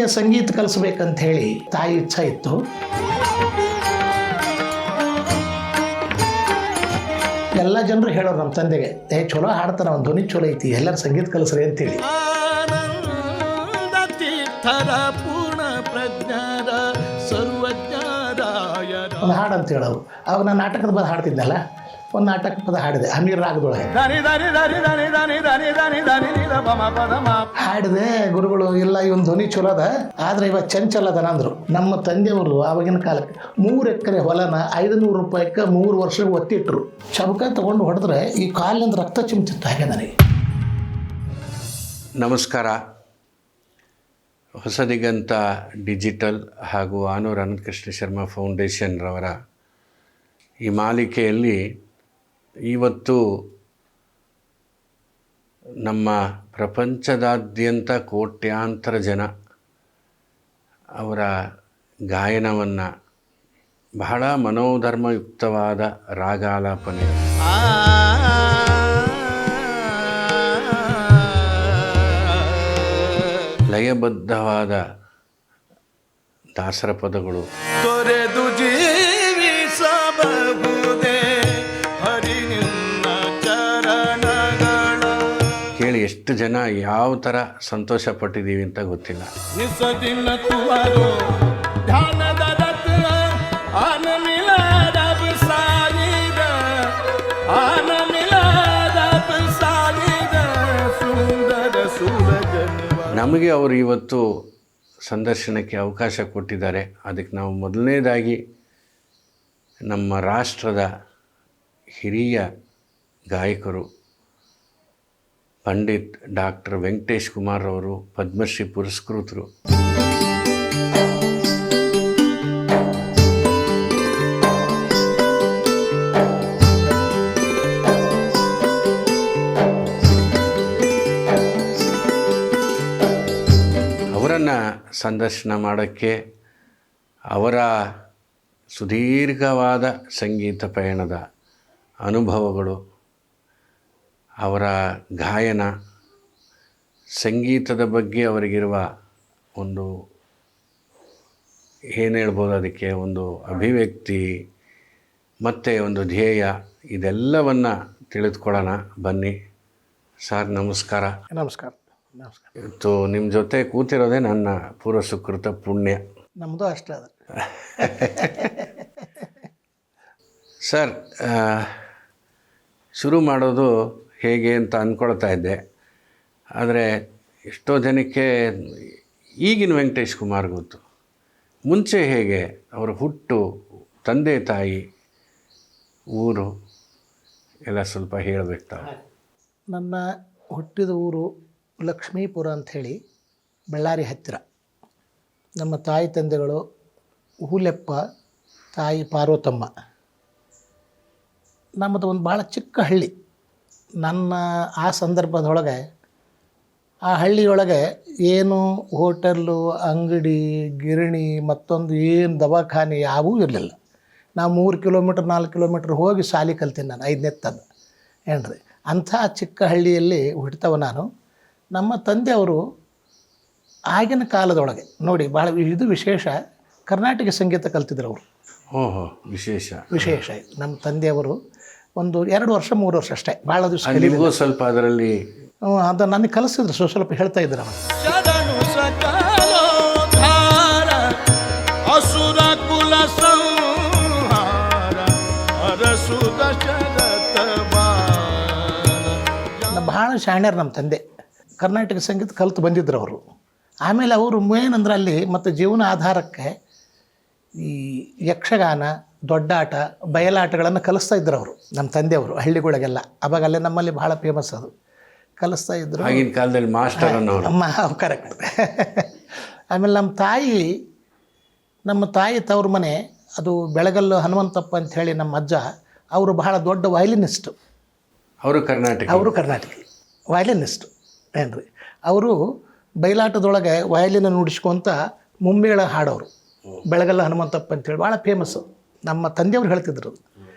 ನನಗೆ ಸಂಗೀತ ಕಲಿಸ್ಬೇಕಂತ ಹೇಳಿ ತಾಯಿ ಇಚ್ಛೆ ಇತ್ತು. ಎಲ್ಲ ಜನರು ಹೇಳೋರು ನಮ್ಮ ತಂದೆಗೆ, ಚಲೋ ಹಾಡ್ತಾನೆ, ಅವ್ನ ಧ್ವನಿ ಚಲೋ ಐತಿ, ಎಲ್ಲರೂ ಸಂಗೀತ ಕಲಿಸ್ರಿ ಅಂತೇಳಿ. ಒಂದು ಹಾಡು ಅಂತ ಹೇಳೋರು. ಅವಾಗ ನಾನು ನಾಟಕದ ಪದ ಹಾಡ್ತಿದ್ನಲ್ಲ, ಒಂದು ನಾಟಕ ಪದ ಹಾಡಿದೆ ಹಮೀರ್ ರಾಗದೊಳಗೆ. ಹಾಡಿದೆ, ಗುರುಗಳು ಇಲ್ಲ ಇವನ್ ಧ್ವನಿ ಚಲೋ ಅದ, ಆದ್ರೆ ಇವಾಗ ಚಂಚಲ ಅದನ ಅಂದ್ರು. ನಮ್ಮ ತಂದೆಯವರು ಆವಾಗಿನ ಕಾಲಕ್ಕೆ 3 ಎಕರೆ ಹೊಲನ 500 ರೂಪಾಯಿಗೆ 3 ವರ್ಷಕ್ಕೆ ಒತ್ತಿಟ್ರು. ಚಬಕ ತಗೊಂಡು ಹೊಡೆದ್ರೆ ಈ ಕಾಲಿನಿಂದ ರಕ್ತ ಚಿಮ್ತಿತ್ತು ಹಾಗೆ ನನಗೆ. ನಮಸ್ಕಾರ. ಹೊಸದಿಗಂತ ಡಿಜಿಟಲ್ ಹಾಗೂ ಆನೂರ್ ಅನಂತಕೃಷ್ಣ ಶರ್ಮಾ ಫೌಂಡೇಶನ್ ರವರ ಈ ಮಾಲಿಕೆಯಲ್ಲಿ ಇವತ್ತು ನಮ್ಮ ಪ್ರಪಂಚದಾದ್ಯಂತ ಕೋಟ್ಯಾಂತರ ಜನ ಅವರ ಗಾಯನವನ್ನು ಬಹಳ ಮನೋಧರ್ಮಯುಕ್ತವಾದ ರಾಗಾಲಾಪನೆ, ಲಯಬದ್ಧವಾದ ದಾಸರ ಪದಗಳು, ತೊರೆದು ಜೀವಿಸಬಹುದೇ ಹರಿ ನಿನ್ನ ಚರಣಗಳ, ಕೇಳಿ ಎಷ್ಟು ಜನ ಯಾವ ಥರ ಸಂತೋಷ ಪಟ್ಟಿದ್ದೀವಿ ಅಂತ ಗೊತ್ತಿಲ್ಲ. ನಿಸದಿನ ತುವರು ಧ್ಯಾನದ ರತ್ನ ಆನ ಮಿಲಾದ ಸಾಲಿದ, ಆನ ಮಿಲಾದ ಸಾಲಿದ ಸುಂದರ ಸುರಜನ. ನಮಗೆ ಅವರು ಇವತ್ತು ಸಂದರ್ಶನಕ್ಕೆ ಅವಕಾಶ ಕೊಟ್ಟಿದ್ದಾರೆ. ಅದಕ್ಕೆ ನಾವು ಮೊದಲನೇದಾಗಿ ನಮ್ಮ ರಾಷ್ಟ್ರದ ಹಿರಿಯ ಗಾಯಕರು ಪಂಡಿತ್ ಡಾಕ್ಟರ್ ವೆಂಕಟೇಶ್ ಕುಮಾರ್ ಅವರು, ಪದ್ಮಶ್ರೀ ಪುರಸ್ಕೃತರು, ಅವರನ್ನು ಸಂದರ್ಶನ ಮಾಡೋಕ್ಕೆ, ಅವರ ಸುದೀರ್ಘವಾದ ಸಂಗೀತ ಪಯಣದ ಅನುಭವಗಳು, ಅವರ ಗಾಯನ, ಸಂಗೀತದ ಬಗ್ಗೆ ಅವರಿಗಿರುವ ಒಂದು ಏನು ಹೇಳ್ಬೋದು, ಅದಕ್ಕೆ ಒಂದು ಅಭಿವ್ಯಕ್ತಿ ಮತ್ತು ಒಂದು ಧ್ಯೇಯ, ಇದೆಲ್ಲವನ್ನು ತಿಳಿದುಕೊಳ್ಳೋಣ ಬನ್ನಿ. ಸರ್ ನಮಸ್ಕಾರ. ನಮಸ್ಕಾರ. ನಮಸ್ಕಾರ. ಇವತ್ತು ನಿಮ್ಮ ಜೊತೆ ಕೂತಿರೋದೇ ನನ್ನ ಪೂರ್ವ ಸುಕೃತ ಪುಣ್ಯ. ನಮ್ಮದು ಅಷ್ಟೇ ಅದ. ಸರ್, ಶುರು ಮಾಡೋದು ಹೇಗೆ ಅಂತ ಅಂದ್ಕೊಳ್ತಾ ಇದ್ದೆ. ಆದರೆ ಎಷ್ಟೋ ಜನಕ್ಕೆ ಈಗಿನ ವೆಂಕಟೇಶ್ ಕುಮಾರ್ ಗೊತ್ತು. ಮುಂಚೆ ಹೇಗೆ ಅವರ ಹುಟ್ಟು, ತಂದೆ ತಾಯಿ, ಊರು ಎಲ್ಲ ಸ್ವಲ್ಪ ಹೇಳಬೇಕು ತಾವು. ನನ್ನ ಹುಟ್ಟಿದ ಊರು ಲಕ್ಷ್ಮೀಪುರ ಅಂಥೇಳಿ, ಬಳ್ಳಾರಿ ಹತ್ತಿರ. ನಮ್ಮ ತಾಯಿ ತಂದೆಗಳು ಹೂಲೆಪ್ಪ, ತಾಯಿ ಪಾರ್ವತಮ್ಮ. ನಮ್ಮದು ಒಂದು ಭಾಳ ಚಿಕ್ಕ ಹಳ್ಳಿ. ನನ್ನ ಆ ಸಂದರ್ಭದೊಳಗೆ ಆ ಹಳ್ಳಿಯೊಳಗೆ ಏನು ಹೋಟೆಲ್ಲು, ಅಂಗಡಿ, ಗಿರಣಿ, ಮತ್ತೊಂದು ಏನು ದವಾಖಾನೆ ಯಾವೂ ಇರಲಿಲ್ಲ. ನಾವು 3 ಕಿಲೋಮೀಟ್ರ್ 4 ಕಿಲೋಮೀಟ್ರ್ ಹೋಗಿ ಶಾಲೆ ಕಲ್ತೀನಿ ನಾನು, 5ನೇ ತನ ಏನ್ರಿ. ಅಂಥ ಚಿಕ್ಕ ಹಳ್ಳಿಯಲ್ಲಿ ಹುಡ್ತವ ನಾನು. ನಮ್ಮ ತಂದೆಯವರು ಆಗಿನ ಕಾಲದೊಳಗೆ ನೋಡಿ ಭಾಳ ಇದು ವಿಶೇಷ, ಕರ್ನಾಟಕ ಸಂಗೀತ ಕಲ್ತಿದ್ರು ಅವರು. ಓಹೋ, ವಿಶೇಷ ವಿಶೇಷ ಇದು. ನಮ್ಮ ತಂದೆಯವರು ಒಂದು 2 ವರ್ಷ 3 ವರ್ಷ ಅಷ್ಟೇ, ಭಾಳ ದಿವಸ ನಿಮಗೂ ಸ್ವಲ್ಪ ಅದರಲ್ಲಿ ಅದು ನನಗೆ ಕಲಿಸಿದ್ರು, ಸ್ವಲ್ಪ ಹೇಳ್ತಾ ಇದ್ರು ಅವರು. ಶರಣು ಸಕಲೋದ್ಧಾರ ಅಸುರ ಕುಲ ಸಂಹಾರ ಅರಸು ದಶರಥ ಬಾಲ. ಭಾಳ ಶಾಣ್ಯರು ನಮ್ಮ ತಂದೆ. ಕರ್ನಾಟಕ ಸಂಗೀತ ಕಲಿತು ಬಂದಿದ್ದರು ಅವರು. ಆಮೇಲೆ ಅವರು ಏನಂದ್ರೆ ಅಲ್ಲಿ ಮತ್ತು ಜೀವನ ಆಧಾರಕ್ಕೆ ಈ ಯಕ್ಷಗಾನ, ದೊಡ್ಡಾಟ, ಬಯಲಾಟಗಳನ್ನು ಕಲಿಸ್ತಾ ಇದ್ರು ಅವರು, ನಮ್ಮ ತಂದೆಯವರು ಹಳ್ಳಿಗಳಿಗೆಲ್ಲ. ಅವಾಗ ಅಲ್ಲೇ ನಮ್ಮಲ್ಲಿ ಭಾಳ ಫೇಮಸ್ ಅದು, ಕಲಿಸ್ತಾ ಇದ್ದರು ಆಗಿನ ಕಾಲದಲ್ಲಿ ಮಾಸ್ಟರ್ ಅನ್ನೋರು. ಕರೆಕ್ಟ್. ಆಮೇಲೆ ನಮ್ಮ ತಾಯಿ ತವ್ರ ಮನೆ ಅದು ಬೆಳಗಲ್ಲು ಹನುಮಂತಪ್ಪ ಅಂಥೇಳಿ ನಮ್ಮ ಅಜ್ಜ, ಅವರು ಬಹಳ ದೊಡ್ಡ ವಯಲಿನಿಸ್ಟು. ಅವರು ಕರ್ನಾಟಕ ವಯಲಿನಿಸ್ಟು ಏನ್ರಿ. ಅವರು ಬಯಲಾಟದೊಳಗೆ ವಯಲಿನ ನುಡಿಸ್ಕೊಂತ ಮುಂಬೇಳ ಹಾಡೋರು, ಬೆಳಗಲ್ಲ ಹನುಮಂತಪ್ಪ ಅಂತೇಳಿ ಭಾಳ ಫೇಮಸ್ಸು. ನಮ್ಮ ತಂದೆಯವ್ರು ಹೇಳ್ತಿದ್ರು.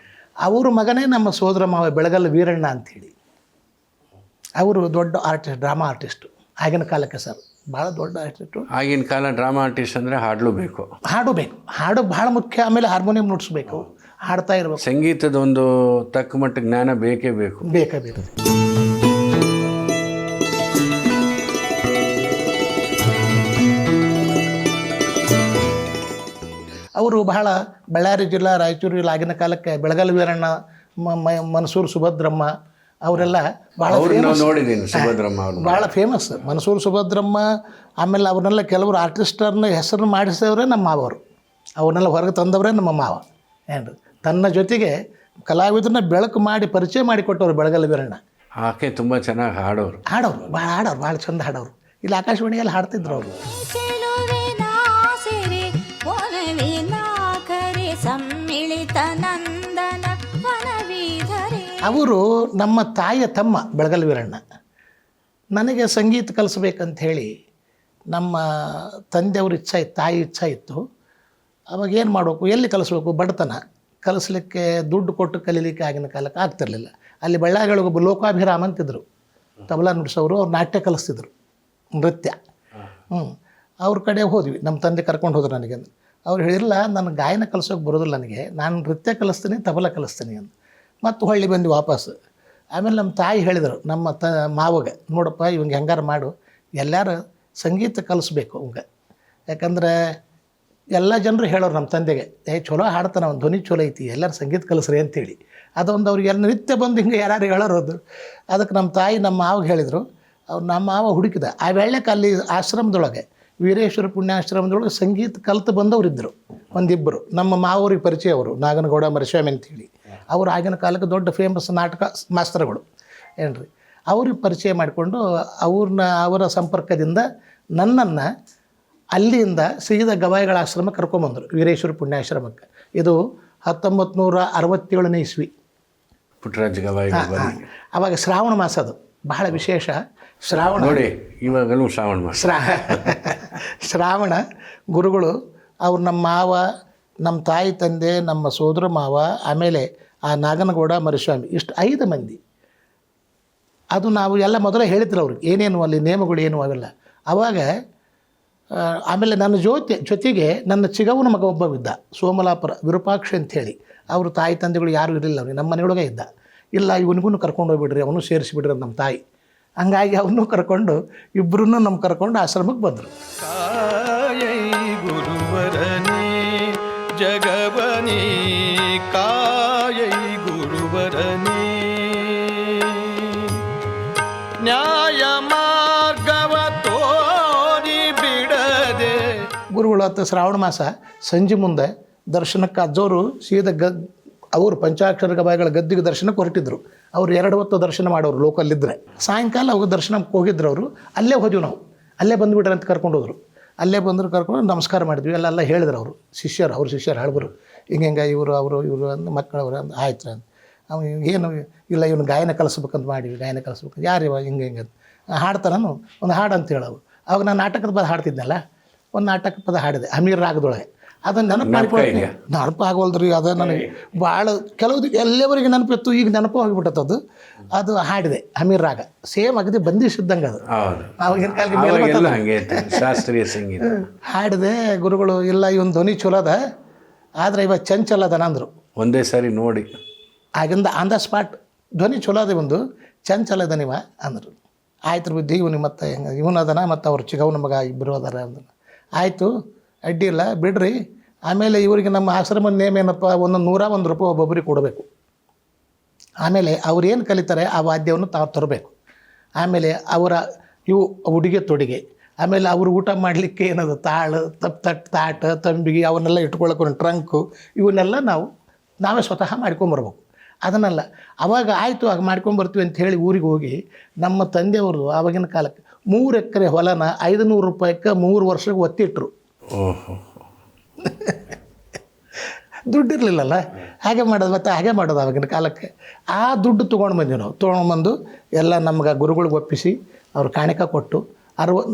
ಅವ್ರ ಮಗನೇ ನಮ್ಮ ಸೋದರ ಮಾವ ಬೆಳಗಲ್ಲ ವೀರಣ್ಣ ಅಂಥೇಳಿ. ಅವರು ದೊಡ್ಡ ಆರ್ಟಿಸ್ಟ್, ಡ್ರಾಮಾ ಆರ್ಟಿಸ್ಟು ಆಗಿನ ಕಾಲಕ್ಕೆ ಸರ್. ಭಾಳ ದೊಡ್ಡ ಆರ್ಟಿಸ್ಟು. ಆಗಿನ ಕಾಲ ಡ್ರಾಮಾ ಆರ್ಟಿಸ್ಟ್ ಅಂದರೆ ಹಾಡಲೇಬೇಕು, ಹಾಡು ಬೇಕು, ಹಾಡು ಭಾಳ ಮುಖ್ಯ. ಆಮೇಲೆ ಹಾರ್ಮೋನಿಯಂ ನುಡಿಸ್ಬೇಕು, ಹಾಡ್ತಾ ಇರಬೇಕು. ಸಂಗೀತದ ಒಂದು ತಕ್ಕ ಮಟ್ಟ ಜ್ಞಾನ ಬೇಕೇ ಬೇಕು. ಬೇಕಾ ಬೇಕು. ಅವರು ಬಹಳ ಬಳ್ಳಾರಿ ಜಿಲ್ಲಾ, ರಾಯಚೂರು ಜಿಲ್ಲೆ ಆಗಿನ ಕಾಲಕ್ಕೆ ಬೆಳಗಲ್ ವೀರಣ್ಣ, ಮನಸೂರು ಸುಭದ್ರಮ್ಮ ಅವರೆಲ್ಲ ಭಾಳ ನೋಡಿದ್ದೀನಿ. ಸುಭದ್ರಮ್ಮ ಅವರು ಭಾಳ ಫೇಮಸ್. ಮನಸೂರು ಸುಭದ್ರಮ್ಮ, ಆಮೇಲೆ ಅವ್ರನ್ನೆಲ್ಲ ಕೆಲವರು ಆರ್ಟಿಸ್ಟರ್ನ ಹೆಸರು ಮಾಡಿಸಿದವರೇ ನಮ್ಮ ಮಾವರು, ಅವ್ರನ್ನೆಲ್ಲ ಹೊರಗೆ ತಂದವರೇ ನಮ್ಮ ಮಾವ. ಏನು ತನ್ನ ಜೊತೆಗೆ ಕಲಾವಿದರನ್ನ ಬೆಳಕು ಮಾಡಿ ಪರಿಚಯ ಮಾಡಿಕೊಟ್ಟವ್ರು ಬೆಳಗಲ್ ವೀರಣ್ಣ. ಆಕೆ ತುಂಬ ಚೆನ್ನಾಗಿ ಹಾಡೋರು, ಭಾಳ ಚಂದ ಹಾಡೋರು. ಇಲ್ಲಿ ಆಕಾಶವಾಣಿಯಲ್ಲಿ ಹಾಡ್ತಿದ್ರು ಅವರು. ಅವರು ನಮ್ಮ ತಾಯಿಯ ತಮ್ಮ ಬೆಳಗಲ್ ವೀರಣ್ಣ. ನನಗೆ ಸಂಗೀತ ಕಲಿಸ್ಬೇಕಂತ ಹೇಳಿ ನಮ್ಮ ತಂದೆಯವ್ರ ಇಚ್ಛೆ ಇತ್ತು, ತಾಯಿ ಇಚ್ಛೆ ಇತ್ತು. ಅವಾಗ ಏನು ಮಾಡಬೇಕು, ಎಲ್ಲಿ ಕಲಿಸ್ಬೇಕು, ಬಡತನ, ಕಲಿಸ್ಲಿಕ್ಕೆ ದುಡ್ಡು ಕೊಟ್ಟು ಕಲೀಲಿಕ್ಕೆ ಆಗಿನ ಕಾಲಕ್ಕೆ ಆಗ್ತಿರ್ಲಿಲ್ಲ. ಅಲ್ಲಿ ಬಳ್ಳಾರಿಯೊಳಗೊಬ್ಬ ಲೋಕಾಭಿರಾಮ್ ಅಂತಿದ್ರು, ತಬಲಾ ನುಡಿಸೋರು. ಅವ್ರು ನಾಟ್ಯ ಕಲಿಸ್ತಿದ್ರು, ನೃತ್ಯ. ಅವ್ರ ಕಡೆ ಹೋದ್ವಿ, ನಮ್ಮ ತಂದೆ ಕರ್ಕೊಂಡು ಹೋದ್ರು ನನಗೆ. ಅವ್ರು ಹೇಳಿಲ್ಲ, ನನ್ನ ಗಾಯನ ಕಲಿಸೋಕೆ ಬರೋದಿಲ್ಲ ನನಗೆ, ನಾನು ನೃತ್ಯ ಕಲಿಸ್ತೀನಿ, ತಬಲಾ ಕಲಿಸ್ತೀನಿ ಅಂತ. ಮತ್ತು ಹೊಳ್ಳಿ ಬಂದು ವಾಪಸ್ಸು. ಆಮೇಲೆ ನಮ್ಮ ತಾಯಿ ಹೇಳಿದರು ನಮ್ಮ ಮಾವಗೆ, ನೋಡಪ್ಪ ಇವಂಗೆ ಹೆಂಗಾರು ಮಾಡು, ಎಲ್ಲರೂ ಸಂಗೀತ ಕಲಿಸ್ಬೇಕು ಅವಂಗೆ. ಯಾಕಂದ್ರೆ ಎಲ್ಲ ಜನರು ಹೇಳೋರು ನಮ್ಮ ತಂದೆಗೆ, ಚಲೋ ಹಾಡ್ತಾನೆ, ಅವ್ನು ಧ್ವನಿ ಚಲೋ ಐತಿ, ಎಲ್ಲರೂ ಸಂಗೀತ ಕಲಿಸ್ರಿ ಅಂತೇಳಿ. ಅದೊಂದು ಅವ್ರಿಗೆ ನಿತ್ಯ ಬಂದು ಹಿಂಗೆ ಯಾರು ಹೇಳೋರು. ಅದಕ್ಕೆ ನಮ್ಮ ತಾಯಿ ನಮ್ಮ ಮಾವಿಗೆ ಹೇಳಿದರು. ಅವ್ರು ನಮ್ಮ ಮಾವ ಹುಡುಕಿದ. ಆ ವೇಳೆಗೆ ಅಲ್ಲಿ ಆಶ್ರಮದೊಳಗೆ, ವೀರೇಶ್ವರ ಪುಣ್ಯಾಶ್ರಮದೊಳಗೆ ಸಂಗೀತ ಕಲಿತು ಬಂದವರಿದ್ದರು ಒಂದಿಬ್ಬರು. ನಮ್ಮ ಮಾವವ್ರಿಗೆ ಪರಿಚಯ ಅವರು, ನಾಗನಗೌಡ ಮರಿಸ್ವಾಮಿ ಅಂತೇಳಿ. ಅವರು ಆಗಿನ ಕಾಲಕ್ಕೆ ದೊಡ್ಡ ಫೇಮಸ್ ನಾಟಕ ಮಾಸ್ತರ್ಗಳು ಏನ್ರಿ. ಅವ್ರಿಗೆ ಪರಿಚಯ ಮಾಡಿಕೊಂಡು ಅವರ ಸಂಪರ್ಕದಿಂದ ನನ್ನನ್ನು ಅಲ್ಲಿಂದ ಸೀದಾ ಗವಾಯಿಗಳ ಆಶ್ರಮಕ್ಕೆ ಕರ್ಕೊಂಬಂದರು, ವೀರೇಶ್ವರ ಪುಣ್ಯಾಶ್ರಮಕ್ಕೆ. ಇದು 1967ನೇ ಇಸ್ವಿ. ಪುಟ್ಟರಾಜ ಗವಾಯಿ. ಆವಾಗ ಶ್ರಾವಣ ಮಾಸ, ಅದು ಬಹಳ ವಿಶೇಷ. ಶ್ರಾವಣ ನೋಡಿ, ಇವಾಗಲೂ ಶ್ರಾವಣ ಮಾಸ. ಶ್ರಾವಣ ಗುರುಗಳು ಅವ್ರು ನಮ್ಮ ಮಾವ, ನಮ್ಮ ತಾಯಿ ತಂದೆ, ನಮ್ಮ ಸೋದರ ಮಾವ, ಆಮೇಲೆ ಆ ನಾಗನಗೌಡ ಮರಿಸ್ವಾಮಿ, ಇಷ್ಟು 5 ಮಂದಿ. ಅದು ನಾವು ಎಲ್ಲ ಮೊದಲೇ ಹೇಳಿದ್ರು ಅವ್ರಿಗೆ ಏನೇನು ಅಲ್ಲಿ ನೇಮಗಳು ಏನು ಅವೆಲ್ಲ. ಆವಾಗ ಆಮೇಲೆ ನನ್ನ ಜೊತೆಗೆ ನನ್ನ ಚಿಗವನ ಮಗ ಒಬ್ಬ ಇದ್ದ, ಸೋಮಲಾಪುರ ವಿರೂಪಾಕ್ಷ ಅಂಥೇಳಿ. ಅವರು ತಾಯಿ ತಂದೆಗಳು ಯಾರೂ ಇರಲಿಲ್ಲ, ಅವ್ರಿಗೆ ನಮ್ಮ ಮನೆಯೊಳಗೆ ಇದ್ದ. ಇಲ್ಲ ಇವನಿಗೂ ಕರ್ಕೊಂಡು ಹೋಗ್ಬಿಡ್ರಿ, ಅವನು ಸೇರಿಸಿಬಿಡ್ರಿ ನಮ್ಮ ತಾಯಿ. ಹಂಗಾಗಿ ಅವನು ಕರ್ಕೊಂಡು ಇಬ್ಬರೂ ನಮ್ಮ ಕರ್ಕೊಂಡು ಆಶ್ರಮಕ್ಕೆ ಬಂದರು. ಗುರುವರನೇ ಜಗವನೇ ಕಾಯೈ ಗುರುವರನೇ, ನ್ಯಾಯ ಮಾರ್ಗವ ತೋರಿ ಬಿಡದೆ. ಗುರುಗಳು ಹತ್ತು ಶ್ರಾವಣ ಮಾಸ ಸಂಜೆ ಮುಂದೆ ದರ್ಶನಕ್ಕೆ ಅಜ್ಜವರು ಸೀದಾ ಅವರು ಪಂಚಾಕ್ಷರ ಗವಾಯಿಗಳ ಗದ್ದಿಗೆ ದರ್ಶನಕ್ಕೆ ಹೊರಟಿದ್ರು. ಅವರು 2 ಹೊತ್ತು ದರ್ಶನ ಮಾಡೋರು ಲೋಕಲ್ಲಿದ್ದರೆ. ಸಾಯಂಕಾಲ ಅವ್ರು ದರ್ಶನಕ್ಕೆ ಹೋಗಿದ್ರು ಅವರು. ಅಲ್ಲೇ ಹೋದ್ವಿ ನಾವು, ಅಲ್ಲೇ ಬಂದುಬಿಡ್ರಿ ಅಂತ ಕರ್ಕೊಂಡು ಹೋದರು. ಅಲ್ಲೇ ಬಂದರು, ಕರ್ಕೊಂಡು ನಮಸ್ಕಾರ ಮಾಡಿದ್ವಿ. ಎಲ್ಲ ಹೇಳಿದ್ರು ಅವರು ಶಿಷ್ಯರು, ಅವ್ರ ಶಿಷ್ಯರು ಹೇಳಿದ್ರು, ಹಿಂಗೆ ಇವರು ಅಂದ ಮಕ್ಕಳವರು ಅಂದ. ಆಯ್ತು ಅಂತ ಅವ್ನು ಏನು ಇಲ್ಲ, ಇವನು ಗಾಯನ ಕಲಿಸ್ಬೇಕಂತ ಮಾಡಿವಿ, ಗಾಯನ ಕಲಿಸ್ಬೇಕಂತ. ಯಾರು ಹಿಂಗೆ ಅಂತ ಹಾಡ್ತಾನು ಒಂದು ಹಾಡು ಅಂತ ಹೇಳೋವು. ಅವಾಗ ನಾನು ನಾಟಕದ ಪದ ಹಾಡ್ತಿದ್ನಲ್ಲ, ಒಂದು ನಾಟಕ ಪದ ಹಾಡಿದೆ ಹಮೀರ್ ರಾಗದೊಳಗೆ. ಅದನ್ನು ನೆನಪು ಮಾಡ್ಕೊಂಡು ನೆನಪು ಆಗೋಲ್ದ್ರಿ. ಅದು ನನಗೆ ಭಾಳ ಕೆಲವು ಎಲ್ಲವರಿಗೆ ನೆನಪಿತ್ತು, ಈಗ ನೆನಪು ಹೋಗಿಬಿಟ್ಟದ್ದು. ಅದು ಹಾಡಿದೆ ಹಮೀರ್ ರಾಗ, ಸೇಮ್ ಅಗದಿ ಬಂದಿಸಿದ್ದಂಗೆ ಅದು. ಆವಾಗಿನ ಕಾಲಕ್ಕೆ ಶಾಸ್ತ್ರೀಯ ಸಂಗೀತ ಹಾಡಿದೆ. ಗುರುಗಳು ಇಲ್ಲ ಇವನ್ ಧ್ವನಿ ಚಲೋ ಅದ, ಆದರೆ ಇವಾಗ ಚಂಚಲ ಅದ ಅಂದರು. ಒಂದೇ ಸಾರಿ ನೋಡಿ ಆಗಿಂದ ಆನ್ ದ ಸ್ಪಾಟ್ ಧ್ವನಿ ಚಲೋ ಅದ, ಒಂದು ಚಂಚಲ ಅದ ನೀವ ಅಂದರು. ಆಯ್ತು ಬುದ್ಧಿ ಇವನಿಗೆ ಮತ್ತೆ ಹೆಂಗೆ ಇವನು ಅದನ ಮತ್ತು ಅವ್ರು ಚಿಗವನ ಮಗ ಇಬ್ಬರು ಅದಾರ ಅಂದ. ಆಯಿತು ಅಡ್ಡಿ ಇಲ್ಲ ಬಿಡ್ರಿ. ಆಮೇಲೆ ಇವರಿಗೆ ನಮ್ಮ ಆಶ್ರಮದ ನೇಮ್ ಏನಪ್ಪ, 101 ರೂಪಾಯಿ ಒಬ್ಬೊಬ್ಬರಿಗೆ ಕೊಡಬೇಕು. ಆಮೇಲೆ ಅವ್ರು ಏನು ಕಲಿತಾರೆ ಆ ವಾದ್ಯವನ್ನು ತಾವು ತರಬೇಕು. ಆಮೇಲೆ ಅವರ ಇವು ಉಡುಗೆ ತೊಡುಗೆ, ಆಮೇಲೆ ಅವರು ಊಟ ಮಾಡಲಿಕ್ಕೆ ಏನದು ತಾಳು ತಾಟ ತಂಬಿಗೆ ಅವನ್ನೆಲ್ಲ ಇಟ್ಕೊಳ್ಳೋಕೆ ಟ್ರಂಕು, ಇವನ್ನೆಲ್ಲ ನಾವೇ ಸ್ವತಃ ಮಾಡ್ಕೊಂಬರ್ಬೇಕು. ಅದನ್ನೆಲ್ಲ ಅವಾಗ ಆಯಿತು ಆಗ ಮಾಡ್ಕೊಂಬರ್ತೀವಿ ಅಂತ ಹೇಳಿ ಊರಿಗೆ ಹೋಗಿ ನಮ್ಮ ತಂದೆಯವರು ಆವಾಗಿನ ಕಾಲಕ್ಕೆ 3 ಎಕರೆ ಹೊಲನ 500 ರೂಪಾಯಿಗೆ 3 ವರ್ಷಕ್ಕೆ ಒತ್ತಿಟ್ರು. ದುಡ್ಡಿರಲಿಲ್ಲಲ್ಲ, ಹಾಗೆ ಮಾಡೋದು. ಮತ್ತು ಹಾಗೆ ಮಾಡೋದು ಆವಾಗಿನ ಕಾಲಕ್ಕೆ. ಆ ದುಡ್ಡು ತೊಗೊಂಡು ಬಂದ್ವಿ ನಾವು. ತೊಗೊಂಡ್ಬಂದು ಎಲ್ಲ ನಮ್ಗೆ ಗುರುಗಳಿಗೆ ಒಪ್ಪಿಸಿ ಅವ್ರು ಕಾಣಿಕೆ ಕೊಟ್ಟು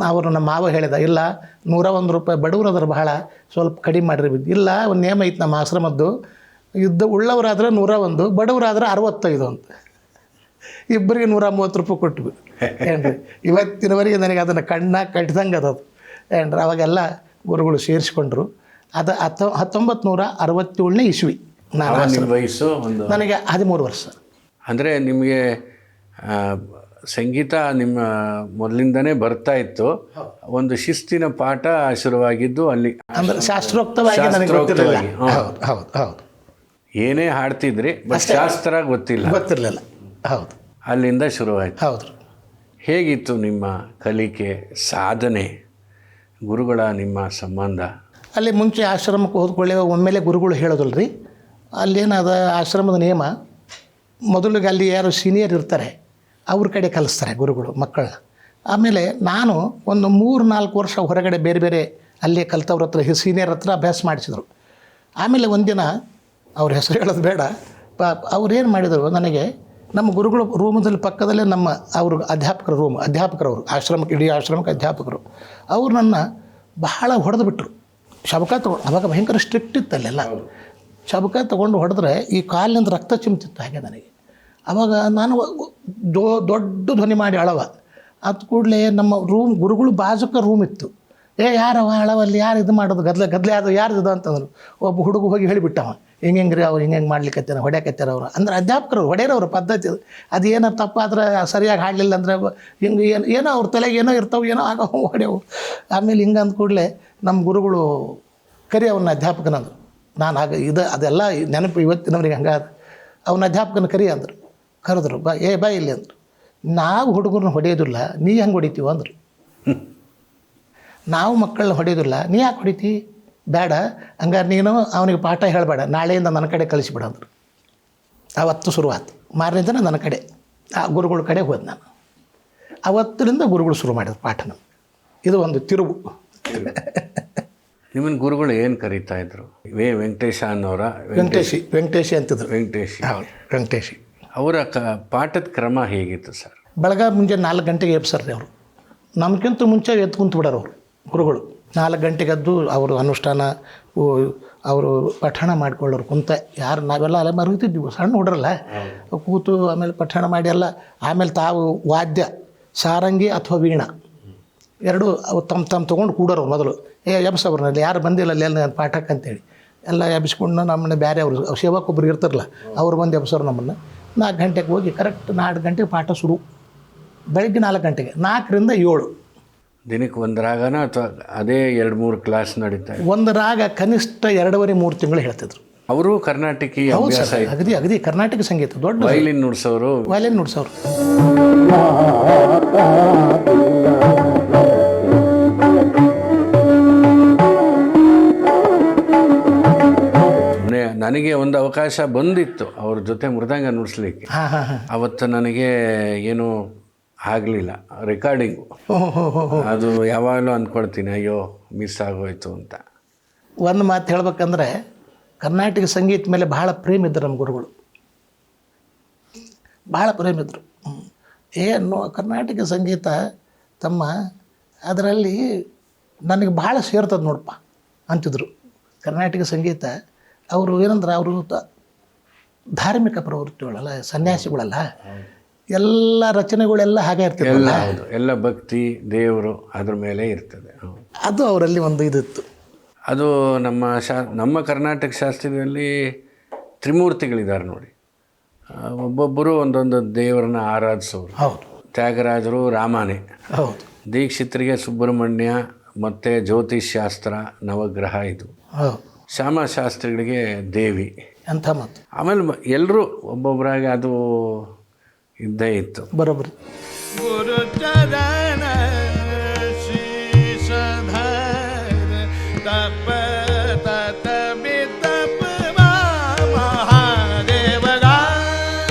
ಅವರು ನಮ್ಮ ಮಾವ ಹೇಳಿದ, ಇಲ್ಲ 101 ರೂಪಾಯಿ ಬಡವರು ಅದ್ರ ಬಹಳ ಸ್ವಲ್ಪ ಕಡಿಮೆ ಮಾಡಿರಿ. ಇಲ್ಲ ಒಂದು ನೇಮ ಐತೆ ನಮ್ಮ ಆಶ್ರಮದ್ದು, ಉಳ್ಳವರಾದ್ರೆ 101, ಬಡವರಾದ್ರೆ 65 ಅಂತ. ಇಬ್ಬರಿಗೆ 130 ರೂಪಾಯಿ ಕೊಟ್ವಿ ಏನ್ರಿ. ಇವತ್ತಿನವರೆಗೆ ನನಗೆ ಅದನ್ನು ಕಣ್ಣಾಗ ಕಟ್ಟಿದಂಗೆ ಅದು ಏನ್ರಿ. ಅವಾಗೆಲ್ಲ ಗುರುಗಳು ಸೇರಿಸ್ಕೊಂಡ್ರು. ಅದು 1967ನೇ ಇಸ್ವಿ. ನಾನು ನಿಮ್ಮ ವಯಸ್ಸು ಒಂದು ನನಗೆ 13 ವರ್ಷ. ಅಂದರೆ ನಿಮಗೆ ಸಂಗೀತ ನಿಮ್ಮ ಮೊದಲಿಂದನೇ ಬರ್ತಾ ಇತ್ತು, ಒಂದು ಶಿಸ್ತಿನ ಪಾಠ ಶುರುವಾಗಿದ್ದು ಅಲ್ಲಿ, ಅಂದ್ರೆ ಶಾಸ್ತ್ರೋಕ್ತವಾಗಿ ನನಗೆ ಗೊತ್ತಿರಲಿಲ್ಲ. ಹೌದು ಹೌದು ಹೌದು. ಏನೇ ಹಾಡ್ತಿದ್ರಿ ಬಟ್ ಶಾಸ್ತ್ರ ಗೊತ್ತಿರಲಿಲ್ಲ. ಹೌದು, ಅಲ್ಲಿಂದ ಶುರುವಾಯಿತು. ಹೌದು. ಹೇಗಿತ್ತು ನಿಮ್ಮ ಕಲಿಕೆ, ಸಾಧನೆ, ಗುರುಗಳ ನಿಮ್ಮ ಸಂಬಂಧ? ಅಲ್ಲಿ ಮುಂಚೆ ಆಶ್ರಮಕ್ಕೆ ಹೋದ್ಕೊಳ್ಳಿ ಒಮ್ಮೆಲೆ ಗುರುಗಳು ಹೇಳೋದಿಲ್ಲ ರೀ. ಅಲ್ಲೇನದ ಆಶ್ರಮದ ನಿಯಮ, ಮೊದಲಿಗೆ ಅಲ್ಲಿ ಯಾರು ಸೀನಿಯರ್ ಇರ್ತಾರೆ ಅವ್ರ ಕಡೆ ಕಲಿಸ್ತಾರೆ ಗುರುಗಳು ಮಕ್ಕಳನ್ನ. ಆಮೇಲೆ ನಾನು ಒಂದು 3-4 ವರ್ಷ ಹೊರಗಡೆ ಬೇರೆ ಬೇರೆ ಅಲ್ಲೇ ಕಲ್ತವ್ರ ಹತ್ರ ಸೀನಿಯರ್ ಹತ್ರ ಅಭ್ಯಾಸ ಮಾಡಿಸಿದರು. ಆಮೇಲೆ ಒಂದಿನ ಅವ್ರ ಹೆಸರು ಹೇಳೋದು ಬೇಡ, ಅವ್ರೇನು ಮಾಡಿದರು, ನನಗೆ ನಮ್ಮ ಗುರುಗಳು ರೂಮದಲ್ಲಿ ಪಕ್ಕದಲ್ಲೇ ನಮ್ಮ ಅವರು ಅಧ್ಯಾಪಕರವರು ಆಶ್ರಮಕ್ಕೆ, ಇಡೀ ಆಶ್ರಮಕ್ಕೆ ಅಧ್ಯಾಪಕರು. ಅವ್ರು ನನ್ನ ಬಹಳ ಹೊಡೆದು ಬಿಟ್ಟರು. ಶಬಕ ತೊಗೊಂಡು, ಅವಾಗ ಭಯಂಕರ ಸ್ಟ್ರಿಕ್ಟ್ ಇತ್ತು ಅಲ್ಲೆಲ್ಲ. ಶಬಕ ತೊಗೊಂಡು ಹೊಡೆದ್ರೆ ಈ ಕಾಲಿನಿಂದ ರಕ್ತ ಚಿಮ್ತಿತ್ತು ಹಾಗೆ ನನಗೆ. ಆವಾಗ ನಾನು ದೊಡ್ಡ ಧ್ವನಿ ಮಾಡಿ ಅಳವ. ಅದು ಕೂಡಲೇ ನಮ್ಮ ಗುರುಗಳು ಬಾಜುಕ ರೂಮ್ ಇತ್ತು. ಯಾರವ ಅಳವಲ್ಲಿ, ಯಾರು ಇದು ಮಾಡೋದು, ಗದ್ಲೆ ಅದು ಯಾರ್ದು ಅಂತಂದರು. ಒಬ್ಬ ಹುಡುಗ ಹೋಗಿ ಹೇಳಿಬಿಟ್ಟವ, ಹಿಂಗೆ ಅವ್ರು ಹಿಂಗೆ ಮಾಡ್ಲಿಕ್ಕತ್ತಾರ, ಹೊಡ್ಯಾಕತ್ತಾರ ಅವರು. ಅಂದ್ರೆ ಅಧ್ಯಾಪಕರು ಹೊಡೆಯೋರವ್ರ ಪದ್ಧತಿ ಅದು. ಅದು ಏನೋ ತಪ್ಪಾದ್ರೆ ಸರಿಯಾಗಿ ಹಾಡಲಿಲ್ಲ ಅಂದರೆ ಹಿಂಗೆ ಏನೋ ಅವ್ರ ತಲೆಗೆ ಏನೋ ಇರ್ತಾವೆ, ಏನೋ ಆಗೋ ಹೊಡೆಯವು. ಆಮೇಲೆ ಹಿಂಗೆ ಅಂದ ಕೂಡಲೇ ನಮ್ಮ ಗುರುಗಳು ಕರಿ ಅವನ ಅಧ್ಯಾಪಕನಂದರು. ನಾನು ಆಗ ಅದೆಲ್ಲ ನೆನಪು ಇವತ್ತಿನವ್ರಿಗೆ ಹಂಗಾದ. ಅವನ ಅಧ್ಯಾಪಕನ ಕರಿ ಅಂದರು. ಕರೆದ್ರು, ಬಾ ಇಲ್ಲಿ ಅಂದರು. ನಾವು ಹುಡುಗರನ್ನ ಹೊಡೆಯೋದಿಲ್ಲ, ನೀ ಹೆಂಗೆ ಹೊಡಿತೀವ ಅಂದರು. ನಾವು ಮಕ್ಕಳನ್ನ ಹೊಡೆಯೋದಿಲ್ಲ, ನೀ ಯಾಕೆ ಹೊಡಿತಿ? ಬೇಡ, ಹಂಗಾರೆ ನೀನು ಅವನಿಗೆ ಪಾಠ ಹೇಳಬೇಡ, ನಾಳೆಯಿಂದ ನನ್ನ ಕಡೆ ಕಳಿಸಿಬಿಡ ಅಂದರು. ಆವತ್ತು ಶುರುವಾತು. ಮಾರನೇ ದಿನ ನನ್ನ ಕಡೆ, ಆ ಗುರುಗಳ ಕಡೆ ಹೋದೆ ನಾನು. ಆವತ್ತಿನಿಂದ ಗುರುಗಳು ಶುರು ಮಾಡಿದ್ರು ಪಾಠನ. ಇದು ಒಂದು ತಿರುವು. ನಿಮ್ಮನ್ನ ಗುರುಗಳು ಏನು ಕರೀತಾ ಇದ್ರು? ವೆಂಕಟೇಶ ಅನ್ನೋರ? ವೆಂಕಟೇಶಿ ಅಂತಿದ್ರು. ಹೌದು, ವೆಂಕಟೇಶಿ. ಅವರ ಪಾಠದ ಕ್ರಮ ಹೇಗಿತ್ತು ಸರ್? ಬೆಳಗ್ಗೆ ಮುಂಜಾನೆ 4 ಗಂಟೆಗೆ ಎಬ್ಸರ್ರಿ ಅವರು. ನಮ್ಗಿಂತ ಮುಂಚೆ ಎದ್ದು ಕುಂತು ಬಿಡೋರು ಅವರು ಗುರುಗಳು. 4 ಗಂಟೆಗೆ ಎದ್ದು ಅವರು ಅನುಷ್ಠಾನ, ಅವರು ಪಠಣ ಮಾಡ್ಕೊಳ್ಳೋರು ಕುಂತ. ಯಾರು ನಾವೆಲ್ಲ ಅಲ್ಲ ಮರುಗುತ್ತಿದ್ದೀವಿ, ಸಣ್ಣ ಹುಡ್ರಲ್ಲ, ಕೂತು ಆಮೇಲೆ ಪಠಣ ಮಾಡಿ ಎಲ್ಲ. ಆಮೇಲೆ ತಾವು ವಾದ್ಯ, ಸಾರಂಗಿ ಅಥವಾ ವೀಣಾ ಎರಡೂ ಅವು ತಮ್ಮ ತೊಗೊಂಡು ಕೂಡೋರು ಮೊದಲು. ಎಬ್ಸವ್ರನ್ನಲ್ಲಿ ಯಾರು ಬಂದಿಲ್ಲ ಅಲ್ಲಿ ಎಲ್ಲ ಪಾಠಕ್ಕೆ ಅಂತೇಳಿ ಎಲ್ಲ ಎಬ್ಸ್ಕೊಂಡು ನಮ್ಮನ್ನ ಬೇರೆ ಅವರು ಸೇವಕೊಬ್ರು ಇರ್ತಾರಲ್ಲ ಅವ್ರು ಬಂದು ಎಬ್ಸೋರು ನಮ್ಮನ್ನು. 4 ಗಂಟೆಗೆ ಹೋಗಿ ಕರೆಕ್ಟ್ 4 ಗಂಟೆಗೆ ಪಾಠ ಶುರು. ಬೆಳಗ್ಗೆ 4 ಗಂಟೆಗೆ, 4ರಿಂದ 7. ದಿನಕ್ಕೆ ಒಂದು ರಾಗನ ಅಥವಾ ಅದೇ 2-3 ಕ್ಲಾಸ್ ನಡೀತಾ? ಒಂದು ರಾಗ ಕನಿಷ್ಠ 2.5-3 ತಿಂಗಳು ಹೇಳ್ತಿದ್ರು. ಅವರು ಕರ್ನಾಟಕಿ ಅಭ್ಯಾಸ? ಅಗದಿ ಕರ್ನಾಟಕ ಸಂಗೀತ. ದೊಡ್ಡ ವಯಲಿನ್ ನುಡ್ಸೋರು? ವಯಲಿನ್ ನುಡ್ಸೋರು. ನನಗೆ ಒಂದು ಅವಕಾಶ ಬಂದಿತ್ತು ಅವ್ರ ಜೊತೆ ಮೃದಂಗ ನುಡಿಸ್ಲಿಕ್ಕೆ. ಅವತ್ತು ನನಗೆ ಏನೂ ಆಗಲಿಲ್ಲ, ರೆಕಾರ್ಡಿಂಗು. ಅದು ಯಾವಾಗಲೂ ಅಂದ್ಕೊಳ್ತೀನಿ, ಅಯ್ಯೋ ಮಿಸ್ ಆಗೋಯ್ತು ಅಂತ. ಒಂದು ಮಾತು ಹೇಳ್ಬೇಕಂದ್ರೆ, ಕರ್ನಾಟಕ ಸಂಗೀತ ಮೇಲೆ ಬಹಳ ಪ್ರೇಮ ಇದ್ದರು ನಮ್ಮ ಗುರುಗಳು, ಬಹಳ ಪ್ರೇಮ ಇದ್ದರು. ಏನು ಕರ್ನಾಟಕ ಸಂಗೀತ ತಮ್ಮ ಅದರಲ್ಲಿ ನನಗೆ ಭಾಳ ಸೇರ್ತದೆ ನೋಡಪ್ಪ ಅಂತಿದ್ರು. ಕರ್ನಾಟಕ ಸಂಗೀತ ಅವರು ಏನಂದ್ರೆ, ಅವರು ಧಾರ್ಮಿಕ ಪ್ರವೃತ್ತಿಗಳಲ್ಲ, ಸನ್ಯಾಸಿಗಳಲ್ಲ, ಎಲ್ಲ ರಚನೆಗಳೆಲ್ಲ ಹಾಗೆ ಇರ್ತಿರಲ್ಲ. ಎಲ್ಲ ಭಕ್ತಿ, ದೇವರು ಅದ್ರ ಮೇಲೆ ಇರ್ತದೆ. ಅದು ಅವರಲ್ಲಿ ಒಂದು ಇದಿತ್ತು. ಅದು ನಮ್ಮ ಕರ್ನಾಟಕ ಶಾಸ್ತ್ರದಲ್ಲಿ ತ್ರಿಮೂರ್ತಿಗಳಿದ್ದಾರೆ ನೋಡಿ. ಒಬ್ಬೊಬ್ಬರು ಒಂದೊಂದು ದೇವರನ್ನ ಆರಾಧಿಸೋರು. ಹೌದು. ತ್ಯಾಗರಾಜರು ರಾಮನೇ, ಹೌದು. ದೀಕ್ಷಿತರಿಗೆ ಸುಬ್ರಹ್ಮಣ್ಯ, ಮತ್ತು ಜ್ಯೋತಿಷ್ ಶಾಸ್ತ್ರ, ನವಗ್ರಹ ಇದು. ಹೌದು. ಶ್ಯಾಮಶಾಸ್ತ್ರಿಗಳಿಗೆ ದೇವಿ ಅಂಥ ಮಾತು. ಆಮೇಲೆ ಎಲ್ಲರೂ ಒಬ್ಬೊಬ್ಬರಾಗಿ ಅದು ಇದ್ದೇ ಇತ್ತು. ಬರೋಬ್ಬರಿ. ಗುರು ಚರಣ ಶೀಶಧರ ತಪ ತತ ಬಿತಪ ಮಹಾದೇವಗ.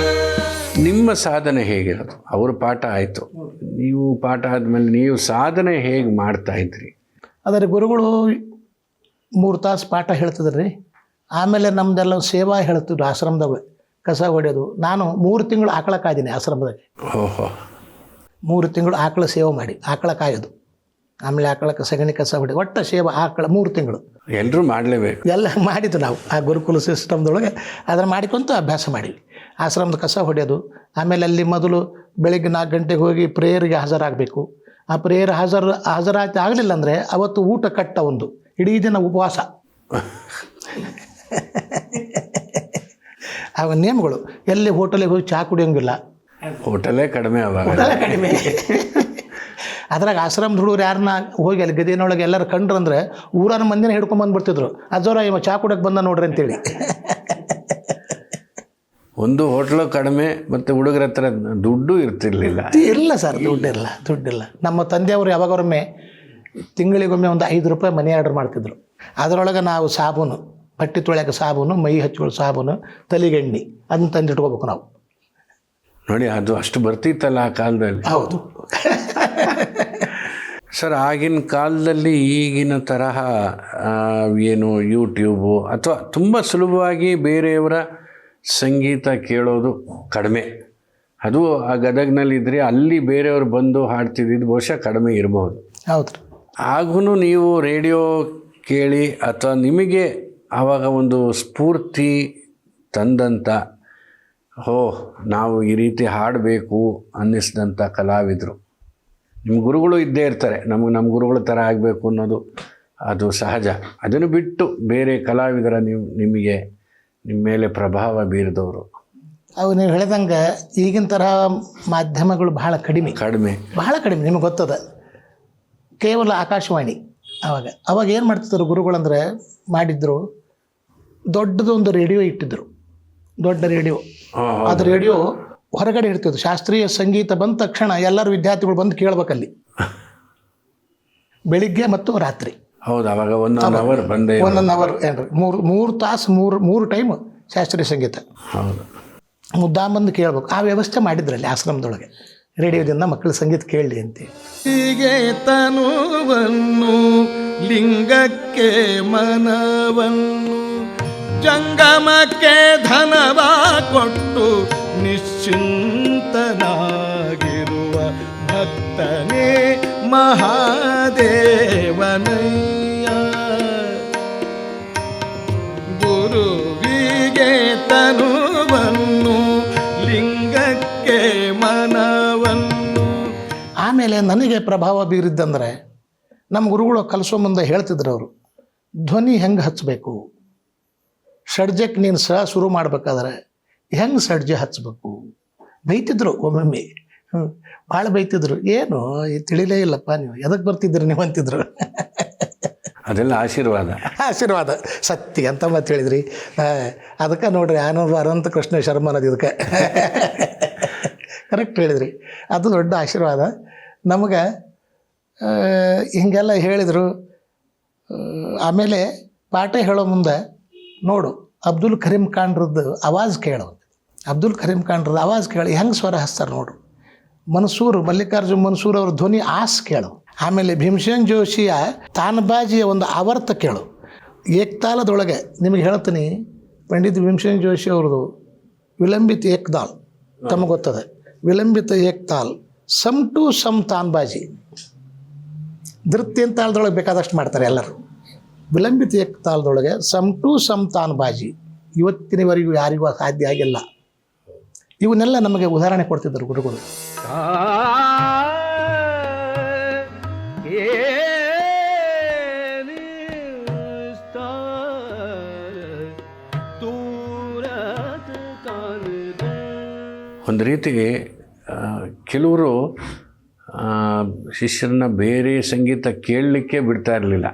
ನಿಮ್ಮ ಸಾಧನೆ ಹೇಗಿರೋದು? ಅವ್ರ ಪಾಠ ಆಯಿತು, ನೀವು ಪಾಠ ಆದಮೇಲೆ ನೀವು ಸಾಧನೆ ಹೇಗೆ ಮಾಡ್ತಾ ಇದ್ರಿ? ಅದರ ಗುರುಗಳು 3 ತಾಸು ಪಾಠ ಹೇಳ್ತಿದ್ರಿ. ಆಮೇಲೆ ನಮ್ಮದೆಲ್ಲ ಸೇವಾ ಹೇಳ್ತಿದ್ರು ಆಶ್ರಮದಾಗ, ಕಸ ಹೊಡೆಯೋದು. ನಾನು 3 ತಿಂಗಳು ಆಕಳ ಕಾಯ್ದೀನಿ ಆಶ್ರಮದಾಗ. ಓಹೋ. 3 ತಿಂಗಳು ಆಕಳ ಸೇವೆ ಮಾಡಿ, ಆಕಳ ಕಾಯೋದು, ಆಮೇಲೆ ಆಕಳಕ್ಕೆ ಸಗಣಿ ಕಸ ಹೊಡೆಯೋದು, ಒಟ್ಟು ಸೇವೆ ಆಕಳ 3 ತಿಂಗಳು. ಎಲ್ಲರೂ ಮಾಡಲೇಬೇಕು. ಎಲ್ಲ ಮಾಡಿದ್ದು ನಾವು ಆ ಗುರುಕುಲ ಸಿಸ್ಟಮ್ದೊಳಗೆ ಅದನ್ನು ಮಾಡಿಕೊಂತ ಅಭ್ಯಾಸ ಮಾಡಿವಿ. ಆಶ್ರಮದ ಕಸ ಹೊಡೆಯೋದು. ಆಮೇಲೆ ಅಲ್ಲಿ ಮೊದಲು ಬೆಳಗ್ಗೆ 4 ಗಂಟೆಗೆ ಹೋಗಿ ಪ್ರೇಯರ್ಗೆ ಹಾಜರಾಗಬೇಕು. ಆ ಪ್ರೇಯರ್ ಹಾಜರಾತಿ ಆಗಲಿಲ್ಲ ಅಂದರೆ ಅವತ್ತು ಊಟ ಕಟ್ಟ ಒಂದು ಇಡೀ ದಿನ ಉಪವಾಸ. ಅವ ನೇಮಗಳು. ಎಲ್ಲಿ ಹೋಟೆಲಿಗೆ ಹೋಗಿ ಚಹಾ ಕುಡಿಯೋಂಗಿಲ್ಲ, ಹೋಟೆಲೇ ಕಡಿಮೆ ಅವಾಗ. ಕಡಿಮೆ. ಅದ್ರಾಗ ಆಶ್ರಮದ ಹುಡುಗರು ಯಾರನ್ನ ಹೋಗಿ ಅಲ್ಲಿ ಗದಿನೊಳಗೆ ಎಲ್ಲರೂ ಕಂಡ್ರಂದ್ರೆ ಊರನ ಮಂದಿನ ಹಿಡ್ಕೊಂಬಂದ್ಬಿಡ್ತಿದ್ರು. ಅಜ್ಜೋರ ಇವ ಚಹಾ ಕುಡಿಯೋಕೆ ಬಂದ ನೋಡ್ರಿ ಅಂತೇಳಿ. ಒಂದು ಹೋಟ್ಲು ಕಡಿಮೆ, ಮತ್ತು ಹುಡುಗರ ಹತ್ರ ದುಡ್ಡು ಇರ್ತಿರ್ಲಿಲ್ಲ. ಇಲ್ಲ ಸರ್, ದುಡ್ಡಿಲ್ಲ. ನಮ್ಮ ತಂದೆಯವರು ಯಾವಾಗೊಮ್ಮೆ ತಿಂಗಳಿಗೊಮ್ಮೆ ಒಂದು 5 ರೂಪಾಯಿ ಮನಿ ಆರ್ಡರ್ ಮಾಡ್ತಿದ್ರು. ಅದರೊಳಗೆ ನಾವು ಸಾಬೂನು, ಬಟ್ಟೆ ತೊಳೆಯೋಕೆ ಸಾಬೂನು, ಮೈ ಹಚ್ಕೊಳ್ಳೋ ಸಾಬೂನು, ತಲೆಗೆಣ್ಣೆ ಅದನ್ನ ತಂದಿಟ್ಕೋಬೇಕು ನಾವು. ನೋಡಿ, ಅದು ಅಷ್ಟು ಬರ್ತಿತ್ತಲ್ಲ ಆ ಕಾಲದಲ್ಲಿ. ಹೌದು ಸರ್. ಆಗಿನ ಕಾಲದಲ್ಲಿ ಈಗಿನ ತರಹ ಏನು ಯೂಟ್ಯೂಬು ಅಥವಾ ತುಂಬ ಸುಲಭವಾಗಿ ಬೇರೆಯವರ ಸಂಗೀತ ಕೇಳೋದು ಕಡಿಮೆ. ಅದು ಆ ಗದಗ್ನಲ್ಲಿದ್ದರೆ ಅಲ್ಲಿ ಬೇರೆಯವರು ಬಂದು ಹಾಡ್ತಿದ್ದಿದ್ದು ಬಹುಶಃ ಕಡಿಮೆ ಇರಬಹುದು. ಹೌದು. ಆಗೂ ನೀವು ರೇಡಿಯೋ ಕೇಳಿ ಅಥವಾ ನಿಮಗೆ ಆವಾಗ ಒಂದು ಸ್ಫೂರ್ತಿ ತಂದಂಥ, ನಾವು ಈ ರೀತಿ ಹಾಡಬೇಕು ಅನ್ನಿಸಿದಂಥ ಕಲಾವಿದರು ನಿಮ್ಮ ಗುರುಗಳು ಇದ್ದೇ ಇರ್ತಾರೆ. ನಮ್ಮ ಗುರುಗಳ ಥರ ಆಗಬೇಕು ಅನ್ನೋದು ಅದು ಸಹಜ. ಅದನ್ನು ಬಿಟ್ಟು ಬೇರೆ ಕಲಾವಿದರ ನಿಮಗೆ ನಿಮ್ಮ ಮೇಲೆ ಪ್ರಭಾವ ಬೀರಿದವರು? ಅವು ನೀವು ಹೇಳಿದಂಗೆ ಈಗಿನ ತರಹ ಮಾಧ್ಯಮಗಳು ಬಹಳ ಕಡಿಮೆ. ನಿಮಗೆ ಗೊತ್ತದ. ಕೇವಲ ಆಕಾಶವಾಣಿ. ಅವಾಗ ಏನು ಮಾಡ್ತಿದ್ರು ಗುರುಗಳಂದ್ರೆ, ಮಾಡಿದ್ರು ದೊಡ್ಡದೊಂದು ರೇಡಿಯೋ ಇಟ್ಟಿದ್ರು, ದೊಡ್ಡ ರೇಡಿಯೋ. ಅದು ರೇಡಿಯೋ ಹೊರಗಡೆ ಇರ್ತಿದ್ರು. ಶಾಸ್ತ್ರೀಯ ಸಂಗೀತ ಬಂದ ತಕ್ಷಣ ಎಲ್ಲರೂ ವಿದ್ಯಾರ್ಥಿಗಳು ಬಂದು ಕೇಳ್ಬೇಕಲ್ಲಿ, ಬೆಳಿಗ್ಗೆ ಮತ್ತು ರಾತ್ರಿ. ಹೌದು, ಅವಾಗ 1 ಅವರ್ ಬಂದೆ. 1 ಅವರ್ ಏನ್ರಿ, 3 ತಾಸು 3 ಟೈಮ್ ಶಾಸ್ತ್ರೀಯ ಸಂಗೀತ. ಹೌದು, ಮುದ್ದಾಂಬಂದು ಕೇಳ್ಬೇಕು. ಆ ವ್ಯವಸ್ಥೆ ಮಾಡಿದ್ರಲ್ಲಿ ಆಶ್ರಮದೊಳಗೆ, ರೇಡಿಯೋದಿಂದ ಮಕ್ಕಳು ಸಂಗೀತ ಕೇಳಲಿ ಅಂತ. ಹೀಗೆ ತನುವನ್ನು ಲಿಂಗಕ್ಕೆ ಮನವನ್ನು ಜಂಗಮಕ್ಕೆ ಧನವ ಕೊಟ್ಟು ನಿಶ್ಚಿಂತನಾಗಿರುವ ಭಕ್ತನೇ ಮಹಾದೇವನಯ್ಯ. ಗುರುವಿಗೆ ತನುವನ್ನು ಲಿಂಗಕ್ಕೆ ಮನವನ್ನು. ಆಮೇಲೆ ನನಗೆ ಪ್ರಭಾವ ಬೀರಿದ್ದಂದರೆ, ನಮ್ಮ ಗುರುಗಳು ಕಲಿಸೋ ಮುಂದೆ ಹೇಳ್ತಿದ್ರು ಅವರು, ಧ್ವನಿ ಹೆಂಗೆ ಹಚ್ಚಬೇಕು, ಷಡ್ಜಕ್ಕೆ ನೀನು ಶುರು ಮಾಡ್ಬೇಕಾದ್ರೆ ಹೆಂಗೆ ಷಡ್ಜ ಹಚ್ಚಬೇಕು ಬೈತಿದ್ರು. ಒಮ್ಮೊಮ್ಮೆ ಭಾಳ ಬೈತಿದ್ರು. ಏನು ತಿಳಿಲೇ ಇಲ್ಲಪ್ಪ, ನೀವು ಎದಕ್ಕೆ ಬರ್ತಿದ್ರಿ ನೀವು ಅಂತಿದ್ರು. ಅದೆಲ್ಲ ಆಶೀರ್ವಾದ ಸತ್ಯ ಅಂತ ಮತ್ತೆ ಹೇಳಿದ್ರಿ. ಅದಕ್ಕೆ ನೋಡ್ರಿ, ಅನಂತ ಕೃಷ್ಣ ಶರ್ಮ ಅನ್ನೋದು ಇದಕ್ಕೆ ಕರೆಕ್ಟ್ ಹೇಳಿದ್ರಿ. ಅದು ದೊಡ್ಡ ಆಶೀರ್ವಾದ ನಮಗೆ. ಹಿಂಗೆಲ್ಲ ಹೇಳಿದರು. ಆಮೇಲೆ ಪಾಠ ಹೇಳೋ ಮುಂದೆ ನೋಡು, ಅಬ್ದುಲ್ ಕರೀಂ ಖಾನ್ರದ್ದು ಆವಾಜ್ ಕೇಳು. ಅಬ್ದುಲ್ ಕರೀಂ ಖಾನ್ರದ್ದು ಆವಾಜ್ ಕೇಳಿ ಹೆಂಗೆ ಸ್ವರ ಹಚ್ತಾರೆ ನೋಡು. ಮಲ್ಲಿಕಾರ್ಜುನ್ ಮನ್ಸೂರ್ ಅವ್ರ ಧ್ವನಿ ಆಸ್ ಕೇಳು. ಆಮೇಲೆ ಭೀಮಸೇನ್ ಜೋಶಿಯ ತಾನಬಾಜಿಯ ಒಂದು ಆವರ್ತ ಕೇಳು. ಏಕ್ತಾಲದೊಳಗೆ ನಿಮಗೆ ಹೇಳ್ತೀನಿ, ಪಂಡಿತ್ ಭೀಮಸೇನ್ ಜೋಶಿ ಅವ್ರದ್ದು ವಿಲಂಬಿತ ಏಕ್ತಾಲ್ ತಮಗೆ ಗೊತ್ತದೆ. ವಿಲಂಬಿತ ಏಕ್ತಾಲ್, ಸಮ್ ಟು ಸಮ್ ತಾನ್ಬಾಜಿ, ಧೃತ್ಯಂತ ತಾಳದೊಳಗೆ ಬೇಕಾದಷ್ಟು ಮಾಡ್ತಾರೆ ಎಲ್ಲರೂ. ವಿಲಂಬಿತ ಏಕ್ತಾಲದೊಳಗೆ ಸಮ್ ಟು ಸಮ್ ತಾನ್ಬಾಜಿ ಇವತ್ತಿನವರೆಗೂ ಯಾರಿಗೂ ಸಾಧ್ಯ ಆಗಿಲ್ಲ. ಇವನ್ನೆಲ್ಲ ನಮಗೆ ಉದಾಹರಣೆ ಕೊಡ್ತಿದ್ದರು ಗುರುಗಳು. ಒಂದು ರೀತಿ ಕೆಲವರು ಶಿಷ್ಯರನ್ನ ಬೇರೆ ಸಂಗೀತ ಕೇಳಲಿಕ್ಕೆ ಬಿಡ್ತಾ ಇರಲಿಲ್ಲ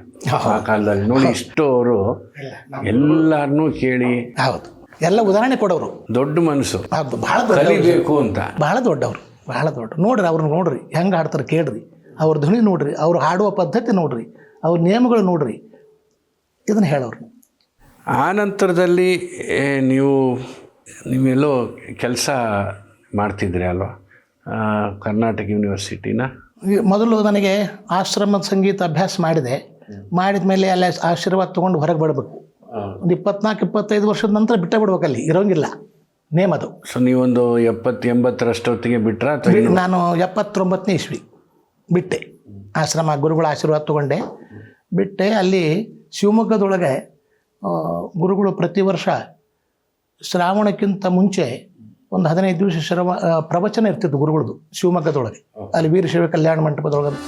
ಆ ಕಾಲದಲ್ಲಿ. ನೋಡಿ, ಇಷ್ಟು ಅವರು ಎಲ್ಲರನ್ನೂ ಕೇಳಿ, ಹೌದು, ಎಲ್ಲ ಉದಾಹರಣೆ ಕೊಡೋರು. ದೊಡ್ಡ ಮನಸ್ಸು, ಭಾಳ ಕಲಿಬೇಕು ಅಂತ. ಭಾಳ ದೊಡ್ಡವರು. ನೋಡ್ರಿ, ಅವ್ರನ್ನ ನೋಡ್ರಿ ಹೆಂಗೆ ಹಾಡ್ತಾರೆ ಕೇಳ್ರಿ, ಅವ್ರ ಧ್ವನಿ ನೋಡ್ರಿ, ಅವ್ರು ಹಾಡುವ ಪದ್ಧತಿ ನೋಡ್ರಿ, ಅವ್ರ ನಿಯಮಗಳು ನೋಡ್ರಿ, ಇದನ್ನು ಹೇಳೋರು. ಆ ನಂತರದಲ್ಲಿ ನೀವೆಲ್ಲೋ ಕೆಲಸ ಮಾಡ್ತಿದ್ರಿ ಅಲ್ವಾ, ಕರ್ನಾಟಕ ಯೂನಿವರ್ಸಿಟಿನ? ಮೊದಲು ನನಗೆ ಆಶ್ರಮದ ಸಂಗೀತ ಅಭ್ಯಾಸ ಮಾಡಿದ ಮೇಲೆ ಅಲ್ಲೇ ಆಶೀರ್ವಾದ ತೊಗೊಂಡು ಹೊರಗೆ ಬಿಡಬೇಕು. ಒಂದು 24-25 ವರ್ಷದ ನಂತರ ಬಿಟ್ಟೇ ಬಿಡ್ಬೇಕಲ್ಲಿ, ಇರೋಂಗಿಲ್ಲ ನೇಮ್ ಅದು. ಸೊ ನೀವೊಂದು 70-80 ಬಿಟ್ರ? ನಾನು 79ನೇ ಇಸ್ವಿ ಬಿಟ್ಟೆ. ಆಶ್ರಮ ಗುರುಗಳ ಆಶೀರ್ವಾದ ತೊಗೊಂಡೆ, ಬಿಟ್ಟೆ. ಅಲ್ಲಿ ಶಿವಮೊಗ್ಗದೊಳಗೆ ಗುರುಗಳು ಪ್ರತಿ ವರ್ಷ ಶ್ರಾವಣಕ್ಕಿಂತ ಮುಂಚೆ ಒಂದು 15 ದಿವಸ ಪ್ರವಚನ ಇರ್ತಿತ್ತು ಗುರುಗಳದು ಶಿವಮೊಗ್ಗದೊಳಗೆ, ಅಲ್ಲಿ ವೀರಶೈವ ಕಲ್ಯಾಣ ಮಂಟಪದೊಳಗೆ.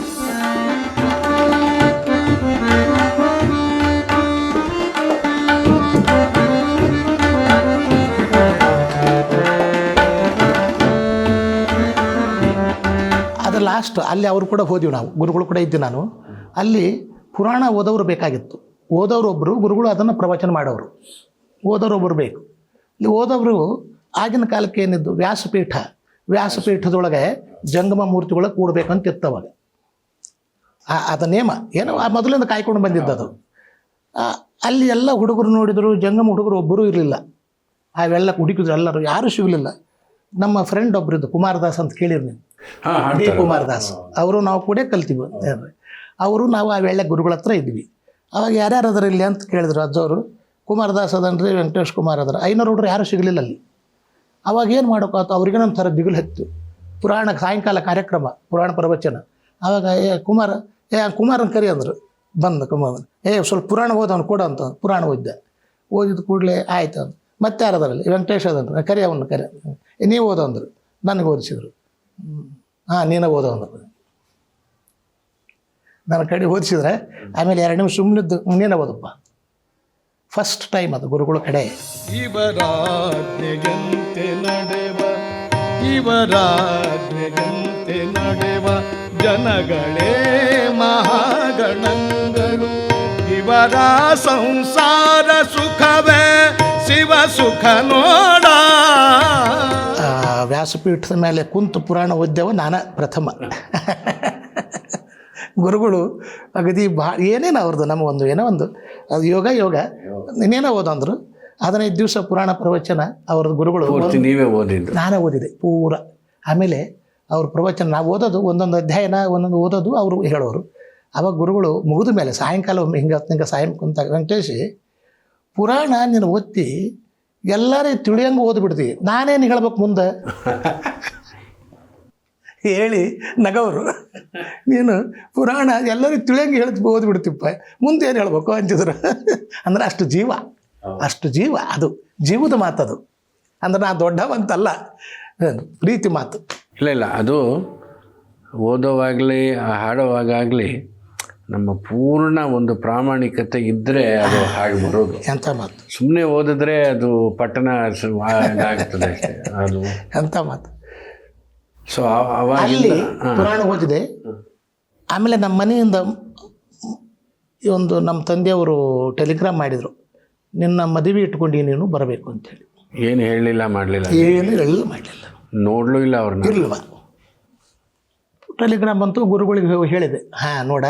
ಅದು ಲಾಸ್ಟ್ ಅಲ್ಲಿ ಅವರು ಕೂಡ ಹೋದಿವಿ, ನಾವು ಗುರುಗಳು ಕೂಡ ಇದ್ದೆ. ನಾನು ಅಲ್ಲಿ ಪುರಾಣ ಓದೋರು ಬೇಕಾಗಿತ್ತು. ಓದೋರು ಒಬ್ಬರು, ಗುರುಗಳು ಅದನ್ನು ಪ್ರವಚನ ಮಾಡೋರು. ಓದೋರು ಒಬ್ಬರು ಬೇಕು. ಇಲ್ಲಿ ಓದೋರು ಆಗಿನ ಕಾಲಕ್ಕೆ ಏನಿದ್ದು ವ್ಯಾಸಪೀಠದೊಳಗೆ ಜಂಗಮ ಮೂರ್ತಿಗಳು ಕೂಡಬೇಕಂತ ಇತ್ತು ಅವಾಗ. ಅದು ನೇಮ ಏನೋ ಆ ಮೊದಲಿಂದ ಕಾಯ್ಕೊಂಡು ಬಂದಿದ್ದದು. ಅಲ್ಲಿ ಎಲ್ಲ ಹುಡುಗರು ನೋಡಿದರು, ಜಂಗಮ ಹುಡುಗರು ಒಬ್ಬರೂ ಇರಲಿಲ್ಲ. ಅವೆಲ್ಲ ಹುಡುಕಿದ್ರು, ಎಲ್ಲರೂ ಯಾರೂ ಸಿಗಲಿಲ್ಲ. ನಮ್ಮ ಫ್ರೆಂಡ್ ಒಬ್ಬರಿದ್ದು ಕುಮಾರದಾಸ್ ಅಂತ ಕೇಳಿರಿ ನೀವು, ಡಿ ಕುಮಾರದಾಸ್, ಅವರು ನಾವು ಕೂಡ ಕಲ್ತೀವಿ. ಅವರು ನಾವು ಅವೆಲ್ಲ ಗುರುಗಳ ಹತ್ರ ಇದ್ವಿ. ಅವಾಗ ಯಾರ್ಯಾರು ಅದ್ರ ಇಲ್ಲಿ ಅಂತ ಕೇಳಿದ್ರು ಅಜ್ಜವರು. ಕುಮಾರದಾಸ್ ಅದನ್ರಿ, ವೆಂಕಟೇಶ್ ಕುಮಾರ್ ಅದರ, 500 ಹುಡುಗರು ಯಾರೂ ಸಿಗಲಿಲ್ಲ ಅಲ್ಲಿ. ಅವಾಗ ಏನು ಮಾಡೋಕ್ಕಾಯ್ತು, ಅವ್ರಿಗೆ ನಮ್ಮ ಥರ ದಿಗುಲು ಹತ್ತು. ಪುರಾಣ ಸಾಯಂಕಾಲ ಕಾರ್ಯಕ್ರಮ, ಪುರಾಣ ಪ್ರವಚನ. ಆವಾಗ ಕುಮಾರನ ಕರಿ ಅಂದರು. ಬಂದ ಕುಮಾರ್, ಸ್ವಲ್ಪ ಪುರಾಣ ಓದವನು ಕೊಡ ಅಂತ. ಪುರಾಣ ಓದಿದ್ದೆ. ಓದಿದ ಕೂಡಲೇ ಆಯ್ತು ಅಂದು. ಮತ್ತೆ ಯಾರದರಲ್ಲಿ ವೆಂಕಟೇಶ್ ಅದನ್ರಿ, ಕರಿ ಅವನು ಕರಿ, ನೀವು ಓದೋಂದ್ರು. ನನಗೆ ಓದಿಸಿದ್ರು. ನೀನು ಓದೋ ಅಂದರು. ನನ್ನ ಕಡೆ ಓದಿಸಿದ್ರೆ ಆಮೇಲೆ 2 ನಿಮಿಷ ಸುಮ್ಮನಿದ್ದು, ನೀನು ಓದಪ್ಪ. ಫಸ್ಟ್ ಟೈಮ್ ಅದು ಗುರುಗಳ ಕಡೆ. ಇವರಾಜ್ಞೆಯಂತೆ ನಡೆವ ಜನಗಳೇ ಮಹಾಗಣಗಳು. ಇವರ ಸಂಸಾರ ಸುಖವೇ ಶಿವ ಸುಖ ನೋಡ. ವ್ಯಾಸಪೀಠದ ಮೇಲೆ ಕುಂತು ಪುರಾಣ ಓದ್ಯವ ನಾನು ಪ್ರಥಮ. ಗುರುಗಳು ಅಗದಿ ಏನೇನು ಅವ್ರದ್ದು ನಮಗೊಂದು ಏನೋ ಒಂದು ಅದು ಯೋಗ ಇನ್ನೇನೋ ಓದಂದ್ರು. 15 ದಿವಸ ಪುರಾಣ ಪ್ರವಚನ ಅವ್ರದ್ದು ಗುರುಗಳು. ನೀವೇ ಓದಿದ್ದು? ನಾನೇ ಓದಿದೆ ಪೂರ. ಆಮೇಲೆ ಅವ್ರ ಪ್ರವಚನ ನಾವು ಓದೋದು, ಒಂದೊಂದು ಅಧ್ಯಾಯನ ಒಂದೊಂದು ಓದೋದು ಅವರು ಹೇಳೋರು. ಅವಾಗ ಗುರುಗಳು ಮುಗಿದ ಮೇಲೆ ಸಾಯಂಕಾಲ ಹಿಂಗೆ ಸಾಯಂ ಕುಂತಾಗ, ವೆಂಕಟೇಶಿ ಪುರಾಣ ನೀನು ಓದ್ತಿ ಎಲ್ಲರೂ ತಿಳಿಯಂಗೆ ಓದ್ಬಿಡ್ತೀವಿ, ನಾನೇನು ಹೇಳ್ಬೇಕು ಮುಂದೆ ಹೇಳಿ ನಗವರು. ನೀನು ಪುರಾಣ ಎಲ್ಲರಿಗೂ ತಿಳಿಯಂಗೆ ಓದ್ಬಿಡ್ತಿಪ್ಪ, ಮುಂದೆ ಏನು ಹೇಳ್ಬೇಕು ಅಂತಿದ್ರು. ಅಂದ್ರೆ ಅಷ್ಟು ಜೀವ, ಅದು ಜೀವದ ಮಾತದು. ಅಂದ್ರೆ ನಾ ದೊಡ್ಡವಂತಲ್ಲ, ಪ್ರೀತಿ ಮಾತು. ಇಲ್ಲ ಅದು ಓದೋವಾಗಲಿ ಹಾಡೋವಾಗಲಿ ನಮ್ಮ ಪೂರ್ಣ ಒಂದು ಪ್ರಾಮಾಣಿಕತೆ ಇದ್ದರೆ ಅದು ಹಾಗೆ ಬರೋದು. ಎಂಥ ಮಾತು. ಸುಮ್ಮನೆ ಓದಿದ್ರೆ ಅದು ಪಟ್ಟಣ ಆಗ್ತದೆ ಅಷ್ಟೇ. ಅದು ಎಂಥ ಮಾತು. ಸೊ ಅಲ್ಲಿ ಪುರಾಣ ಓದಿದೆ. ಆಮೇಲೆ ನಮ್ಮ ಮನೆಯಿಂದ ನಮ್ಮ ತಂದೆಯವರು ಟೆಲಿಗ್ರಾಮ್ ಮಾಡಿದರು, ನಿನ್ನ ಮದುವೆ ಇಟ್ಕೊಂಡು ನೀನು ಬರಬೇಕು ಅಂತೇಳಿ. ಏನು ಹೇಳಲಿಲ್ಲ, ಮಾಡಲಿಲ್ಲ, ಏನು ಮಾಡಲಿಲ್ಲ, ನೋಡಲೂ ಇಲ್ಲ ಅವ್ರನ್ನ, ಇರಲಿಲ್ಲ. ಟೆಲಿಗ್ರಾಮ್ ಬಂತು, ಗುರುಗಳಿಗೆ ಹೇಳಿದೆ, ನೋಡ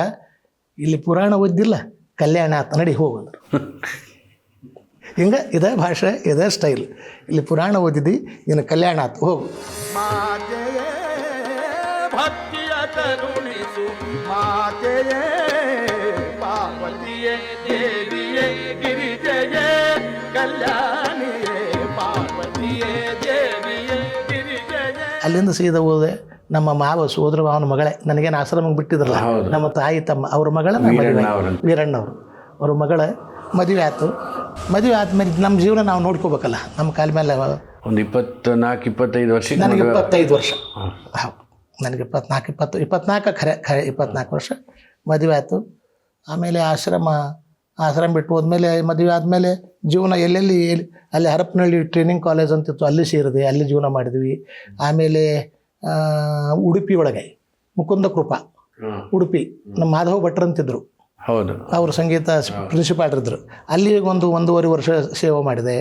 ಇಲ್ಲಿ ಪುರಾಣ ಓದಿಲ್ಲ, ಕಲ್ಯಾಣ ಆತ, ನಡಿ ಹೋಗಂದ್ರು. ಹಿಂಗೆ ಇದೇ ಭಾಷೆ, ಇದೇ ಸ್ಟೈಲ್. ಇಲ್ಲಿ ಪುರಾಣ ಓದಿದ್ದಿ, ಇನ್ನು ಕಲ್ಯಾಣ ಆತು, ಹೋಗು. ಮಾತೆಯೇ ಭಕ್ತಿಯ ಕರುಣಿಸು, ಮಾತೆಯೇ ಪಾರ್ವತಿಯೇ ದೇವಿಯೇ ಗಿರಿಜಯೇ ಕಲ್ಯಾಣಿಯೇ ಪಾರ್ವತಿಯೇ ದೇವಿಯೇ ಗಿರಿಜಯೇ. ಅಲ್ಲಿಂದ ಸೀದಾ ಹೋದೆ. ನಮ್ಮ ಮಾವ ಸೋದರ ಮಾವನ ಮಗಳೇ, ನನಗೇನು ಆಶ್ರಮಕ್ಕೆ ಬಿಟ್ಟಿದ್ರಲ್ಲ, ನಮ್ಮ ತಾಯಿ ತಮ್ಮ ಅವ್ರ ಮಗಳ ವೀರಣ್ಣವರು, ಅವ್ರ ಮಗಳ ಮದುವೆ ಆಯ್ತು. ಮದುವೆ ಆದ್ಮೇಲೆ ನಮ್ಮ ಜೀವನ ನಾವು ನೋಡ್ಕೋಬೇಕಲ್ಲ, ನಮ್ಮ ಕಾಲ ಮೇಲೆ. ಒಂದು 24-25 ವರ್ಷ. ನನಗೆ 25 ವರ್ಷ. ಹೌದು, ನನಗೆ 24 ಖರೆ 24 ವರ್ಷ ಮದುವೆ ಆಯಿತು. ಆಮೇಲೆ ಆಶ್ರಮ ಬಿಟ್ಟು ಹೋದ್ಮೇಲೆ, ಮದುವೆ ಆದಮೇಲೆ ಜೀವನ ಎಲ್ಲೆಲ್ಲಿ ಅಲ್ಲಿ ಹರಪನಹಳ್ಳಿ ಟ್ರೈನಿಂಗ್ ಕಾಲೇಜ್ ಅಂತಿತ್ತು, ಅಲ್ಲಿ ಸೇರಿದೆ, ಅಲ್ಲಿ ಜೀವನ ಮಾಡಿದ್ವಿ. ಆಮೇಲೆ ಉಡುಪಿ ಒಳಗೆ ಮುಕುಂದ ಕೃಪಾ ಉಡುಪಿ, ನಮ್ಮ ಮಾಧವ ಭಟ್ರು ಅಂತಿದ್ರು, ಹೌದು, ಅವರು ಸಂಗೀತ ಪ್ರಿನ್ಸಿಪಾಲ್ ಇದ್ದರು. ಅಲ್ಲಿ 1.5 ವರ್ಷ ಸೇವೆ ಮಾಡಿದೆ.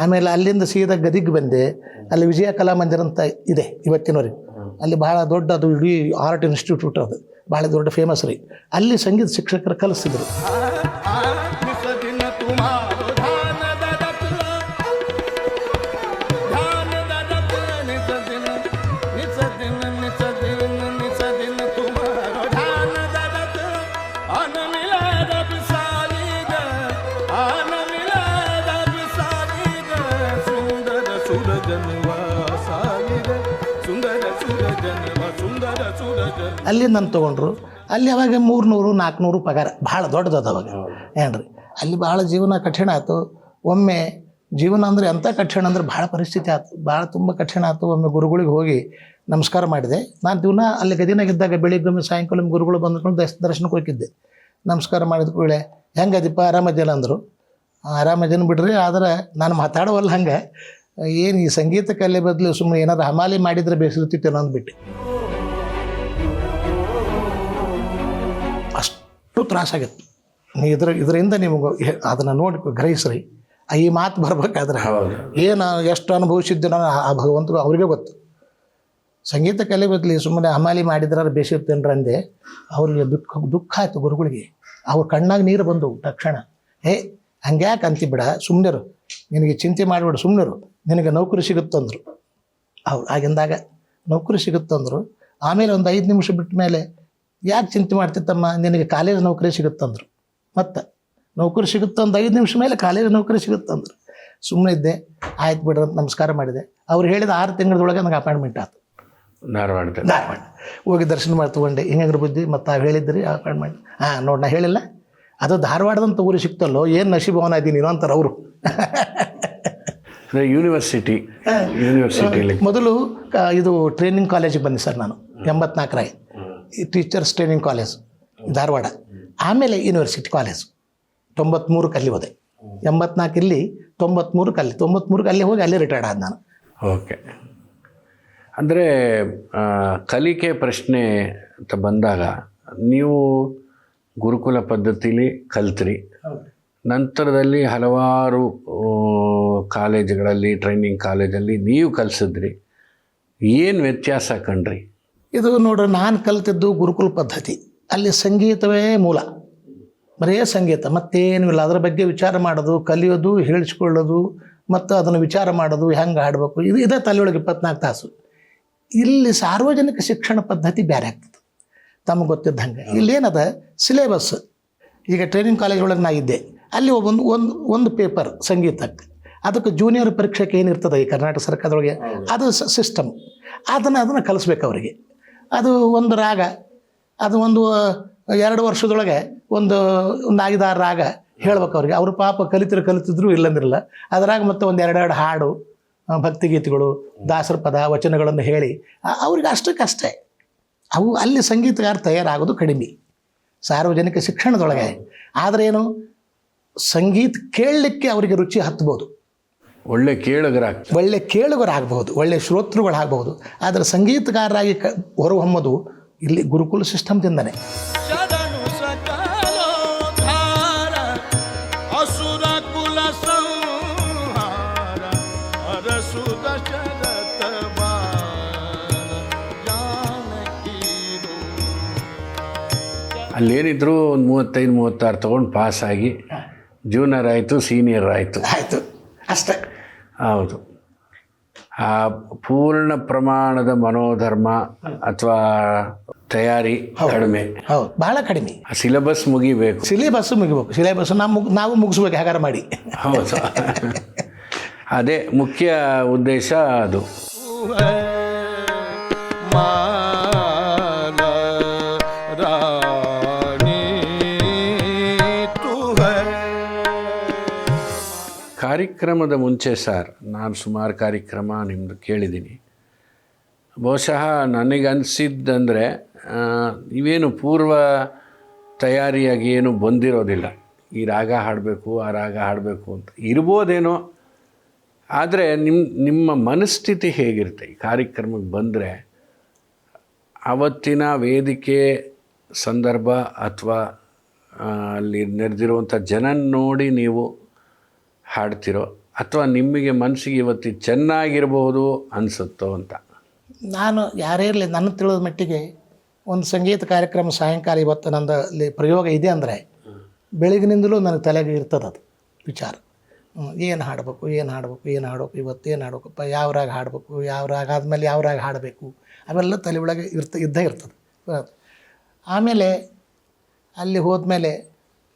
ಆಮೇಲೆ ಅಲ್ಲಿಂದ ಸೀದಾ ಗದಿಗೆ ಬಂದೆ. ಅಲ್ಲಿ ವಿಜಯ ಕಲಾಮಂದಿರ ಅಂತ ಇದೆ ಇವತ್ತಿನವರೆಗೆ. ಅಲ್ಲಿ ಭಾಳ ದೊಡ್ಡದು, ಇಡೀ ಆರ್ಟ್ ಇನ್ಸ್ಟಿಟ್ಯೂಟ್ ಅದು, ಭಾಳ ದೊಡ್ಡ ಫೇಮಸ್ ರೀ. ಅಲ್ಲಿ ಸಂಗೀತ ಶಿಕ್ಷಕರು ಕಲಿಸ್ತಿದ್ರು. ಅಲ್ಲಿ ನನ್ನ ತೊಗೊಂಡ್ರು. ಅಲ್ಲಿ ಅವಾಗ 300-400 ಪಗಾರ, ಭಾಳ ದೊಡ್ಡದು ಅವಾಗ ಏನ್ರಿ. ಅಲ್ಲಿ ಭಾಳ ಜೀವನ ಕಠಿಣ ಆಯಿತು. ಒಮ್ಮೆ ಜೀವನ ಅಂದರೆ ಎಂಥ ಕಠಿಣ ಅಂದ್ರೆ ಭಾಳ ಪರಿಸ್ಥಿತಿ ಆಯ್ತು, ಭಾಳ ತುಂಬ ಕಠಿಣ ಆಯ್ತು. ಒಮ್ಮೆ ಗುರುಗಳಿಗೆ ಹೋಗಿ ನಮಸ್ಕಾರ ಮಾಡಿದೆ. ನಾನು ದಿನ ಅಲ್ಲಿ ಗದಿನಾಗಿದ್ದಾಗ ಬೆಳಿಗ್ಗೆ ಸಾಯಂಕಾಲ ಗುರುಗಳು ಬಂದ್ಕೊಂಡು ದರ್ಶನಕ್ಕೆ ಹೋಗಿದ್ದೆ. ನಮಸ್ಕಾರ ಮಾಡಿದ ಕೂಡಲೇ ಹೆಂಗದಿಪ್ಪ ಆರಾಮದಿಲ್ಲ ಅಂದರು. ಆರಾಮದೇನು ಬಿಡ್ರಿ, ಆದ್ರೆ ನಾನು ಮಾತಾಡೋವಲ್ಲ ಹಂಗೆ, ಏನು ಈ ಸಂಗೀತ ಕಲೆ ಬದಲು ಸುಮ್ಮನೆ ಏನಾದ್ರು ಹಮಾಲಿ ಮಾಡಿದರೆ ಬೇಸಿರ್ತಿತ್ತೇನೋ ಅಂದ್ಬಿಟ್ಟು ಅಷ್ಟು ತ್ರಾಸಾಗಿತ್ತು. ಇದರಿಂದ ನಿಮಗೆ ಅದನ್ನು ನೋಡಿ ಗ್ರಹಿಸ್ರಿ. ಈ ಮಾತು ಬರ್ಬೇಕಾದ್ರೆ ಏನು ಎಷ್ಟು ಅನುಭವಿಸಿದ್ದೆ ನಾನು ಆ ಭಗವಂತರು ಅವ್ರಿಗೆ ಗೊತ್ತು. ಸಂಗೀತ ಕಲೆ ಬದಲಿ ಸುಮ್ಮನೆ ಹಮಾಲಿ ಮಾಡಿದ್ರೆ ಬೇಸಿರ್ತೇನ್ರ ಅಂದೆ. ಅವ್ರಿಗೆ ದುಃಖ ಆಯಿತು ಗುರುಗಳಿಗೆ. ಅವ್ರ ಕಣ್ಣಾಗ ನೀರು ಬಂದವು ತಕ್ಷಣ. ಹಂಗ್ಯಾಕೆ ಅಂತಿಬಿಡ, ಸುಮ್ಮನೆರು, ನಿನಗೆ ಚಿಂತೆ ಮಾಡಿಬಿಡು, ಸುಮ್ಮನೆರು, ನಿನಗೆ ನೌಕರಿ ಸಿಗುತ್ತಂದ್ರು. ಅವ್ರು ಆಗಿಂದಾಗ ನೌಕರಿ ಸಿಗುತ್ತಂದ್ರು. ಆಮೇಲೆ ಒಂದು 5 ನಿಮಿಷ ಬಿಟ್ಟ ಮೇಲೆ ಯಾಕೆ ಚಿಂತೆ ಮಾಡ್ತಿತ್ತಮ್ಮ, ನಿನಗೆ ಕಾಲೇಜ್ ನೌಕರಿ ಸಿಗುತ್ತಂದ್ರು. ಮತ್ತು ನೌಕರಿ ಸಿಗುತ್ತಂದು 5 ನಿಮಿಷ ಮೇಲೆ ಕಾಲೇಜ್ ನೌಕರಿ ಸಿಗುತ್ತಂದ್ರು. ಸುಮ್ಮನೆ ಇದ್ದೆ, ಆಯ್ತು ಬಿಡ್ರಿ ಅಂತ ನಮಸ್ಕಾರ ಮಾಡಿದೆ. ಅವ್ರು ಹೇಳಿದ 6 ತಿಂಗಳದೊಳಗೆ ನನಗೆ ಅಪಾಯಿಂಟ್ಮೆಂಟ್ ಆಯ್ತು ಧಾರವಾಡ. ಹೋಗಿ ದರ್ಶನ ಮಾಡಿ ತೊಗೊಂಡೆ. ಹಿಂಗೆ ಬುದ್ಧಿ ಮತ್ತು ತಾವು ಹೇಳಿದ್ರಿ ಅಪಾಯಿಂಟ್ಮೆಂಟ್. ನೋಡಿ, ನಾ ಹೇಳಿಲ್ಲ, ಅದು ಧಾರವಾಡದಂತ ಊರು ಸಿಕ್ತಲ್ಲೋ, ಏನು ನಶೀಭವನ ಇದ್ದೀನಿ ನೀನು ಅಂತಾರೆ ಅವರು. ಯೂನಿವರ್ಸಿಟಿ ಮೊದಲು ಇದು ಟ್ರೈನಿಂಗ್ ಕಾಲೇಜಿಗೆ ಬಂದೆ ಸರ್ ನಾನು 84 ಟೀಚರ್ಸ್ ಟ್ರೈನಿಂಗ್ ಕಾಲೇಜ್ ಧಾರವಾಡ. ಆಮೇಲೆ ಯೂನಿವರ್ಸಿಟಿ ಕಾಲೇಜ್ 93 ಅಲ್ಲಿ ಹೋದೆ. 84 ಇಲ್ಲಿ 93 ಅಲ್ಲಿ ಹೋಗಿ ಅಲ್ಲಿ ರಿಟೈರ್ಡ್ ಆದ ನಾನು. ಓಕೆ. ಅಂದರೆ ಕಲಿಕೆ ಪ್ರಶ್ನೆ ಅಂತ ಬಂದಾಗ ನೀವು ಗುರುಕುಲ ಪದ್ಧತಿಲಿ ಕಲ್ತ್ರಿ, ನಂತರದಲ್ಲಿ ಹಲವಾರು ಕಾಲೇಜುಗಳಲ್ಲಿ ಟ್ರೈನಿಂಗ್ ಕಾಲೇಜಲ್ಲಿ ನೀವು ಕಲಿಸಿದ್ರಿ. ಏನು ವ್ಯತ್ಯಾಸ ಕಂಡ್ರಿ? ಇದು ನೋಡ್ರಿ, ನಾನು ಕಲಿತಿದ್ದು ಗುರುಕುಲ ಪದ್ಧತಿ. ಅಲ್ಲಿ ಸಂಗೀತವೇ ಮೂಲ, ಬರೇ ಸಂಗೀತ, ಮತ್ತೇನೂ ಇಲ್ಲ. ಅದರ ಬಗ್ಗೆ ವಿಚಾರ ಮಾಡೋದು, ಕಲಿಯೋದು, ಹೇಳಿಸ್ಕೊಳ್ಳೋದು, ಮತ್ತು ಅದನ್ನು ವಿಚಾರ ಮಾಡೋದು, ಹೆಂಗೆ ಹಾಡಬೇಕು, ಇದೇ ತಲೆಯೊಳಗೆ 24 ತಾಸು. ಇಲ್ಲಿ ಸಾರ್ವಜನಿಕ ಶಿಕ್ಷಣ ಪದ್ಧತಿ ಬೇರೆ ಆಗ್ತದೆ, ತಮಗೆ ಗೊತ್ತಿದ್ದಂಗೆ. ಇಲ್ಲೇನದ ಸಿಲೆಬಸ್. ಈಗ ಟ್ರೈನಿಂಗ್ ಕಾಲೇಜ್ ಒಳಗೆ ನಾ ಇದ್ದೆ, ಅಲ್ಲಿ ಒಂದು ಪೇಪರ್ ಸಂಗೀತಕ್ಕೆ, ಅದಕ್ಕೆ ಜೂನಿಯರ್ ಪರೀಕ್ಷೆಗೆ ಏನಿರ್ತದೆ ಈ ಕರ್ನಾಟಕ ಸರ್ಕಾರದೊಳಗೆ, ಅದು ಸಿಸ್ಟಮ್. ಅದನ್ನು ಕಲಿಸ್ಬೇಕು ಅವರಿಗೆ. ಅದು ಒಂದು ರಾಗ, ಅದು ಒಂದು 2 ವರ್ಷದೊಳಗೆ ಒಂದು 5-6 ರಾಗ ಹೇಳ್ಬೇಕು ಅವ್ರಿಗೆ. ಅವರು ಪಾಪ ಕಲಿತಿದ್ರು ಇಲ್ಲಂದಿರಲ್ಲ. ಅದ್ರಾಗ ಮತ್ತೆ ಒಂದು 2 ಹಾಡು, ಭಕ್ತಿಗೀತೆಗಳು, ದಾಸರ ಪದ, ವಚನಗಳನ್ನು ಹೇಳಿ ಅವ್ರಿಗೆ ಅಷ್ಟಕ್ಕಷ್ಟೇ. ಅವು ಅಲ್ಲಿ ಸಂಗೀತಗಾರ ತಯಾರಾಗೋದು ಕಡಿಮೆ ಸಾರ್ವಜನಿಕ ಶಿಕ್ಷಣದೊಳಗೆ. ಆದ್ರೇನು, ಸಂಗೀತ ಕೇಳಲಿಕ್ಕೆ ಅವರಿಗೆ ರುಚಿ ಹತ್ಬೋದು, ಒಳ್ಳೆ ಕೇಳುಗರಾಗಬಹುದು, ಒಳ್ಳೆ ಶ್ರೋತೃಗಳಾಗಬಹುದು. ಆದರೆ ಸಂಗೀತಗಾರರಾಗಿ ಹೊರಹೊಮ್ಮದು ಇಲ್ಲಿ ಗುರುಕುಲ ಸಿಸ್ಟಮ್ದಿಂದನೇ. ಅಲ್ಲೇನಿದ್ರು ಒಂದು 35-36 ತೊಗೊಂಡು ಪಾಸಾಗಿ ಜೂನಿಯರ್ ಆಯಿತು, ಸೀನಿಯರ್ ಆಯಿತು ಅಷ್ಟೇ. ಹೌದು. ಆ ಪೂರ್ಣ ಪ್ರಮಾಣದ ಮನೋಧರ್ಮ ಅಥವಾ ತಯಾರಿ ಕಡಿಮೆ, ಹೌದು, ಭಾಳ ಕಡಿಮೆ. ಸಿಲೆಬಸ್ ಮುಗಿಬೇಕು, ಸಿಲೆಬಸ್ ನಾವು ಮುಗಿಸ್ಬೇಕು ಹೇಗಾರ ಮಾಡಿ. ಹೌದು, ಅದೇ ಮುಖ್ಯ ಉದ್ದೇಶ. ಅದು ಕಾರ್ಯಕ್ರಮದ ಮುಂಚೆ ಸರ್, ನಾನು ಸುಮಾರು ಕಾರ್ಯಕ್ರಮ ನಿಮ್ಮದು ಕೇಳಿದ್ದೀನಿ. ಬಹುಶಃ ನನಗನ್ಸಿದ್ದಂದರೆ ಇವೇನು ಪೂರ್ವ ತಯಾರಿಯಾಗಿ ಏನು ಬಂದಿರೋದಿಲ್ಲ. ಈ ರಾಗ ಹಾಡಬೇಕು, ಆ ರಾಗ ಹಾಡಬೇಕು ಅಂತ ಇರ್ಬೋದೇನೋ. ಆದರೆ ನಿಮ್ಮ ಮನಸ್ಥಿತಿ ಹೇಗಿರುತ್ತೆ ಈ ಕಾರ್ಯಕ್ರಮಕ್ಕೆ ಬಂದರೆ? ಅವತ್ತಿನ ವೇದಿಕೆ ಸಂದರ್ಭ ಅಥವಾ ಅಲ್ಲಿ ನೆರೆದಿರುವಂಥ ಜನ ನೋಡಿ ನೀವು ಹಾಡ್ತಿರೋ, ಅಥವಾ ನಿಮಗೆ ಮನಸ್ಸಿಗೆ ಇವತ್ತು ಚೆನ್ನಾಗಿರ್ಬೋದು ಅನಿಸುತ್ತೋ ಅಂತ? ನಾನು ಯಾರೇ ಇರಲಿ, ನನ್ನ ತಿಳಿದ ಮಟ್ಟಿಗೆ ಒಂದು ಸಂಗೀತ ಕಾರ್ಯಕ್ರಮ ಸಾಯಂಕಾಲ ಇವತ್ತು ನಂದು ಅಲ್ಲಿ ಪ್ರಯೋಗ ಇದೆ ಅಂದರೆ ಬೆಳಗಿನಿಂದಲೂ ನನಗೆ ತಲೆಗೆ ಇರ್ತದೆ ಅದು ವಿಚಾರ. ಏನು ಹಾಡಬೇಕು ಇವತ್ತು ಏನು ಹಾಡ್ಬೇಕಪ್ಪ, ಯಾವ ರಾಗ ಹಾಡಬೇಕು, ಯಾವ ರಾಗ ಆದಮೇಲೆ ಯಾವ ರಾಗ ಹಾಡಬೇಕು, ಅವೆಲ್ಲ ತಲೆ ಒಳಗೆ ಇದ್ದೇ ಇರ್ತದೆ. ಆಮೇಲೆ ಅಲ್ಲಿ ಹೋದ್ಮೇಲೆ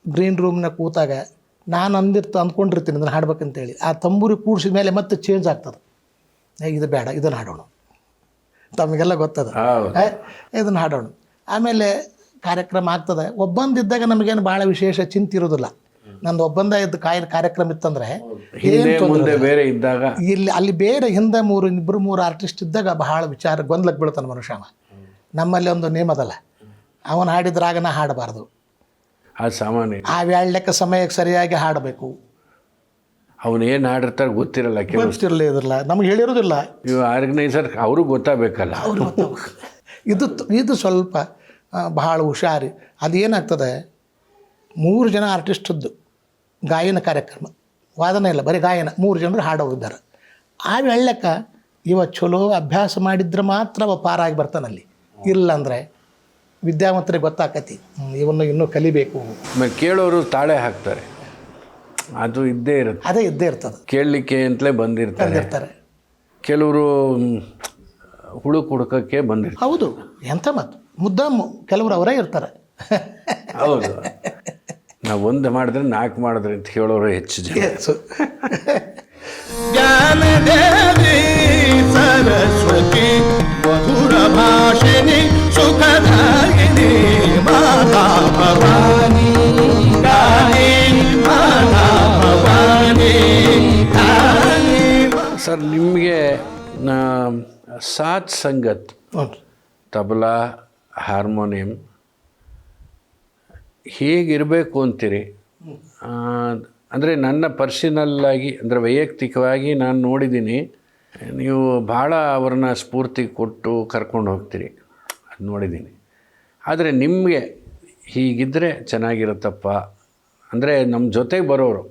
ಗ್ರೀನ್ ರೂಮ್ನಾಗ ಕೂತಾಗ ನಾನು ಅಂದ್ಕೊಂಡಿರ್ತೀನಿ ಅದನ್ನು ಹಾಡ್ಬೇಕಂತೇಳಿ. ಆ ತಂಬೂರಿ ಕೂಡಿಸಿದ ಮೇಲೆ ಮತ್ತೆ ಚೇಂಜ್ ಆಗ್ತದೆ. ಇದು ಬೇಡ, ಇದನ್ನು ಹಾಡೋಣ, ತಮಗೆಲ್ಲ ಗೊತ್ತದ, ಇದನ್ನು ಹಾಡೋಣ. ಆಮೇಲೆ ಕಾರ್ಯಕ್ರಮ ಆಗ್ತದೆ. ಒಬ್ಬಂದಿದ್ದಾಗ ನಮಗೇನು ಭಾಳ ವಿಶೇಷ ಚಿಂತೆ ಇರೋದಿಲ್ಲ. ನಂದು ಒಬ್ಬಂದ ಇದ್ದು ಕಾರ್ಯಕ್ರಮ ಇತ್ತಂದರೆ ಹಿಂದೆ ಮುಂದೆ ಬೇರೆ ಇದ್ದಾಗ ಅಲ್ಲಿ ಬೇರೆ ಹಿಂದೆ ಇಬ್ಬರು ಮೂರು ಆರ್ಟಿಸ್ಟ್ ಇದ್ದಾಗ ಬಹಳ ವಿಚಾರ ಗೊಂದಲಕ್ಕೆ ಬೀಳ್ತಾನೆ ಮನುಷ್ಯ. ನಮ್ಮಲ್ಲಿ ಒಂದು ನೇಮದಲ್ಲ, ಅವನು ಹಾಡಿದ್ರಾಗ ನಾ ಹಾಡಬಾರ್ದು, ಅದು ಸಾಮಾನ್ಯ. ಆ ಲೆಕ್ಕ ಸಮಯಕ್ಕೆ ಸರಿಯಾಗಿ ಹಾಡಬೇಕು. ಅವನು ಏನು ಹಾಡಿರ್ತಾರೆ ಗೊತ್ತಿರಲ್ಲ, ಗೊತ್ತಿರಲೇ ಇದ್ರಲ್ಲ, ನಮ್ಗೆ ಹೇಳಿರೋದಿಲ್ಲ. ಇವು ಆರ್ಗನೈಸರ್ ಅವ್ರಿಗೆ ಗೊತ್ತಾಗಬೇಕಲ್ಲ. ಇದು ಸ್ವಲ್ಪ ಬಹಳ ಹುಷಾರಿ. ಅದೇನಾಗ್ತದೆ, 3 ಜನ ಆರ್ಟಿಸ್ಟದ್ದು ಗಾಯನ ಕಾರ್ಯಕ್ರಮ, ವಾದನ ಇಲ್ಲ, ಬರೀ ಗಾಯನ, 3 ಜನರು ಹಾಡೋರಿದ್ದಾರೆ. ಆ ಲೆಕ್ಕ ಇವ ಚಲೋ ಅಭ್ಯಾಸ ಮಾಡಿದ್ರೆ ಮಾತ್ರ ಅವ ಪಾರಾಗಿ ಬರ್ತಾನಲ್ಲಿ. ಇಲ್ಲಂದರೆ ವಿದ್ಯಾವಂತರಿಗೆ ಗೊತ್ತಾಕತಿ ಇವನ್ನು ಇನ್ನೂ ಕಲಿಬೇಕು. ಕೇಳೋರು ತಾಳೆ ಹಾಕ್ತಾರೆ, ಅದು ಇದ್ದೇ ಇರುತ್ತೆ. ಅದೇ ಇದ್ದೇ ಇರ್ತದೆ, ಕೇಳಲಿಕ್ಕೆ ಅಂತಲೇ ಬಂದಿರ್ತಾರೆ. ಕೆಲವರು ಹುಡುಕಕ್ಕೆ ಬಂದಿರ್ತಾರೆ. ಹೌದು, ಎಂಥ ಮಾತು, ಮುದ್ದಾಮು ಕೆಲವರು ಅವರೇ ಇರ್ತಾರೆ. ಹೌದು, ನಾವು ಒಂದು ಮಾಡಿದ್ರೆ 4 ಮಾಡಿದ್ರೆ ಅಂತ ಹೇಳೋರು ಹೆಚ್ಚು ಜನ. ಜ್ಞಾನದೇವಿ ಸರಸ್ವತಿ ಮಧುರ ಭಾಷಿಣಿ ಸುಖದಾಯಿನಿ ಮಾತಾ ಭವಾನಿ ಕಾಳಿ ಮಾತಾ ಭವಾನಿ ಕಾಳಿ. ಸರ್, ನಿಮಗೆ ಸಾತ್ ಸಂಗತ್, ತಬಲಾ, ಹಾರ್ಮೋನಿಯಂ ಹೇಗಿರಬೇಕು ಅಂತೀರಿ? ಅಂದರೆ ನನ್ನ ಪರ್ಸನಲ್ಲಾಗಿ, ಅಂದರೆ ವೈಯಕ್ತಿಕವಾಗಿ ನಾನು ನೋಡಿದ್ದೀನಿ, ನೀವು ಭಾಳ ಅವ್ರನ್ನ ಸ್ಫೂರ್ತಿ ಕೊಟ್ಟು ಕರ್ಕೊಂಡು ಹೋಗ್ತೀರಿ, ಅದು ನೋಡಿದ್ದೀನಿ. ಆದರೆ ನಿಮಗೆ ಹೀಗಿದ್ದರೆ ಚೆನ್ನಾಗಿರುತ್ತಪ್ಪ, ಅಂದರೆ ನಮ್ಮ ಜೊತೆಗೆ ಬರೋರು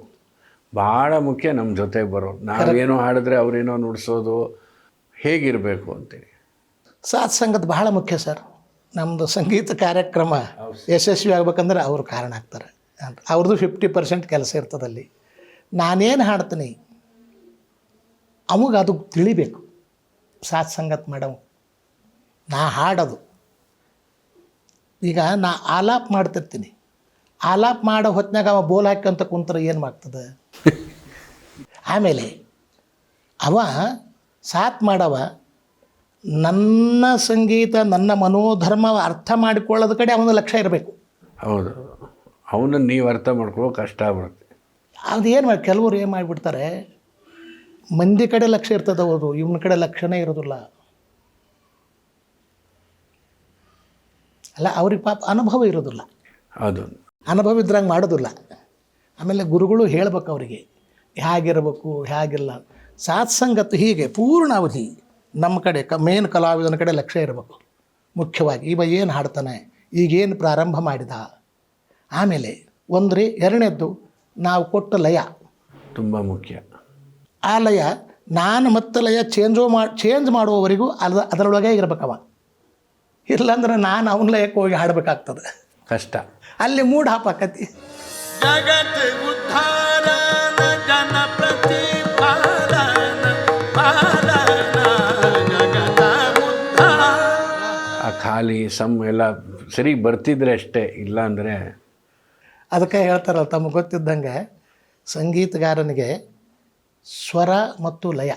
ಭಾಳ ಮುಖ್ಯ. ನಮ್ಮ ಜೊತೆಗೆ ಬರೋರು, ನಾವೇನೋ ಹಾಡಿದ್ರೆ ಅವರೇನೋ ನುಡಿಸೋದು, ಹೇಗಿರಬೇಕು ಅಂತೀರಿ? ಸಾತ್ ಸಂಗತ್ ಬಹಳ ಮುಖ್ಯ ಸರ್. ನಮ್ಮದು ಸಂಗೀತ ಕಾರ್ಯಕ್ರಮ ಯಶಸ್ವಿ ಆಗ್ಬೇಕಂದ್ರೆ ಅವರು ಕಾರಣ ಆಗ್ತಾರೆ. ಅವ್ರದ್ದು 50% ಕೆಲಸ ಇರ್ತದಲ್ಲಿ. ನಾನೇನು ಹಾಡ್ತೀನಿ ಅವಾಗ ಅದು ತಿಳಿಬೇಕು. ಸಾತ್ ಸಂಗತ್ ಮಾಡವು ನಾ ಹಾಡೋದು, ಈಗ ನಾ ಆಲಾಪ್ ಮಾಡ್ತಿರ್ತೀನಿ, ಆಲಾಪ್ ಮಾಡೋ ಹೊತ್ತಿನಾಗ ಅವ ಬೋಲ್ ಹಾಕಂತ ಕುಂತ್ರೆ ಏನು ಮಾಡ್ತದೆ? ಆಮೇಲೆ ಅವ ಸಾತ್ ಮಾಡವ ನನ್ನ ಸಂಗೀತ, ನನ್ನ ಮನೋಧರ್ಮ ಅರ್ಥ ಮಾಡಿಕೊಳ್ಳೋದ ಕಡೆ ಅವನ ಲಕ್ಷ್ಯ ಇರಬೇಕು. ಹೌದು, ಅವನನ್ನು ನೀವು ಅರ್ಥ ಮಾಡ್ಕೊಳ್ಳೋ ಕಷ್ಟ ಆಗ್ಬಿಡುತ್ತೆ. ಅದೇನು ಕೆಲವರು ಏನು ಮಾಡಿಬಿಡ್ತಾರೆ, ಮಂದಿ ಕಡೆ ಲಕ್ಷ್ಯ ಇರ್ತದೆ, ಹೌದು, ಇವನ ಕಡೆ ಲಕ್ಷ್ಯನೇ ಇರೋದಿಲ್ಲ. ಅಲ್ಲ, ಅವ್ರಿಗೆ ಪಾಪ ಅನುಭವ ಇರೋದಿಲ್ಲ. ಹೌದು, ಅನುಭವ ಇದ್ರಂಗೆ ಮಾಡೋದಿಲ್ಲ. ಆಮೇಲೆ ಗುರುಗಳು ಹೇಳ್ಬೇಕು ಅವರಿಗೆ ಹೇಗಿರಬೇಕು, ಹೇಗಿಲ್ಲ. ಸಾತ್ಸಂಗತ್ತು ಹೀಗೆ ಪೂರ್ಣಾವಧಿ ನಮ್ಮ ಕಡೆ ಮೇನ್ ಕಲಾವಿದನ ಕಡೆ ಲಕ್ಷ್ಯ ಇರಬೇಕು ಮುಖ್ಯವಾಗಿ. ಇವ ಏನು ಹಾಡ್ತಾನೆ, ಈಗೇನು ಪ್ರಾರಂಭ ಮಾಡಿದ, ಆಮೇಲೆ ಒಂದ್ರಿ ಎರಡನೇದ್ದು ನಾವು ಕೊಟ್ಟ ಲಯ ತುಂಬ ಮುಖ್ಯ. ಆ ಲಯ ನಾನು ಮತ್ತೆ ಲಯ ಚೇಂಜ್ ಮಾಡುವವರೆಗೂ ಅದರೊಳಗೆ ಇರಬೇಕವ. ಇಲ್ಲಾಂದ್ರೆ ನಾನು ಅವನ ಲಯಕ್ಕೆ ಹೋಗಿ ಹಾಡಬೇಕಾಗ್ತದೆ, ಕಷ್ಟ. ಅಲ್ಲಿ ಮೂಡ್ ಹಾಪಾಕತಿ. ಜಗತ್ ಉದ್ಧಾರನ ಜನ ಪ್ರತಿಪಾಲನ ಪಾಲನ ಜಗತ ಉದ್ಧಾರ. ಆ ಖಾಲಿ ಸಮ್ ಎಲ್ಲ ಸರಿ ಬರ್ತಿದ್ರೆ ಅಷ್ಟೇ, ಇಲ್ಲ ಅಂದರೆ ಅದಕ್ಕೆ ಹೇಳ್ತಾರಲ್ಲ, ತಮಗೆ ಗೊತ್ತಿದ್ದಂಗೆ ಸಂಗೀತಗಾರನಿಗೆ ಸ್ವರ ಮತ್ತು ಲಯ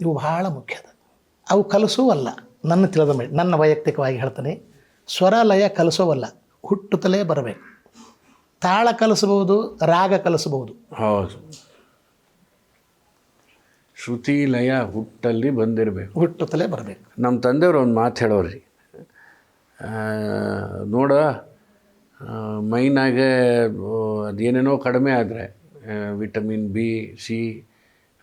ಇವು ಬಹಳ ಮುಖ್ಯದ. ಅವು ಕಲಿಸುವಲ್ಲ, ನನ್ನ ವೈಯಕ್ತಿಕವಾಗಿ ಹೇಳ್ತೀನಿ, ಸ್ವರ ಲಯ ಕಲಿಸೋವಲ್ಲ, ಹುಟ್ಟುತ್ತಲೇ ಬರಬೇಕು. ತಾಳ ಕಲಿಸ್ಬೋದು, ರಾಗ ಕಲಿಸ್ಬೋದು. ಹೌದು, ಶ್ರುತಿ ಲಯ ಹುಟ್ಟಲ್ಲಿ ಬಂದಿರಬೇಕು, ಹುಟ್ಟುತ್ತಲೇ ಬರಬೇಕು. ನಮ್ಮ ತಂದೆಯವರು ಒಂದು ಮಾತು ಹೇಳೋರಿ, ನೋಡ ಮೈನಾಗೆ ಅದೇನೇನೋ ಕಡಿಮೆ ಆದರೆ ವಿಟಮಿನ್ ಬಿ, ಸಿ,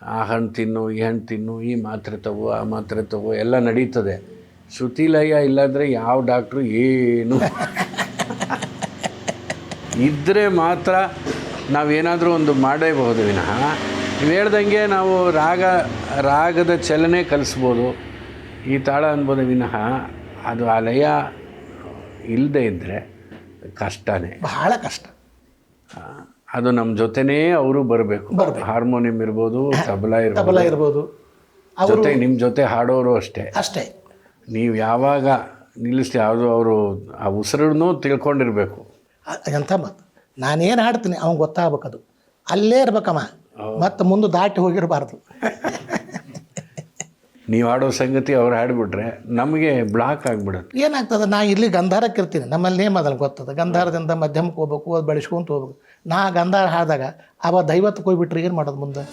ಆ ಹಣ್ಣು ತಿನ್ನು, ಈ ಹಣ್ಣು ತಿನ್ನು, ಈ ಮಾತ್ರೆ ತಗೋ, ಆ ಮಾತ್ರೆ ತಗೋ, ಎಲ್ಲ ನಡೀತದೆ. ಶ್ರುತಿ ಲಯ ಇಲ್ಲಾಂದರೆ ಯಾವ ಡಾಕ್ಟ್ರು ಏನು ಇದ್ದರೆ ಮಾತ್ರ ನಾವೇನಾದರೂ ಒಂದು ಮಾಡೇಬಹುದು ವಿನಃ, ನೀವು ಹೇಳ್ದಂಗೆ ನಾವು ರಾಗದ ಚಲನೆ ಕಲಿಸ್ಬೋದು, ಈ ತಾಳ ಅನ್ಬೋದು ವಿನಃ ಅದು ಆ ಲಯ ಇಲ್ಲದೆ ಇದ್ದರೆ ಕಷ್ಟನೇ, ಬಹಳ ಕಷ್ಟ. ಅದು ನಮ್ಮ ಜೊತೆನೇ ಅವರು ಬರಬೇಕು. ಹಾರ್ಮೋನಿಯಂ ಇರ್ಬೋದು, ತಬಲಾ ಇರ್ಬೋದು, ಜೊತೆ ನಿಮ್ಮ ಜೊತೆ ಹಾಡೋರು ಅಷ್ಟೇ. ನೀವು ಯಾವಾಗ ನಿಲ್ಲಿಸಿ ಯಾವುದು ಅವರು ಆ ಉಸಿರನ್ನು ತಿಳ್ಕೊಂಡಿರ್ಬೇಕು. ಎಂಥ ಮಾತು, ನಾನೇನು ಹಾಡ್ತೀನಿ ಅವ್ನು ಗೊತ್ತಾಗಬೇಕದು, ಅಲ್ಲೇ ಇರ್ಬೇಕಮ್ಮ, ಮತ್ತು ಮುಂದೆ ದಾಟಿ ಹೋಗಿರಬಾರ್ದು. ನೀವು ಹಾಡೋ ಸಂಗತಿ ಅವ್ರು ಹಾಡಿಬಿಟ್ರೆ ನಮಗೆ ಬ್ಲಾಕ್ ಆಗಿಬಿಡುತ್ತೆ. ಏನಾಗ್ತದೆ, ನಾ ಇಲ್ಲಿ ಗಂಧಾರಕ್ಕೆ ಇರ್ತೀನಿ, ನಮ್ಮಲ್ಲಿ ನೇಮ್ ಅದನ್ನು ಗೊತ್ತದ, ಗಂಧಾರದಿಂದ ಮಧ್ಯಮಕ್ಕೆ ಹೋಗ್ಬೇಕು, ಅದು ಬೆಳೆಸ್ಕೊಂತ ಹೋಗ್ಬೇಕು. ನಾ ಗಂಧಾರ ಹಾಡಿದಾಗ ಅವ ದೈವಕ್ಕೆ ಹೋಗ್ಬಿಟ್ರೆ ಏನು ಮಾಡೋದು ಮುಂದೆ?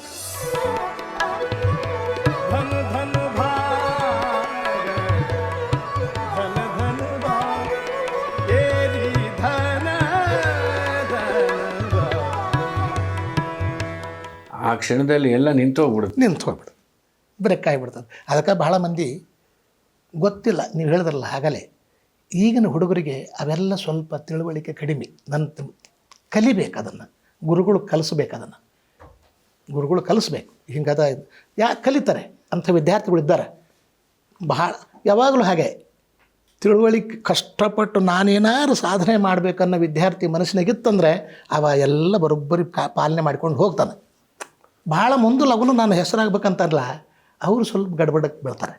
धन धन भाग धन धन भाग तेरी धन धन भाग. ಆ ಕ್ಷಣದಲ್ಲಿ ಎಲ್ಲ ನಿಂತೋಗ್ಬಿಡುತ್ತೆ. ನಿಂತು ಹೋಗ್ಬಿಡು, ಬ್ರೇಕ್ ಆಗಿಬಿಡ್ತದೆ. ಅದಕ್ಕೆ ಭಾಳ ಮಂದಿ ಗೊತ್ತಿಲ್ಲ, ನೀವು ಹೇಳಿದ್ರಲ್ಲ ಆಗಲೇ, ಈಗಿನ ಹುಡುಗರಿಗೆ ಅವೆಲ್ಲ ಸ್ವಲ್ಪ ತಿಳುವಳಿಕೆ ಕಡಿಮೆ. ಕಲಿಬೇಕು ಅದನ್ನು, ಗುರುಗಳು ಕಲಿಸ್ಬೇಕು, ಅದನ್ನು ಗುರುಗಳು ಕಲಿಸ್ಬೇಕು. ಹಿಂಗದ ಕಲಿತಾರೆ ಅಂಥ ವಿದ್ಯಾರ್ಥಿಗಳಿದ್ದಾರೆ ಬಹಳ. ಯಾವಾಗಲೂ ಹಾಗೆ ತಿಳುವಳಿಕೆ ಕಷ್ಟಪಟ್ಟು ನಾನೇನಾದ್ರು ಸಾಧನೆ ಮಾಡಬೇಕನ್ನೋ ವಿದ್ಯಾರ್ಥಿ ಮನಸ್ಸಿನಾಗಿತ್ತಂದರೆ ಅವ ಎಲ್ಲ ಬರೋಬ್ಬರಿ ಪಾಲನೆ ಮಾಡ್ಕೊಂಡು ಹೋಗ್ತಾನೆ. ಭಾಳ ಮುಂದೆ ಲಗುನು ನಾನು ಹೆಸರಾಗಬೇಕಂತಲ್ಲ, ಅವರು ಸ್ವಲ್ಪ ಗಡ್ಬಡಕ್ಕೆ ಬೀಳ್ತಾರೆ.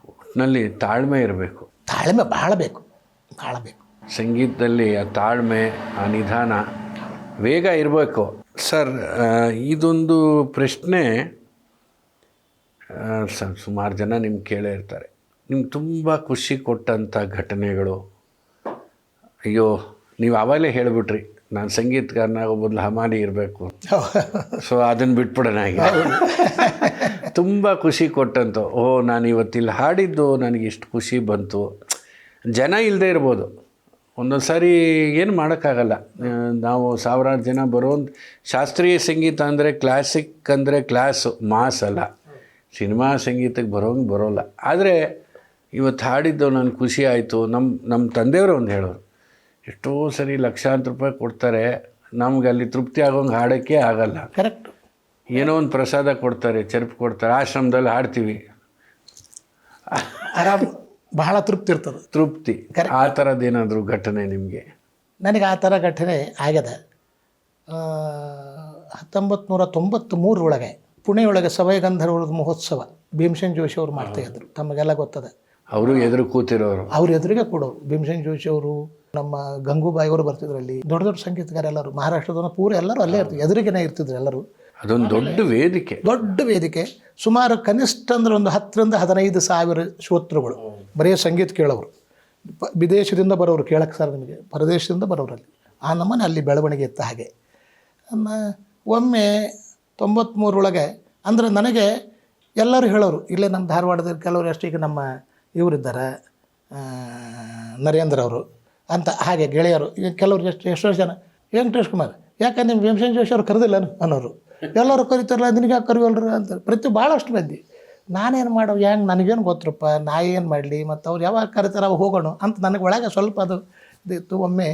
ಒಟ್ಟಿನಲ್ಲಿ ತಾಳ್ಮೆ ಇರಬೇಕು. ತಾಳ್ಮೆ ಭಾಳ ಬೇಕು, ಭಾಳ ಬೇಕು. ಸಂಗೀತದಲ್ಲಿ ಆ ತಾಳ್ಮೆ, ಆ ನಿಧಾನ, ವೇಗ ಇರಬೇಕು. ಸರ್, ಇದೊಂದು ಪ್ರಶ್ನೆ ಸುಮಾರು ಜನ ನಿಮ್ಗೆ ಕೇಳೇ ಇರ್ತಾರೆ. ನಿಮ್ಗೆ ತುಂಬ ಖುಷಿ ಕೊಟ್ಟಂಥ ಘಟನೆಗಳು, ಅಯ್ಯೋ ನೀವು ಆವಾಗಲೇ ಹೇಳಿಬಿಟ್ರಿ ನಾನು ಸಂಗೀತಗಾರನಾಗೋ ಬದಲು ಹಮಾಲಿ ಇರಬೇಕು, ಸೊ ಅದನ್ನು ಬಿಟ್ಬಿಡೋಣ. ಈಗ ತುಂಬ ಖುಷಿ ಕೊಟ್ಟಂತ, ನಾನು ಇವತ್ತಿಲ್ಲಿ ಹಾಡಿದ್ದು ನನಗೆ ಇಷ್ಟು ಖುಷಿ ಬಂತು. ಜನ ಇಲ್ಲದೆ ಇರ್ಬೋದು, ಒಂದೊಂದು ಸಾರಿ ಏನು ಮಾಡೋಕ್ಕಾಗಲ್ಲ. ನಾವು ಸಾವಿರಾರು ಜನ ಬರೋದು. ಶಾಸ್ತ್ರೀಯ ಸಂಗೀತ ಅಂದರೆ, ಕ್ಲಾಸಿಕ್ ಅಂದರೆ ಕ್ಲಾಸು, ಮಾಸ್ ಅಲ್ಲ. ಸಿನಿಮಾ ಸಂಗೀತಕ್ಕೆ ಬರೋಲ್ಲ. ಆದರೆ ಇವತ್ತು ಹಾಡಿದ್ದು ನನಗೆ ಖುಷಿ ಆಯಿತು. ನಮ್ಮ ತಂದೆಯವರು ಒಂದು ಹೇಳೋರು, ಎಷ್ಟೋ ಸರಿ ಲಕ್ಷಾಂತರ ರೂಪಾಯಿ ಕೊಡ್ತಾರೆ, ನಮ್ಗೆ ಅಲ್ಲಿ ತೃಪ್ತಿ ಆಗೋಂಗೆ ಹಾಡೋಕ್ಕೆ ಆಗಲ್ಲ. ಕರೆಕ್ಟ್. ಏನೋ ಒಂದು ಪ್ರಸಾದ ಕೊಡ್ತಾರೆ, ಚೆರುಪು ಕೊಡ್ತಾರೆ, ಆಶ್ರಮದಲ್ಲಿ ಹಾಡ್ತೀವಿ, ಆರಾಮ್ ಬಹಳ ತೃಪ್ತಿ ಇರ್ತದೆ. ತೃಪ್ತಿ. ಆ ಥರದ್ದೇನಾದರೂ ಘಟನೆ ನಿಮಗೆ? ನನಗೆ ಆ ಥರ ಘಟನೆ ಆಗ್ಯದ. 1993 ಪುಣೆಯೊಳಗೆ ಸವೈ ಗಂಧರ್ವರ ಮಹೋತ್ಸವ ಭೀಮಸೇನ್ ಜೋಶಿ ಅವರು ಮಾಡ್ತಾಯಿದ್ರು, ತಮಗೆಲ್ಲ ಗೊತ್ತದೆ. ಅವರು ಎದುರು ಕೂತಿರೋರು, ಅವ್ರ ಎದುರಿಗೆ ಕೊಡೋರು. ಭೀಮಸೇನ್ ಜೋಶಿ ಅವರು, ನಮ್ಮ ಗಂಗೂಬಾಯಿ ಅವರು ಬರ್ತಿದ್ರು. ಅಲ್ಲಿ ದೊಡ್ಡ ದೊಡ್ಡ ಸಂಗೀತಗಾರ ಎಲ್ಲರೂ, ಮಹಾರಾಷ್ಟ್ರದವನ್ನ ಪೂರ ಎಲ್ಲರೂ ಅಲ್ಲೇ ಇರ್ತಿದ್ರು, ಎದುರಿಗೇನೆ ಇರ್ತಿದ್ರು ಎಲ್ಲರೂ. ಅದೊಂದು ದೊಡ್ಡ ವೇದಿಕೆ, ದೊಡ್ಡ ವೇದಿಕೆ. ಸುಮಾರು ಕನಿಷ್ಠ ಅಂದ್ರೆ ಒಂದು 10,000 to 15,000 ಶ್ರೋತೃಗಳು ಬರೀ ಸಂಗೀತ ಕೇಳೋರು. ವಿದೇಶದಿಂದ ಬರೋರು ಕೇಳಕ್ಕೆ ಸರ್, ನಿಮಗೆ ಪರದೇಶದಿಂದ ಬರೋರಲ್ಲಿ ಆ ನಮ್ಮನೆ ಅಲ್ಲಿ ಬೆಳವಣಿಗೆ ಇತ್ತು. ಹಾಗೆ ಒಮ್ಮೆ 93 ಅಂದರೆ ನನಗೆ ಎಲ್ಲರೂ ಹೇಳೋರು, ಇಲ್ಲೇ ನಮ್ಮ ಧಾರವಾಡದಲ್ಲಿ ಕೆಲವರು ಅಷ್ಟು, ಈಗ ನಮ್ಮ ಇವರಿದ್ದಾರೆ ನರೇಂದ್ರ ಅವರು ಅಂತ, ಹಾಗೆ ಗೆಳೆಯರು. ಈಗ ಕೆಲವ್ರು ಎಷ್ಟೋ ಜನ, ವೆಂಕಟೇಶ್ ಕುಮಾರ್ ಯಾಕೆ ನಿಮ್ಮ ಭೀಮಸೇನ್ ಜೋಶಿ ಅವ್ರು ಕರೆದಿಲ್ಲ ಅನ್ನೋರು. ಎಲ್ಲರೂ ಕರಿತಾರಲ್ಲ, ನಿನಗೆ ಯಾಕೆ ಕರಿವಲ್ರು ಅಂತ ಭಾಳಷ್ಟು ಮಂದಿ. ನಾನೇನು ಮಾಡೋ, ಹೆಂಗೆ ನನಗೇನು ಗೊತ್ತರಪ್ಪ, ನಾ ಏನು ಮಾಡಲಿ, ಮತ್ತು ಅವ್ರು ಯಾವಾಗ ಕರಿತಾರೆ ಅವಾಗ ಹೋಗೋಣ ಅಂತ ನನಗೆ ಒಳಗೆ ಸ್ವಲ್ಪ ಅದು ಇತ್ತು. ಒಮ್ಮೆ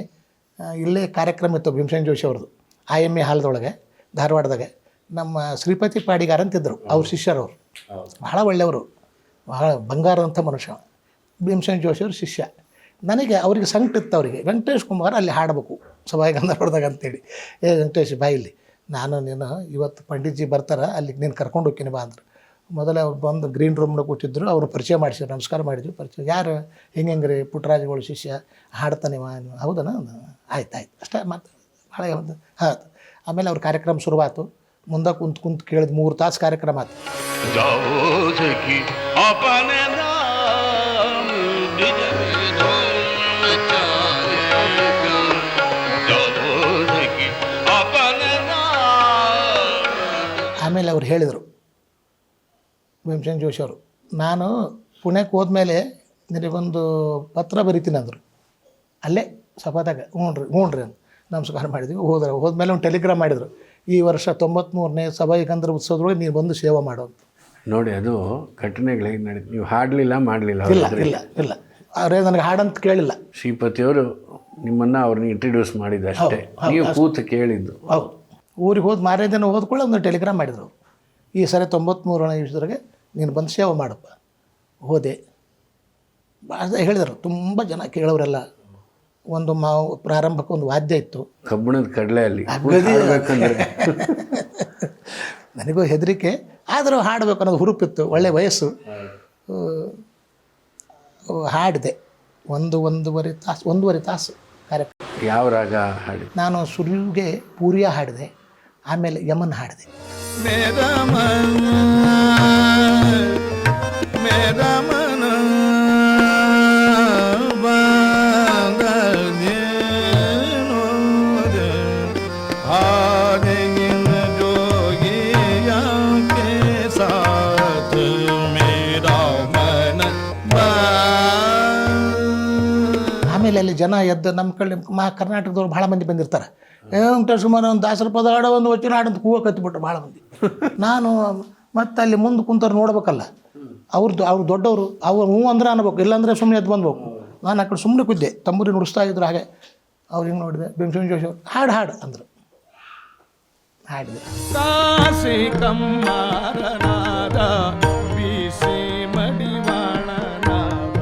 ಇಲ್ಲೇ ಕಾರ್ಯಕ್ರಮ ಇತ್ತು ಭೀಮಸೇನ್ ಜೋಶಿ ಅವ್ರದ್ದು, IMA ಹಾಲ್ದೊಳಗೆ ಧಾರವಾಡದಾಗ. ನಮ್ಮ ಶ್ರೀಪತಿ ಪಾಡಿಗಾರ್ ಅಂತಿದ್ದರು, ಅವ್ರ ಶಿಷ್ಯರವರು, ಭಾಳ ಒಳ್ಳೆಯವರು, ಭಾಳ ಬಂಗಾರದಂಥ ಮನುಷ್ಯ. ಭೀಮಸೇನ್ ಜೋಶಿ ಅವ್ರ ಶಿಷ್ಯ. ನನಗೆ ಅವ್ರಿಗೆ ಸಂಕಟ ಇತ್ತು, ಅವರಿಗೆ ವೆಂಕಟೇಶ್ ಕುಮಾರ್ ಅಲ್ಲಿ ಹಾಡಬೇಕು ಸಭಾಯ ಗಂಧರ್ವದಾಗ ಅಂತೇಳಿ. ವೆಂಕಟೇಶ್ ಬಾಯಿಲಿ, ನೀನು ಇವತ್ತು ಪಂಡಿತ್ಜಿ ಬರ್ತಾರೆ, ಅಲ್ಲಿಗೆ ನೀನು ಕರ್ಕೊಂಡು ಹೋಗ್ತೀನಿ ಬಾ ಅಂದ್ರೆ. ಮೊದಲೇ ಅವ್ರು ಬಂದು ಗ್ರೀನ್ ರೂಮ್ನಾಗ ಕೂತಿದ್ರು, ಅವರು ಪರಿಚಯ ಮಾಡಿಸಿದ್ರು, ನಮಸ್ಕಾರ ಮಾಡಿದ್ರು. ಪರಿಚಯ, ಯಾರು ಹಿಂಗೆ ರೀ, ಪುಟ್ಟರಾಜುಗಳು ಶಿಷ್ಯ, ಹಾಡ್ತಾನೆ ಹೌದನ, ಆಯ್ತು ಅಷ್ಟೇ ಮಾತು. ಭಾಳ ಒಂದು ಹಾಂ. ಆಮೇಲೆ ಅವ್ರ ಕಾರ್ಯಕ್ರಮ ಶುರುವಾಯ್ತು. ಮುಂದೆ ಕುಂತು ಕೇಳಿದ 3 ತಾಸು ಕಾರ್ಯಕ್ರಮ ಆಯ್ತು. ಆಮೇಲೆ ಅವ್ರು ಹೇಳಿದರು, ಭೀಮಸೇನ್ ಜೋಶಿ ಅವರು, ನಾನು ಪುಣೆಗೆ ಹೋದ್ಮೇಲೆ ನಿನಗೊಂದು ಪತ್ರ ಬರಿತೀನಿ ಅಂದರು. ಅಲ್ಲೇ ಸಭಾದಾಗ. ಹ್ಞೂ ರೀ ಅಂತ ನಮಸ್ಕಾರ ಮಾಡಿದ್ವಿ. ಹೋದ್ಮೇಲೆ ಒಂದು ಟೆಲಿಗ್ರಾಮ್ ಮಾಡಿದರು, ಈ ವರ್ಷ 93ನೇ ಸಭಾಯ ಗಂಧರ್ವ ಉತ್ಸವದೊಳಗೆ ನೀವು ಬಂದು ಸೇವೆ ಮಾಡೋ ಅಂತ. ನೋಡಿ, ಅದು ಘಟನೆಗಳು ಹೇಗೆ ನಡೀತು. ನೀವು ಹಾಡಲಿಲ್ಲ, ಮಾಡಲಿಲ್ಲ? ಇಲ್ಲ ಅವರೇ ನನಗೆ ಹಾಡಂತ ಕೇಳಿಲ್ಲ. ಶ್ರೀಪತಿಯವರು ನಿಮ್ಮನ್ನು ಅವ್ರನ್ನ ಇಂಟ್ರಡ್ಯೂಸ್ ಮಾಡಿದ್ದು ಅಷ್ಟೇ, ನೀವು ಕೂತು ಕೇಳಿದ್ದು. ಹೌದು. ಊರಿಗೆ ಹೋದ್ ಮಾರನೇ ದಿನ ಹೋದ್ಕೊಳ್ಳೆ ಒಂದು ಟೆಲಿಗ್ರಾಮ್ ಮಾಡಿದರು, ಈ ಸರಿ 93ನೇ ಇಷ್ಟದ್ರಾಗೆ ನೀನು ಬಂದು ಸೇವೆ ಮಾಡಪ್ಪ. ಹೋದೆ. ಹೇಳಿದರು, ತುಂಬ ಜನ ಕೇಳೋರೆಲ್ಲ. ಒಂದು ಪ್ರಾರಂಭಕ್ಕೆ ಒಂದು ವಾದ್ಯ ಇತ್ತು, ಕಬ್ಬಣದ ಕಡಲೆ. ಅಲ್ಲಿ ನನಗೂ ಹೆದರಿಕೆ, ಆದರೂ ಹಾಡಬೇಕು ಅನ್ನೋದು ಹುರುಪಿತ್ತು. ಒಳ್ಳೆ ವಯಸ್ಸು. ಹಾಡಿದೆ ಒಂದೂವರೆ ತಾಸು ಕಾರ್ಯಕ್ರಮ. ಯಾವ ರಾಗ ಹಾಡಿ? ನಾನು ಸುರ್ಯುಗೆ ಪೂರಿಯ ಹಾಡಿದೆ, ಆಮೇಲೆ ಯಮನ್ ಹಾಡಿದೆ. मेरा मन ಮೇರಾ ಮನ ಬಾಂಧನೇನೋ ರೆ ಆನೆ ನಿನ್ನ ಜೋಗಿಯಾ ಕೆ ಸಾಥ್ ಮೇರಾ ಮನ ಬಾ. ಆಮೇಲೆ ಅಲ್ಲಿ ಜನ ಎದ್ದು ನಮ್ಮ ಕಡೆ ಕರ್ನಾಟಕದವ್ರು ಭಾಳ ಮಂದಿ ಬಂದಿರ್ತಾರೆ. ಸುಮಾರು ಒಂದು ದಾಸರ ಪದ ಹಾಡೋ ಒಂದು ವಚನ ಹಾಡಂತ ಕೂಗ ಕತ್ತಿಬಿಟ್ರು ಭಾಳ ಮಂದಿ. ನಾನು ಮತ್ತೆ ಅಲ್ಲಿ ಮುಂದೆ ಕುಂತವ್ರು ನೋಡ್ಬೇಕಲ್ಲ, ಅವ್ರು ದೊಡ್ಡವರು, ಅವ್ರು ಹ್ಞೂ ಅಂದ್ರೆ ಅನ್ಬೇಕು, ಇಲ್ಲಾಂದರೆ ಸುಮ್ಮನೆ ಎದ್ದು ಬಂದ್ಬೇಕು. ನಾನು ಆ ಕಡೆ ಸುಮ್ಮನೆ ಕೂದ್ದೆ, ತಂಬೂರಿ ನುಡಿಸ್ತಾ ಇದ್ರು. ಹಾಗೆ ಅವ್ರು ಹಿಂಗೆ ನೋಡಿದೆ, ಭೀಮಸೇನ್ ಜೋಶಿ ಅವರು ಹಾಡು ಅಂದರು. ಹಾಡಿದೆ. ಕಾಶಿ ಕಮ್ಮಾರನಾದ ಬಿಸಿ ಮಡಿವಾಳನಾದ,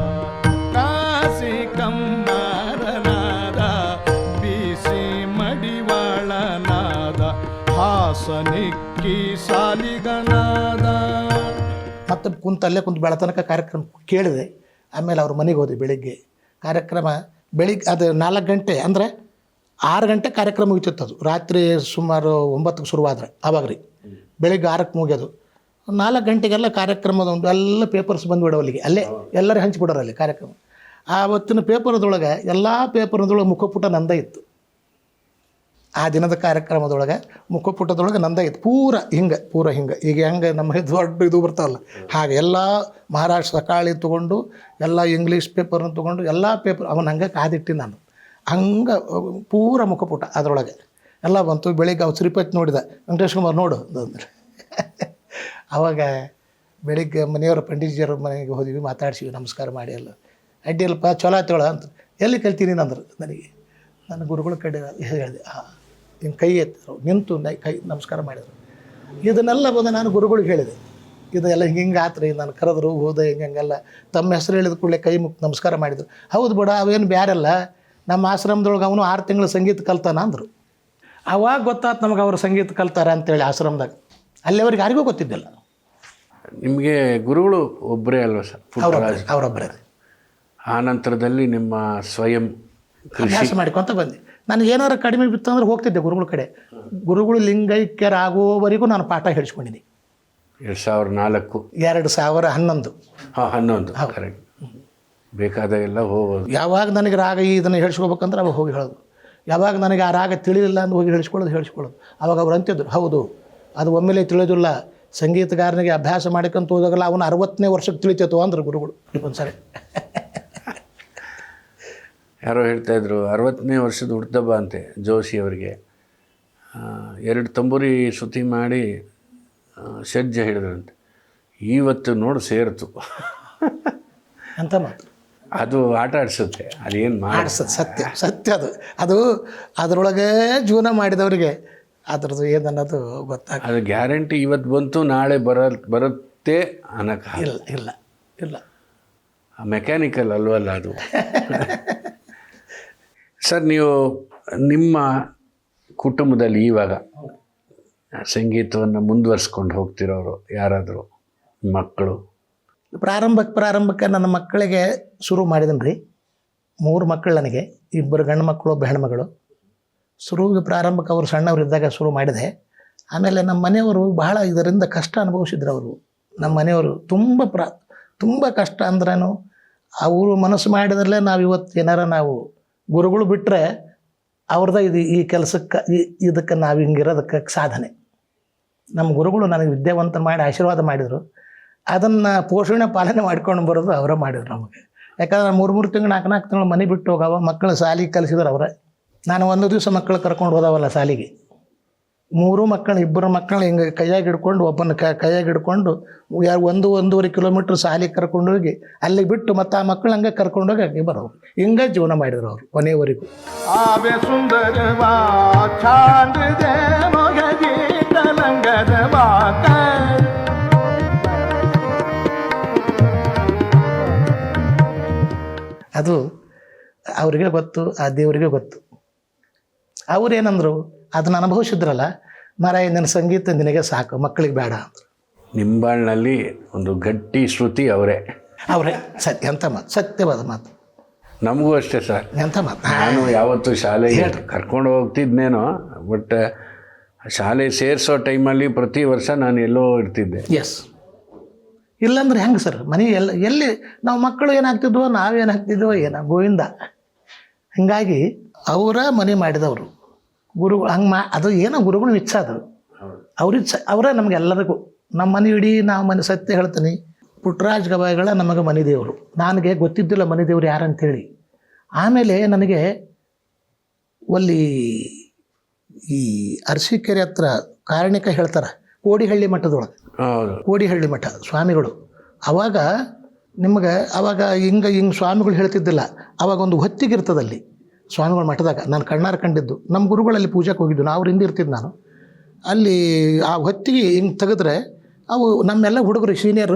ಕಾಶಿ ಕಮ್ಮಾರನಾದ ಬಿಸಿ ಮಡಿವಾಳನಾದ, ಹಾಸನಿಕ್ಕಿ ಸಾಲಿಗನಾದ. ಮತ್ತು ಅಲ್ಲೇ ಕುಂತು ಬೆಳತನಕ ಕಾರ್ಯಕ್ರಮ ಕೇಳಿದೆ. ಆಮೇಲೆ ಅವ್ರ ಮನೆಗೆ ಹೋದೆ. ಬೆಳಿಗ್ಗೆ ಕಾರ್ಯಕ್ರಮ ಅದು 4 ಗಂಟೆ ಅಂದರೆ 6 ಗಂಟೆ ಕಾರ್ಯಕ್ರಮ ಮುಗಿತಿತ್ತು. ಅದು ರಾತ್ರಿ ಸುಮಾರು 9ಕ್ಕೆ ಶುರುವಾದ್ರೆ ಆವಾಗ ರೀ, ಬೆಳಿಗ್ಗೆ 6ಕ್ಕೆ ಮುಗಿಯೋದು. 4 ಗಂಟೆಗೆಲ್ಲ ಕಾರ್ಯಕ್ರಮದ ಒಂದು ಎಲ್ಲ ಪೇಪರ್ಸ್ ಬಂದುಬಿಡೋ ಅಲ್ಲಿಗೆ, ಅಲ್ಲೇ ಎಲ್ಲರೂ ಹಂಚಿಬಿಡೋರು ಅಲ್ಲಿ ಕಾರ್ಯಕ್ರಮ. ಆವತ್ತಿನ ಪೇಪರ್ದೊಳಗೆ ಎಲ್ಲ ಪೇಪರ್ದೊಳಗೆ ಮುಖಪುಟ ನಂದೇ ಇತ್ತು. ಆ ದಿನದ ಕಾರ್ಯಕ್ರಮದೊಳಗೆ ಮುಖಪುಟದೊಳಗೆ ನಂದೇ ಇತ್ತು. ಪೂರ ಹಿಂಗೆ ಈಗ ಹೆಂಗೆ ನಮ್ಮ ದೊಡ್ಡ ಇದು ಬರ್ತಾವಲ್ಲ ಹಾಗೆ ಎಲ್ಲ ಮಹಾರಾಷ್ಟ್ರ ಸಕಾಳಿ ತೊಗೊಂಡು ಎಲ್ಲ ಇಂಗ್ಲೀಷ್ ಪೇಪರ್ನ ತೊಗೊಂಡು ಎಲ್ಲ ಪೇಪರ್ ಅವನು ಹಂಗೆ ಕಾದಿಟ್ಟು ನಾನು ಹಂಗೆ ಪೂರ ಮುಖಪುಟ ಅದರೊಳಗೆ ಎಲ್ಲ ಬಂತು. ಬೆಳಿಗ್ಗೆ ಅವ್ರು ಶ್ರೀಪತಿ ನೋಡಿದ, ವೆಂಕಟೇಶ್ ಕುಮಾರ್ ನೋಡು ಅಂತಂದ್ರೆ. ಆವಾಗ ಬೆಳಿಗ್ಗೆ ಮನೆಯವ್ರ ಪಂಡಿತಜಿಯವ್ರ ಮನೆಗೆ ಹೋದ್ವಿ, ಮಾತಾಡ್ಸಿವಿ, ನಮಸ್ಕಾರ ಮಾಡಿ ಎಲ್ಲ. ಅಡ್ಡಿಯಲ್ಲಪ್ಪ ಚಲೋ ಆತೇಳ ಅಂತ. ಎಲ್ಲಿ ಕಲ್ತೀನಿ ಅಂದರು ನನಗೆ. ನನ್ನ ಗುರುಗಳ ಕಡೆ ಹೇಳಿದೆ. ಹಿಂಗೆ ಕೈ ಎತ್ತರು, ನಿಂತು ಕೈ ನಮಸ್ಕಾರ ಮಾಡಿದರು. ಇದನ್ನೆಲ್ಲ ಬಂದು ನಾನು ಗುರುಗಳಿಗೆ ಹೇಳಿದೆ, ಇದೆಲ್ಲ ಹಿಂಗೆ ಆತ್ರಿ, ನಾನು ಕರೆದ್ರು ಹೋದೆ ಹಿಂಗೆಲ್ಲ. ತಮ್ಮ ಹೆಸರು ಹೇಳಿದ ಕೂಡಲೇ ಕೈ ಮುಗಿ ನಮಸ್ಕಾರ ಮಾಡಿದರು. ಹೌದು ಬಿಡ, ಅವೇನು ಬ್ಯಾರಲ್ಲ, ನಮ್ಮ ಆಶ್ರಮದೊಳಗೆ ಅವನು 6 ತಿಂಗಳು ಸಂಗೀತ ಕಲ್ತಾನ ಅಂದರು. ಅವಾಗ ಗೊತ್ತಾಯ್ತು ನಮಗೆ ಅವರು ಸಂಗೀತ ಕಲ್ತಾರೆ ಅಂತೇಳಿ ಆಶ್ರಮದಾಗ. ಅಲ್ಲಿವರೆಗೆ ಯಾರಿಗೂ ಗೊತ್ತಿದ್ದಿಲ್ಲ. ನಿಮಗೆ ಗುರುಗಳು ಒಬ್ಬರೇ ಅಲ್ವಾ ಸರ್? ಅವರೊಬ್ಬರೇ. ಆ ನಂತರದಲ್ಲಿ ನಿಮ್ಮ ಸ್ವಯಂ ಅಭ್ಯಾಸ ಮಾಡ್ಕೊತ ಬಂದೆ. ನನಗೆ ಏನಾರು ಕಡಿಮೆ ಬಿತ್ತು ಅಂದ್ರೆ ಹೋಗ್ತಿದ್ದೆ ಗುರುಗಳ ಕಡೆ. ಗುರುಗಳು ಲಿಂಗೈಕ್ಯರಾಗುವವರೆಗೂ ನಾನು ಪಾಠ ಹೇಳಿಸ್ಕೊಂಡಿದ್ದೆ. 2004 2011. 11 ಕರೆಕ್ಟ್. ಬೇಕಾದಾಗೆಲ್ಲ ಹೋಗೋದು. ಯಾವಾಗ ನನಗೆ ರಾಗ ಇದನ್ನು ಹೇಳಿಸ್ಕೋಬೇಕಂದ್ರೆ ಅವಾಗ ಹೋಗಿ ಹೇಳೋದು. ಯಾವಾಗ ನನಗೆ ಆ ರಾಗ ತಿಳಿಲಿಲ್ಲ ಅಂತ ಹೋಗಿ ಹೇಳಿಸ್ಕೊಳ್ಳೋದು. ಅವಾಗ ಅವ್ರು ಅಂತಿದ್ರು, ಹೌದು ಅದು ಒಮ್ಮೆಲೆ ತಿಳಿಯೋದಿಲ್ಲ, ಸಂಗೀತಗಾರನಿಗೆ ಅಭ್ಯಾಸ ಮಾಡ್ಕೊಂತ ಹೋದಾಗಲ್ಲ ಅವನು 60ನೇ ವರ್ಷಕ್ಕೆ ತಿಳಿತೈತೋ ಅಂದ್ರೆ ಗುರುಗಳು ಒಂದು ಸರಿ. ಯಾರೋ ಹೇಳ್ತಾಯಿದ್ರು 60ನೇ ವರ್ಷದ ಹುಡ್ದಬ್ಬ ಅಂತೆ ಜೋಶಿ ಅವರಿಗೆ. 2 ತಂಬೂರಿ ಶ್ರುತಿ ಮಾಡಿ ಸಜ್ಜೆ ಹಿಡಿದ್ರಂತೆ. ಇವತ್ತು ನೋಡಿ ಸೇರಿತು ಅಂತ ಮಾತು. ಅದು ಆಟ ಆಡಿಸುತ್ತೆ, ಅದೇನು ಆಡಿಸುತ್ತೆ. ಸತ್ಯ ಅದು ಅದರೊಳಗೆ ಜೀವನ ಮಾಡಿದವರಿಗೆ ಅದ್ರದ್ದು ಏನನ್ನೋದು ಗೊತ್ತಾಗ. ಅದು ಗ್ಯಾರಂಟಿ ಇವತ್ತು ಬಂತು ನಾಳೆ ಬರುತ್ತೆ ಅನ್ನೋಕ್ಕೆ ಇಲ್ಲ ಮೆಕ್ಯಾನಿಕಲ್ ಅಲ್ವಲ್ಲ ಅದು. ಸರ್, ನೀವು ನಿಮ್ಮ ಕುಟುಂಬದಲ್ಲಿ ಇವಾಗ ಸಂಗೀತವನ್ನು ಮುಂದುವರಿಸ್ಕೊಂಡು ಹೋಗ್ತಿರೋರು ಯಾರಾದರೂ ಮಕ್ಕಳು? ಪ್ರಾರಂಭಕ್ಕೆ ನನ್ನ ಮಕ್ಕಳಿಗೆ ಶುರು ಮಾಡಿದನು ರೀ. 3 ಮಕ್ಕಳು ನನಗೆ, 2 ಗಂಡು ಮಕ್ಕಳು, ಒಬ್ಬ ಹೆಣ್ಮಗಳು. ಪ್ರಾರಂಭಕ್ಕೆ ಅವರು ಸಣ್ಣವರಿದ್ದಾಗ ಶುರು ಮಾಡಿದೆ. ಆಮೇಲೆ ನಮ್ಮ ಮನೆಯವರು ಬಹಳ ಇದರಿಂದ ಕಷ್ಟ ಅನುಭವಿಸಿದ್ರು. ಅವರು ನಮ್ಮ ಮನೆಯವರು ತುಂಬ ಕಷ್ಟ ಅಂದ್ರೂ ಅವರು ಮನಸ್ಸು ಮಾಡಿದ್ರಲ್ಲೇ ನಾವು ಇವತ್ತು ನಾವು ಗುರುಗಳು ಬಿಟ್ಟರೆ ಅವ್ರದ್ದು ಈ ಕೆಲಸಕ್ಕೆ ಇದಕ್ಕೆ ನಾವು ಹಿಂಗಿರೋದಕ್ಕೆ ಸಾಧನೆ. ನಮ್ಮ ಗುರುಗಳು ನನಗೆ ವಿದ್ಯಾವಂತ ಮಾಡಿ ಆಶೀರ್ವಾದ ಮಾಡಿದರು. ಅದನ್ನು ಪೋಷಣೆ ಪಾಲನೆ ಮಾಡ್ಕೊಂಡು ಬರೋದು ಅವರೇ ಮಾಡಿದ್ರು ನಮಗೆ. ಯಾಕಂದ್ರೆ 3 ತಿಂಗಳು 4 ತಿಂಗಳು ಮನೆ ಬಿಟ್ಟು ಹೋಗವ ಮಕ್ಕಳು ಶಾಲೆಗೆ ಕಲಿಸಿದ್ರು ಅವರೇ. ನಾನು ಒಂದು ದಿವಸ ಮಕ್ಕಳು ಕರ್ಕೊಂಡು ಹೋದವಲ್ಲ ಶಾಲೆಗೆ, 3 ಮಕ್ಕಳು 2 ಮಕ್ಕಳು ಹಿಂಗೆ ಕೈಯಾಗಿ ಹಿಡ್ಕೊಂಡು, ಒಬ್ಬನ ಕೈಯಾಗಿ ಹಿಡ್ಕೊಂಡು 1-1.5 ಕಿಲೋಮೀಟ್ರ್ ಶಾಲೆಗೆ ಕರ್ಕೊಂಡೋಗಿ ಅಲ್ಲಿಗೆ ಬಿಟ್ಟು ಮತ್ತೆ ಆ ಮಕ್ಕಳು ಹಂಗೆ ಕರ್ಕೊಂಡೋಗಿ ಹಂಗೆ ಬರೋರು. ಹಿಂಗೆ ಜೀವನ ಮಾಡಿದ್ರು ಅವರು ಕೊನೆಯವರೆಗೂ. ಆವೆ ಸುಂದರವಾ ಚಾಂದ ದೇವಗಜಿ ತಲಂಗದ ಬಾತ. ಅದು ಅವರಿಗೆ ಗೊತ್ತು, ಆ ದೇವರಿಗೆ ಗೊತ್ತು. ಅವ್ರೇನಂದ್ರು, ಅದನ್ನು ಅನುಭವಿಸಿದ್ರಲ್ಲ, ಮಾರಾಯ ನನ್ನ ಸಂಗೀತ ನಿನಗೆ ಸಾಕು, ಮಕ್ಕಳಿಗೆ ಬೇಡ ಅಂದರು. ನಿಂಬಾಳ್ನಲ್ಲಿ ಒಂದು ಗಟ್ಟಿ ಶ್ರುತಿ ಅವರೇ. ಎಂಥ ಮಾತು, ಸತ್ಯವಾದ ಮಾತು. ನಮಗೂ ಅಷ್ಟೇ ಸರ್. ಎಂಥ ಮಾತು. ನಾನು ಯಾವತ್ತು ಶಾಲೆಗೆ ಕರ್ಕೊಂಡು ಹೋಗ್ತಿದ್ನೇನೋ, ಬಟ್ ಶಾಲೆ ಸೇರಿಸೋ ಟೈಮಲ್ಲಿ ಪ್ರತಿ ವರ್ಷ ನಾನು ಎಲ್ಲೋ ಇರ್ತಿದ್ದೆ. ಎಸ್, ಇಲ್ಲಾಂದ್ರೆ ಹೆಂಗೆ ಸರ್ ಮನೆ ಎಲ್ಲಿ ನಾವು ಮಕ್ಕಳು ಏನಾಗ್ತಿದ್ವೋ ನಾವೇನಾಗ್ತಿದ್ವೋ ಏನೋ ಗೋವಿಂದ. ಹೀಗಾಗಿ ಅವರ ಮನೆ ಮಾಡಿದವರು ಗುರುಗಳು ಹಂಗೆ ಅದು ಏನೋ ಗುರುಗಳು ಇಚ್ಛೆ ಅದು ಅವ್ರ ಇಚ್ಛೆ ಅವರೇ ನಮಗೆಲ್ಲರಿಗೂ ನಮ್ಮ ಮನೆ ಇಡೀ ನಾವು ಮನೆ ಸತ್ಯ ಹೇಳ್ತೀನಿ. ಪುಟ್ಟರಾಜ ಗವಾಯಿಗಳ ನಮಗೆ ಮನೆ ದೇವರು. ನನಗೆ ಗೊತ್ತಿದ್ದಿಲ್ಲ ಮನೆ ದೇವ್ರು ಯಾರಂತೇಳಿ. ಆಮೇಲೆ ನನಗೆ ಅಲ್ಲಿ ಈ ಅರಸೀಕೆರೆ ಹತ್ರ ಕಾರಣಿಕ ಹೇಳ್ತಾರೆ ಕೋಡಿಹಳ್ಳಿ ಮಠದೊಳಗೆ, ಕೋಡಿಹಳ್ಳಿ ಮಠ ಸ್ವಾಮಿಗಳು. ಅವಾಗ ನಿಮಗೆ ಅವಾಗ ಹಿಂಗೆ ಸ್ವಾಮಿಗಳು ಹೇಳ್ತಿದ್ದಿಲ್ಲ. ಅವಾಗ ಒಂದು ಹೊತ್ತಿಗೆ ಇರ್ತದಲ್ಲಿ ಸ್ವಾಮಿಗಳ ಮಠದಾಗ ನಾನು ಕಣ್ಣಾರ ಕಂಡಿದ್ದು. ನಮ್ಮ ಗುರುಗಳಲ್ಲಿ ಪೂಜೆಗೆ ಹೋಗಿದ್ದು ನಾವು ಅವ್ರ ಹಿಂದೆ ಇರ್ತಿದ್ದು ನಾನು. ಅಲ್ಲಿ ಆ ಹೊತ್ತಿಗೆ ಹಿಂಗೆ ತೆಗೆದ್ರೆ ಅವು ನಮ್ಮೆಲ್ಲ ಹುಡುಗರು ಸೀನಿಯರ್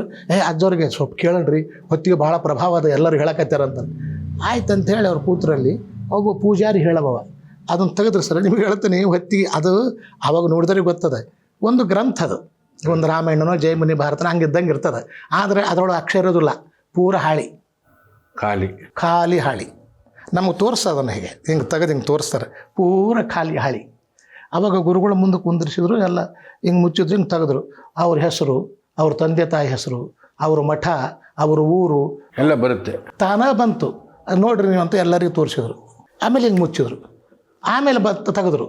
ಅಜ್ಜವ್ರಿಗೆ ಸ್ವಲ್ಪ ಕೇಳಣ್ರಿ ಹೊತ್ತಿಗೆ ಭಾಳ ಪ್ರಭಾವ ಅದ ಎಲ್ಲರೂ ಹೇಳಕತ್ತಾರಂತ. ಆಯ್ತು ಅಂತ ಹೇಳಿ ಅವ್ರ ಕೂತ್ರಲ್ಲಿ ಒಬ್ಬ ಪೂಜಾರಿ ಹೇಳಬವ ಅದನ್ನು ತೆಗೆದ್ರೆ ಸರ್ ನಿಮ್ಗೆ ಹೇಳ್ತೀನಿ ಹೊತ್ತಿಗೆ ಅದು ಅವಾಗ ನೋಡಿದ್ರೆ ಗೊತ್ತದೆ. ಒಂದು ಗ್ರಂಥ ಅದು, ಒಂದು ರಾಮಾಯಣನೋ ಜಯಮುನಿ ಭಾರತನ ಹಂಗಿದ್ದಂಗೆ ಇರ್ತದೆ. ಆದರೆ ಅದರೊಳಗೆ ಅಕ್ಷರ ಇರೋದಿಲ್ಲ, ಪೂರ ಹಾಳಿ, ಖಾಲಿ ಹಾಳಿ. ನಮಗೆ ತೋರಿಸೋದನ್ನು ಹೇಗೆ ಹಿಂಗೆ ತೆಗೆದು ಹಿಂಗೆ ತೋರಿಸ್ತಾರೆ, ಪೂರ ಖಾಲಿ ಹಾಳಿ. ಆವಾಗ ಗುರುಗಳ ಮುಂದೆ ಕುಂದಿರಿಸಿದ್ರು, ಎಲ್ಲ ಹಿಂಗೆ ಮುಚ್ಚಿದ್ರು, ಹಿಂಗೆ ತೆಗೆದ್ರು. ಅವ್ರ ಹೆಸರು, ಅವ್ರ ತಂದೆ ತಾಯಿ ಹೆಸರು, ಅವ್ರ ಮಠ, ಅವ್ರ ಊರು ಎಲ್ಲ ಬರುತ್ತೆ. ತಾನೇ ಬಂತು. ನೋಡ್ರಿ ನೀವು ಅಂತ ಎಲ್ಲರಿಗೂ ತೋರಿಸಿದ್ರು. ಆಮೇಲೆ ಹಿಂಗೆ ಮುಚ್ಚಿದ್ರು. ಆಮೇಲೆ ತೆಗೆದ್ರು.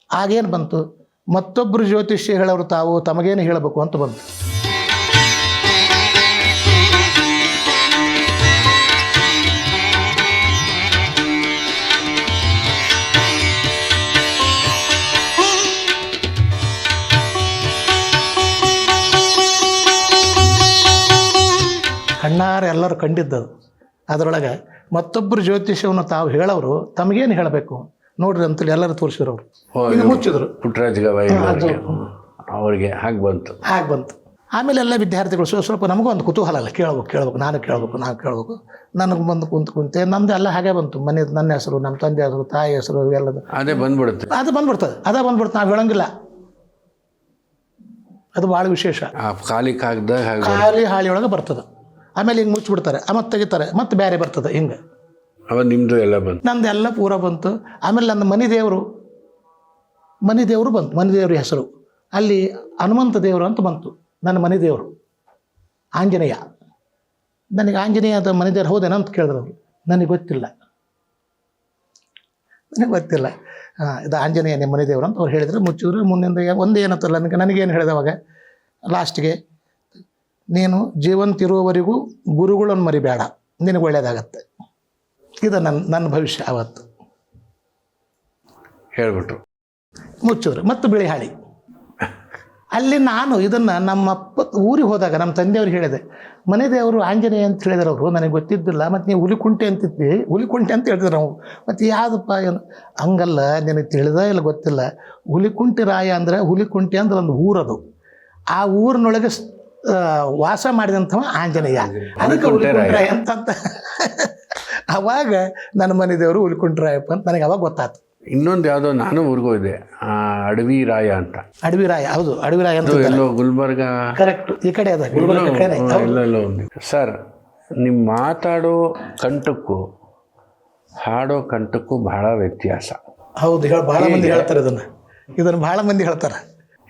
ಆಗೇನು ಬಂತು, ಮತ್ತೊಬ್ಬರು ಜ್ಯೋತಿಷ್ಯ ಹೇಳೋರು ತಾವು ತಮಗೇನು ಹೇಳಬೇಕು ಅಂತ ಬಂತು. ಕಣ್ಣಾರ ಎಲ್ಲರೂ ಕಂಡಿದ್ದದು. ಅದರೊಳಗೆ ಮತ್ತೊಬ್ಬರು ಜ್ಯೋತಿಷ್ಯವನ್ನು ತಾವು ಹೇಳೋರು ತಮಗೇನು ಹೇಳಬೇಕು ನೋಡ್ರಿ ಅಂತೇಳಿ ಎಲ್ಲರೂ ತೋರಿಸಿರೋರು. ಈಗ ಮುಚ್ಚಿದ್ರು. ಪುಟ್ಟರಾಜ ಗವಾಯಿಗಳಿಗೆ ಅವ್ರಿಗೆ ಹಾಗೆ ಬಂತು. ಆಮೇಲೆ ಎಲ್ಲ ವಿದ್ಯಾರ್ಥಿಗಳು ಸ್ವಲ್ಪ ನಮಗೂ ಒಂದು ಕುತೂಹಲ ಅಲ್ಲ, ಕೇಳ್ಬೇಕು ನಾನು ಕೇಳ್ಬೇಕು. ನನಗೆ ಬಂದು ಕುಂತೆ ನಮ್ಮದು ಎಲ್ಲ ಹಾಗೆ ಬಂತು. ಮನೆ ನನ್ನ ಹೆಸರು, ನಮ್ಮ ತಂದೆ ಹೆಸರು, ತಾಯಿ ಹೆಸರು ಎಲ್ಲದು ಅದೇ ಬಂದ್ಬಿಡುತ್ತೆ. ಅದು ಬಂದ್ಬಿಡ್ತದೆ. ನಾವು ಹೇಳಂಗಿಲ್ಲ. ಅದು ಭಾಳ ವಿಶೇಷ. ಖಾಲಿ ಹಾಳಿಯೊಳಗೆ ಬರ್ತದೆ. ಆಮೇಲೆ ಹಿಂಗೆ ಮುಚ್ಚಿಬಿಡ್ತಾರೆ, ಮತ್ತೆ ತೆಗಿತಾರೆ, ಮತ್ತೆ ಬೇರೆ ಬರ್ತದೆ. ಹಿಂಗೆ ನಿಮ್ಮದು ಎಲ್ಲ ಬಂತು, ನಂದೆಲ್ಲ ಪೂರ ಬಂತು. ಆಮೇಲೆ ನನ್ನ ಮನೆ ದೇವರು ಬಂತು. ಮನೆ ದೇವ್ರ ಹೆಸರು ಅಲ್ಲಿ ಹನುಮಂತ ದೇವರು ಅಂತ ಬಂತು. ನನ್ನ ಮನೆ ದೇವರು ಆಂಜನೇಯ. ನನಗೆ ಆಂಜನೇಯದ ಮನೆ ದೇವ್ರು ಹೌದೇನೋ ಅಂತ ಕೇಳಿದ್ರು ಅವರು. ನನಗೆ ಗೊತ್ತಿಲ್ಲ. ಇದು ಆಂಜನೇಯ ನಿಮ್ಮ ಮನೆ ದೇವರು ಅಂತ ಅವ್ರು ಹೇಳಿದ್ರು. ಮುಚ್ಚಿದ್ರು. ಮುಂದಿಂದ ಒಂದು ಏನತ್ತಲ್ಲ ನನಗೇನು ಹೇಳಿದೆ ಅವಾಗ ಲಾಸ್ಟಿಗೆ, ನೀನು ಜೀವಂತಿರುವವರೆಗೂ ಗುರುಗಳನ್ನು ಮರಿಬೇಡ, ನಿನಗೆ ಒಳ್ಳೆಯದಾಗತ್ತೆ. ಇದು ನನ್ನ ಭವಿಷ್ಯ. ಆವತ್ತು ಹೇಳ್ಬಿಟ್ರು. ಮುಚ್ಚಿದ್ರು. ಮತ್ತು ಬಿಳಿ ಹಾಳಿ. ಅಲ್ಲಿ ನಾನು ಇದನ್ನು ನಮ್ಮಪ್ಪ ಊರಿಗೆ ಹೋದಾಗ ನಮ್ಮ ತಂದೆಯವ್ರಿಗೆ ಹೇಳಿದೆ, ಮನೆ ದೇವರು ಆಂಜನೇಯ ಅಂತ ಹೇಳಿದ್ರು ಅವರು. ನನಗೆ ಗೊತ್ತಿದ್ದಿಲ್ಲ. ಮತ್ತು ನೀವು ಹುಲಿಕುಂಟೆ ಅಂತಿದ್ವಿ, ಹುಲಿಕುಂಟೆ ಅಂತ ಹೇಳಿದ್ರು ನಾವು. ಮತ್ತು ಯಾವುದಪ್ಪ ಏನು ಹಂಗಲ್ಲ, ನಿನಗೆ ತಿಳಿದ ಇಲ್ಲ ಗೊತ್ತಿಲ್ಲ. ಹುಲಿಕುಂಟಿ ರಾಯ ಅಂದರೆ ಹುಲಿಕುಂಟೆ ಅಂದ್ರೆ ಒಂದು ಊರದು. ಆ ಊರಿನೊಳಗೆ ವಾಸ ಮಾಡಿದಂಥವ ಆಂಜನೇಯ. ಅದಕ್ಕೆ ಹುಲಿಕುಂಟರಾಯ ಅಂತ ಅವಾಗ ನನ್ನ ಮನೆ ದೇವರು ಹುಲಿಕುಂಟರಾಯಪ್ಪ ಅಂತ ನನಗೆ ಅವಾಗ ಗೊತ್ತಾಯ್ತು. ಇನ್ನೊಂದು ಯಾವುದೋ ನಾನು ಊರಿಗೋದೆ, ಅಡವಿ ರಾಯ ಅಂತ. ಅಡವಿ ರಾಯ, ಹೌದು ಅಡವಿ ರಾಯ ಅಂತ. ಎಲ್ಲೋ ಗುಲ್ಬರ್ಗ, ಕರೆಕ್ಟ್, ಈ ಕಡೆ ಅದ ಗುಲ್ಬರ್ಗ ಕಡೆ. ಸರ್, ನಿಮ್ಮ ಮಾತಾಡೋ ಕಂಠಕ್ಕೂ ಹಾಡೋ ಕಂಠಕ್ಕೂ ಬಹಳ ವ್ಯತ್ಯಾಸ. ಹೌದು, ಭಾಳ ಮಂದಿ ಹೇಳ್ತಾರೆ ಇದನ್ನು ಭಾಳ ಮಂದಿ ಹೇಳ್ತಾರೆ.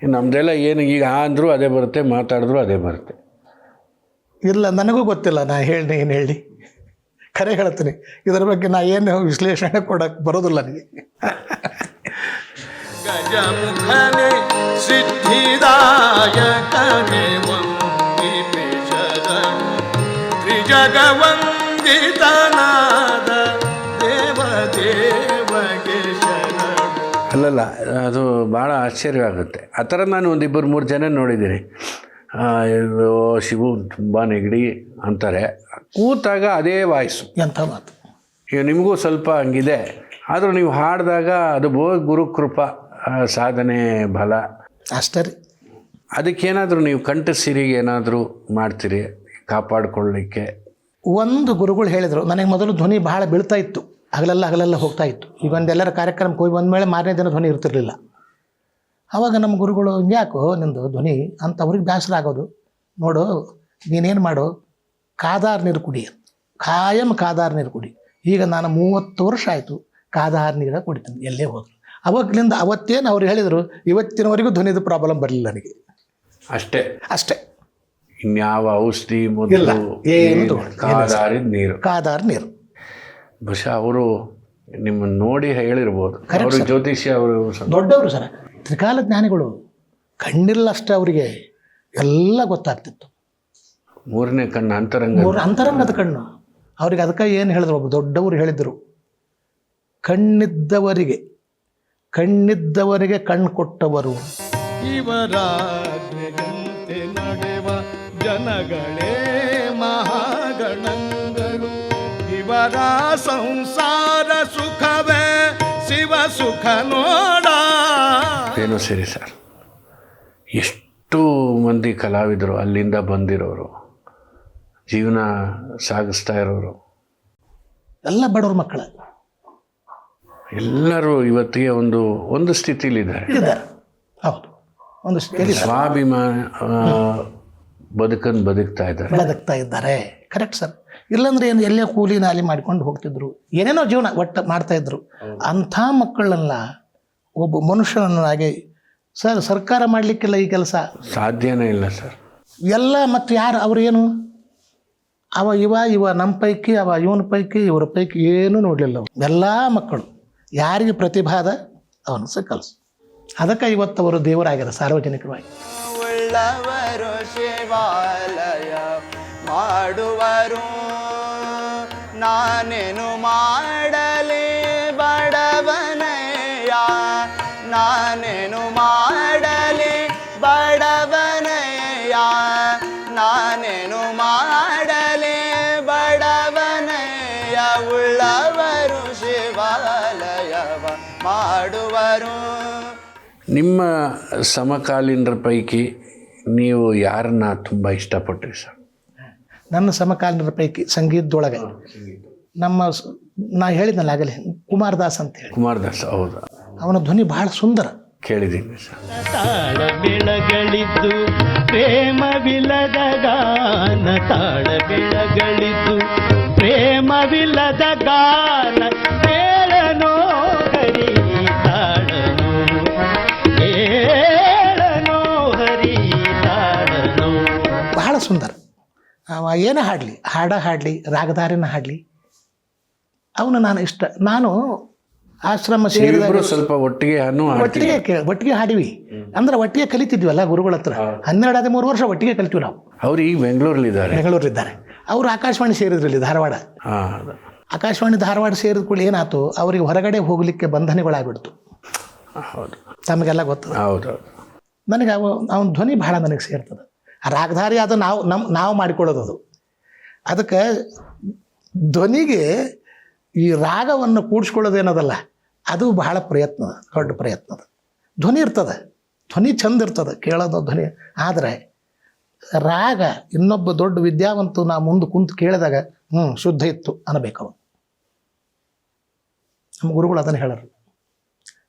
ನಮ್ದೆಲ್ಲ ಏನು ಈಗ ಅಂದರೂ ಅದೇ ಬರುತ್ತೆ, ಮಾತಾಡಿದ್ರು ಅದೇ ಬರುತ್ತೆ. ಇಲ್ಲ, ನನಗೂ ಗೊತ್ತಿಲ್ಲ. ನಾ ಏನು ಹೇಳಿ ಖರೆ ಹೇಳ್ತೀನಿ. ಇದರ ಬಗ್ಗೆ ನಾ ಏನು ವಿಶ್ಲೇಷಣೆ ಕೊಡಕ್ಕೆ ಬರೋದಿಲ್ಲ ನನಗೆ. ಗಜಮುಖನೆ ಸಿದ್ಧಿದಾಯಕನೆ ವಂದಿಪೆ ಶರಣು ತ್ರಿಜಗವಂದಿತನಾದ ದೇವದೇವಗೆ ಶರಣು. ಅಲ್ಲಲ್ಲ, ಅದು ಭಾಳ ಆಶ್ಚರ್ಯವಾಗುತ್ತೆ. ಆ ಥರ ನಾನು ಒಂದು 2-3 ಜನ ನೋಡಿದ್ದೀನಿ. ಶಿವು ತುಂಬ ನೆಗಡಿ ಅಂತಾರೆ, ಕೂತಾಗ ಅದೇ ವಾಯ್ಸು. ಎಂಥ ಮಾತು. ಈಗ ನಿಮಗೂ ಸ್ವಲ್ಪ ಹಂಗಿದೆ. ಆದರೂ ನೀವು ಹಾಡಿದಾಗ ಅದು ಗುರುಕೃಪಾ ಸಾಧನೆ ಬಲ ಅಷ್ಟೇ ರೀ. ಅದಕ್ಕೇನಾದರೂ ನೀವು ಕಂಠಸಿರಿಗೆ ಏನಾದರೂ ಮಾಡ್ತೀರಿ ಕಾಪಾಡಿಕೊಳ್ಳಲಿಕ್ಕೆ? ಒಂದು ಗುರುಗಳು ಹೇಳಿದರು ನನಗೆ, ಮೊದಲು ಧ್ವನಿ ಭಾಳ ಬೀಳ್ತಾ ಇತ್ತು, ಹಗಲೆಲ್ಲ ಹೋಗ್ತಾ ಇತ್ತು. ಈಗ ಒಂದೆಲ್ಲರ ಕಾರ್ಯಕ್ರಮಕ್ಕೆ ಹೋಗಿ ಬಂದ ಮೇಲೆ ಮಾರನೇ ದಿನ ಧ್ವನಿ ಇರ್ತಿರ್ಲಿಲ್ಲ. ಆವಾಗ ನಮ್ಮ ಗುರುಗಳು, ಹಿಂಗ್ಯಾಕೋ ನಿಂದು ಧ್ವನಿ ಅಂತ ಅವ್ರಿಗೆ ಬೇಸರ ಆಗೋದು. ನೋಡು, ನೀನೇನು ಮಾಡು, ಕಾದಾರ್ ನೀರು ಕುಡಿ, ಖಾಯಂ ಕಾದಾರ್ ನೀರು ಕುಡಿ. ಈಗ ನಾನು 30 ವರ್ಷ ಆಯಿತು ಕಾದಾರ್ ನೀರು ಕುಡಿತೀನಿ ಎಲ್ಲೇ ಹೋದ್ರು. ಅವಾಗಲಿಂದ ಅವತ್ತೇನು ಅವ್ರು ಹೇಳಿದರು, ಇವತ್ತಿನವರೆಗೂ ಧ್ವನಿದು ಪ್ರಾಬ್ಲಮ್ ಬರಲಿಲ್ಲ ನನಗೆ. ಅಷ್ಟೇ. ಇನ್ಯಾವ ಔಷಧಿ ಇಲ್ಲ, ಮೊದಲು ಏನು ತಗೊಳ್ಳಿ, ಕಾದಾರಿದ ನೀರು. ಕಾದಾರ ನೀರು. ಬಹುಶಃ ಅವರು ನಿಮ್ಮನ್ನು ನೋಡಿ ಹೇಳಿರ್ಬೋದು. ಅವರು ಜ್ಯೋತಿಷ್ಯ ಅವರು ದೊಡ್ಡವರು ಸರ್, ತ್ರಿಕಾಲ ಜ್ಞಾನಿಗಳು. ಕಣ್ಣಿಲ್ಲಷ್ಟೇ ಅವರಿಗೆ ಎಲ್ಲ ಗೊತ್ತಾಗ್ತಿತ್ತು. ಮೂರನೇ ಕಣ್ಣು ಅಂತರಂಗ. ಅಂತರಂಗದ ಕಣ್ಣು ಅವ್ರಿಗೆ. ಅದಕ್ಕೆ ಏನು ಹೇಳಿದ್ರು, ಒಬ್ಬ ದೊಡ್ಡವರು ಹೇಳಿದರು, ಕಣ್ಣಿದ್ದವರಿಗೆ ಕಣ್ಣು ಕೊಟ್ಟವರು. ಇವರಾಜ್ಞೆಯಂತೆ ನಡೆವ ಜನಗಳೇ ಮಹಾಗಣಗಳು. ಇವರ ಸಂಸಾರ ಸುಖವೇ ಶಿವ ಸುಖ ನೋಡ. ಏನೋ ಸರಿ ಸರ್, ಎಷ್ಟು ಮಂದಿ ಕಲಾವಿದರು ಅಲ್ಲಿಂದ ಬಂದಿರೋರು, ಜೀವನ ಸಾಗಿಸ್ತಾ ಇರೋರು, ಎಲ್ಲ ಬಡವ್ರ ಮಕ್ಕಳ ಎಲ್ಲರೂ ಇವತ್ತಿಗೆ ಒಂದು ಸ್ಥಿತಿಲಿದ್ದಾರೆ. ಹೌದು, ಒಂದು ಸ್ಥಿತಿ ಸ್ವಾಭಿಮಾನ ಬದುಕ್ತಾ ಇದ್ದಾರೆ. ಬದುಕ್ತಾ ಇದ್ದಾರೆ. Correct sir. ಇಲ್ಲಾಂದ್ರೆ ಏನು, ಎಲ್ಲೇ ಕೂಲಿ ನಾಲಿ ಮಾಡ್ಕೊಂಡು ಹೋಗ್ತಿದ್ರು, ಏನೇನೋ ಜೀವನ ಒಟ್ಟು ಮಾಡ್ತಾಯಿದ್ರು. ಅಂಥ ಮಕ್ಕಳನ್ನ ಒಬ್ಬ ಮನುಷ್ಯನಾಗಿ ಸರ್ ಸರ್ಕಾರ ಮಾಡಲಿಕ್ಕಿಲ್ಲ ಈ ಕೆಲಸ, ಸಾಧ್ಯನೇ ಇಲ್ಲ ಸರ್. ಎಲ್ಲ ಮತ್ತು ಯಾರು ಅವ್ರು ಏನು, ಇವ ನಮ್ಮ ಪೈಕಿ, ಇವನ ಪೈಕಿ, ಇವ್ರ ಪೈಕಿ ಏನೂ ನೋಡಲಿಲ್ಲ. ಎಲ್ಲ ಮಕ್ಕಳು ಯಾರಿಗೆ ಪ್ರತಿಭಾದ ಅವನು ಸಹ ಕಲಿಸು. ಅದಕ್ಕೆ ಇವತ್ತು ಅವರು ದೇವರಾಗ್ಯಾರ ಸಾರ್ವಜನಿಕವಾಗಿ. ಉಳ್ಳವರು ಶಿವಾಲಯ ಮಾಡುವರು, ನಾನೇನು ಮಾಡಲಿ ಬಡವನಯ್ಯ, ನಾನೇನು ಮಾಡಲಿ ಬಡವನಯ್ಯ, ನಾನೇನು ಮಾಡಲಿ ಬಡವನಯ್ಯ. ಉಳ್ಳವರು ಶಿವಾಲಯವ ಮಾಡುವರು. ನಿಮ್ಮ ಸಮಕಾಲೀನರ ಪೈಕಿ ನೀವು ಯಾರನ್ನ ತುಂಬ ಇಷ್ಟಪಟ್ರಿ ಸರ್? ನನ್ನ ಸಮಕಾಲೀನರ ಪೈಕಿ ಸಂಗೀತದೊಳಗೆ ನಾ ಹೇಳಿದ್ನಲ್ಲ ಆಗಲೇ, ಕುಮಾರದಾಸ್ ಅಂತ ಹೇಳಿ. ಕುಮಾರದಾಸ್, ಹೌದು. ಅವನ ಧ್ವನಿ ಬಹಳ ಸುಂದರ. ಕೇಳಿದ್ದೀನಿ ಸರ್. ತಾಳ ಬೆಳಗಳಿದ್ದು ಪ್ರೇಮವಿಲ್ಲದ ಗಾನ, ತಾಳ ಬೆಳಗಳಿದ್ದು ಪ್ರೇಮವಿಲ್ಲದ ಗಾನ, ಹೇಳನೋ ಹರಿ ತಾಳನೋ, ಹೇಳನೋ ಹರಿ ತಾಳನೋ. ಬಹಳ ಸುಂದರ. ಅವ ಏನೇ ಹಾಡಲಿ, ರಾಗಧಾರಿನ ಹಾಡಲಿ, ಅವನು ನಾನು ಇಷ್ಟ. ನಾನು ಆಶ್ರಮ ಸೇರಿದ ಸ್ವಲ್ಪ ಒಟ್ಟಿಗೆ ಹಾಡಿವಿ. ಅಂದ್ರೆ ಒಟ್ಟಿಗೆ ಕಲಿತಿದ್ವಲ್ಲ ಗುರುಗಳ ಹತ್ರ. 12-13 ವರ್ಷ ಒಟ್ಟಿಗೆ ಕಲಿತೀವಿ ನಾವು. ಅವ್ರು ಈಗ ಬೆಂಗಳೂರಲ್ಲಿದ್ದಾರೆ. ಅವರು ಆಕಾಶವಾಣಿ ಸೇರಿದ್ರಲ್ಲಿ, ಧಾರವಾಡ. ಆಕಾಶವಾಣಿ ಧಾರವಾಡ ಸೇರಿದ ಕೂಡ ಏನಾಯ್ತು, ಅವ್ರಿಗೆ ಹೊರಗಡೆ ಹೋಗ್ಲಿಕ್ಕೆ ಬಂಧನಗಳಾಗ್ಬಿಡ್ತು. ಹೌದು, ತಮಗೆಲ್ಲ ಗೊತ್ತದ. ಹೌದು. ನನಗೆ ಅವನ ಧ್ವನಿ ಭಾಳ ನನಗೆ ಸೇರ್ತದೆ. ಆ ರಾಗಧಾರಿ ಅದು ನಾವು ಮಾಡಿಕೊಳ್ಳೋದು ಅದು. ಅದಕ್ಕೆ ಧ್ವನಿಗೆ ಈ ರಾಗವನ್ನು ಕೂಡಿಸ್ಕೊಳ್ಳೋದೇನದಲ್ಲ, ಅದು ಬಹಳ ದೊಡ್ಡ ಪ್ರಯತ್ನದ. ಧ್ವನಿ ಇರ್ತದೆ, ಧ್ವನಿ ಚಂದ ಇರ್ತದೆ, ಕೇಳೋದು ಧ್ವನಿ. ಆದರೆ ರಾಗ ಇನ್ನೊಬ್ಬ ದೊಡ್ಡ ವಿದ್ಯಾವಂತು ನಾ ಮುಂದೆ ಕುಂತು ಕೇಳಿದಾಗ ಶುದ್ಧ ಇತ್ತು ಅನ್ನಬೇಕು. ನಮ್ಮ ಗುರುಗಳು ಅದನ್ನು ಹೇಳರು.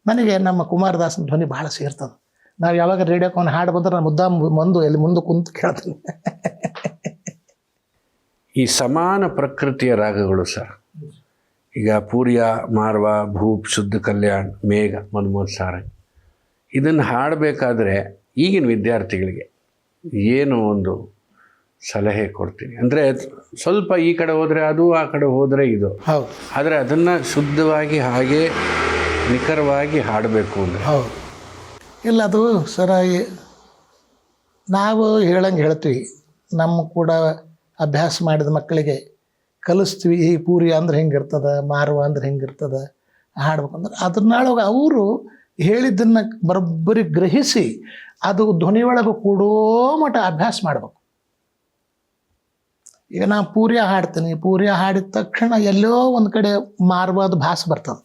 ನನಗೆ ನಮ್ಮ ಕುಮಾರದಾಸನ ಧ್ವನಿ ಭಾಳ ಸೇರ್ತದೆ. ನಾವು ಯಾವಾಗ ರೇಡಿಯೋಕ್ಕೆ ಅವನು ಹಾಡು ಬಂದ್ರೆ ನಾನು ಮುಂದೆ ಕುಂತು ಕೇಳ್ತೀನಿ. ಈ ಸಮಾನ ಪ್ರಕೃತಿಯ ರಾಗಗಳು ಸರ್, ಈಗ ಪೂರ್ಯ, ಮಾರ್ವ, ಭೂಪ್, ಶುದ್ಧ ಕಲ್ಯಾಣ್, ಮೇಘ, ಮಧುಮತ್ ಸಾರಂಗ್, ಇದನ್ನು ಹಾಡಬೇಕಾದ್ರೆ ಈಗಿನ ವಿದ್ಯಾರ್ಥಿಗಳಿಗೆ ಏನು ಒಂದು ಸಲಹೆ ಕೊಡ್ತೀನಿ ಅಂದರೆ, ಸ್ವಲ್ಪ ಈ ಕಡೆ ಹೋದರೆ ಅದು, ಆ ಕಡೆ ಹೋದರೆ ಇದು. ಹೌದು. ಆದರೆ ಅದನ್ನು ಶುದ್ಧವಾಗಿ ಹಾಗೆ ನಿಖರವಾಗಿ ಹಾಡಬೇಕು ಅಂದರೆ. ಹೌದು. ಇಲ್ಲ, ಅದು ಸರ ನಾವು ಹೇಳ್ತೀವಿ. ನಮ್ಮ ಕೂಡ ಅಭ್ಯಾಸ ಮಾಡಿದ ಮಕ್ಕಳಿಗೆ ಕಲಿಸ್ತೀವಿ. ಈ ಪೂರ್ಯ ಅಂದ್ರೆ ಹೆಂಗಿರ್ತದೆ, ಮಾರ್ವ ಅಂದ್ರೆ ಹೆಂಗಿರ್ತದೆ, ಹಾಡ್ಬೇಕಂದ್ರೆ ಅದನ್ನೊಳಗೆ ಅವರು ಹೇಳಿದ್ದನ್ನು ಬರೋಬ್ಬರಿ ಗ್ರಹಿಸಿ ಅದು ಧ್ವನಿಯೊಳಗೆ ಕೂಡೋ ಮಟ್ಟ ಅಭ್ಯಾಸ ಮಾಡಬೇಕು. ಈಗ ನಾನು ಪೂರ್ಯ ಹಾಡ್ತೀನಿ, ಪೂರ್ಯ ಹಾಡಿದ ತಕ್ಷಣ ಎಲ್ಲೋ ಒಂದು ಕಡೆ ಮಾರ್ವಾದ ಭಾಸ ಬರ್ತದೆ,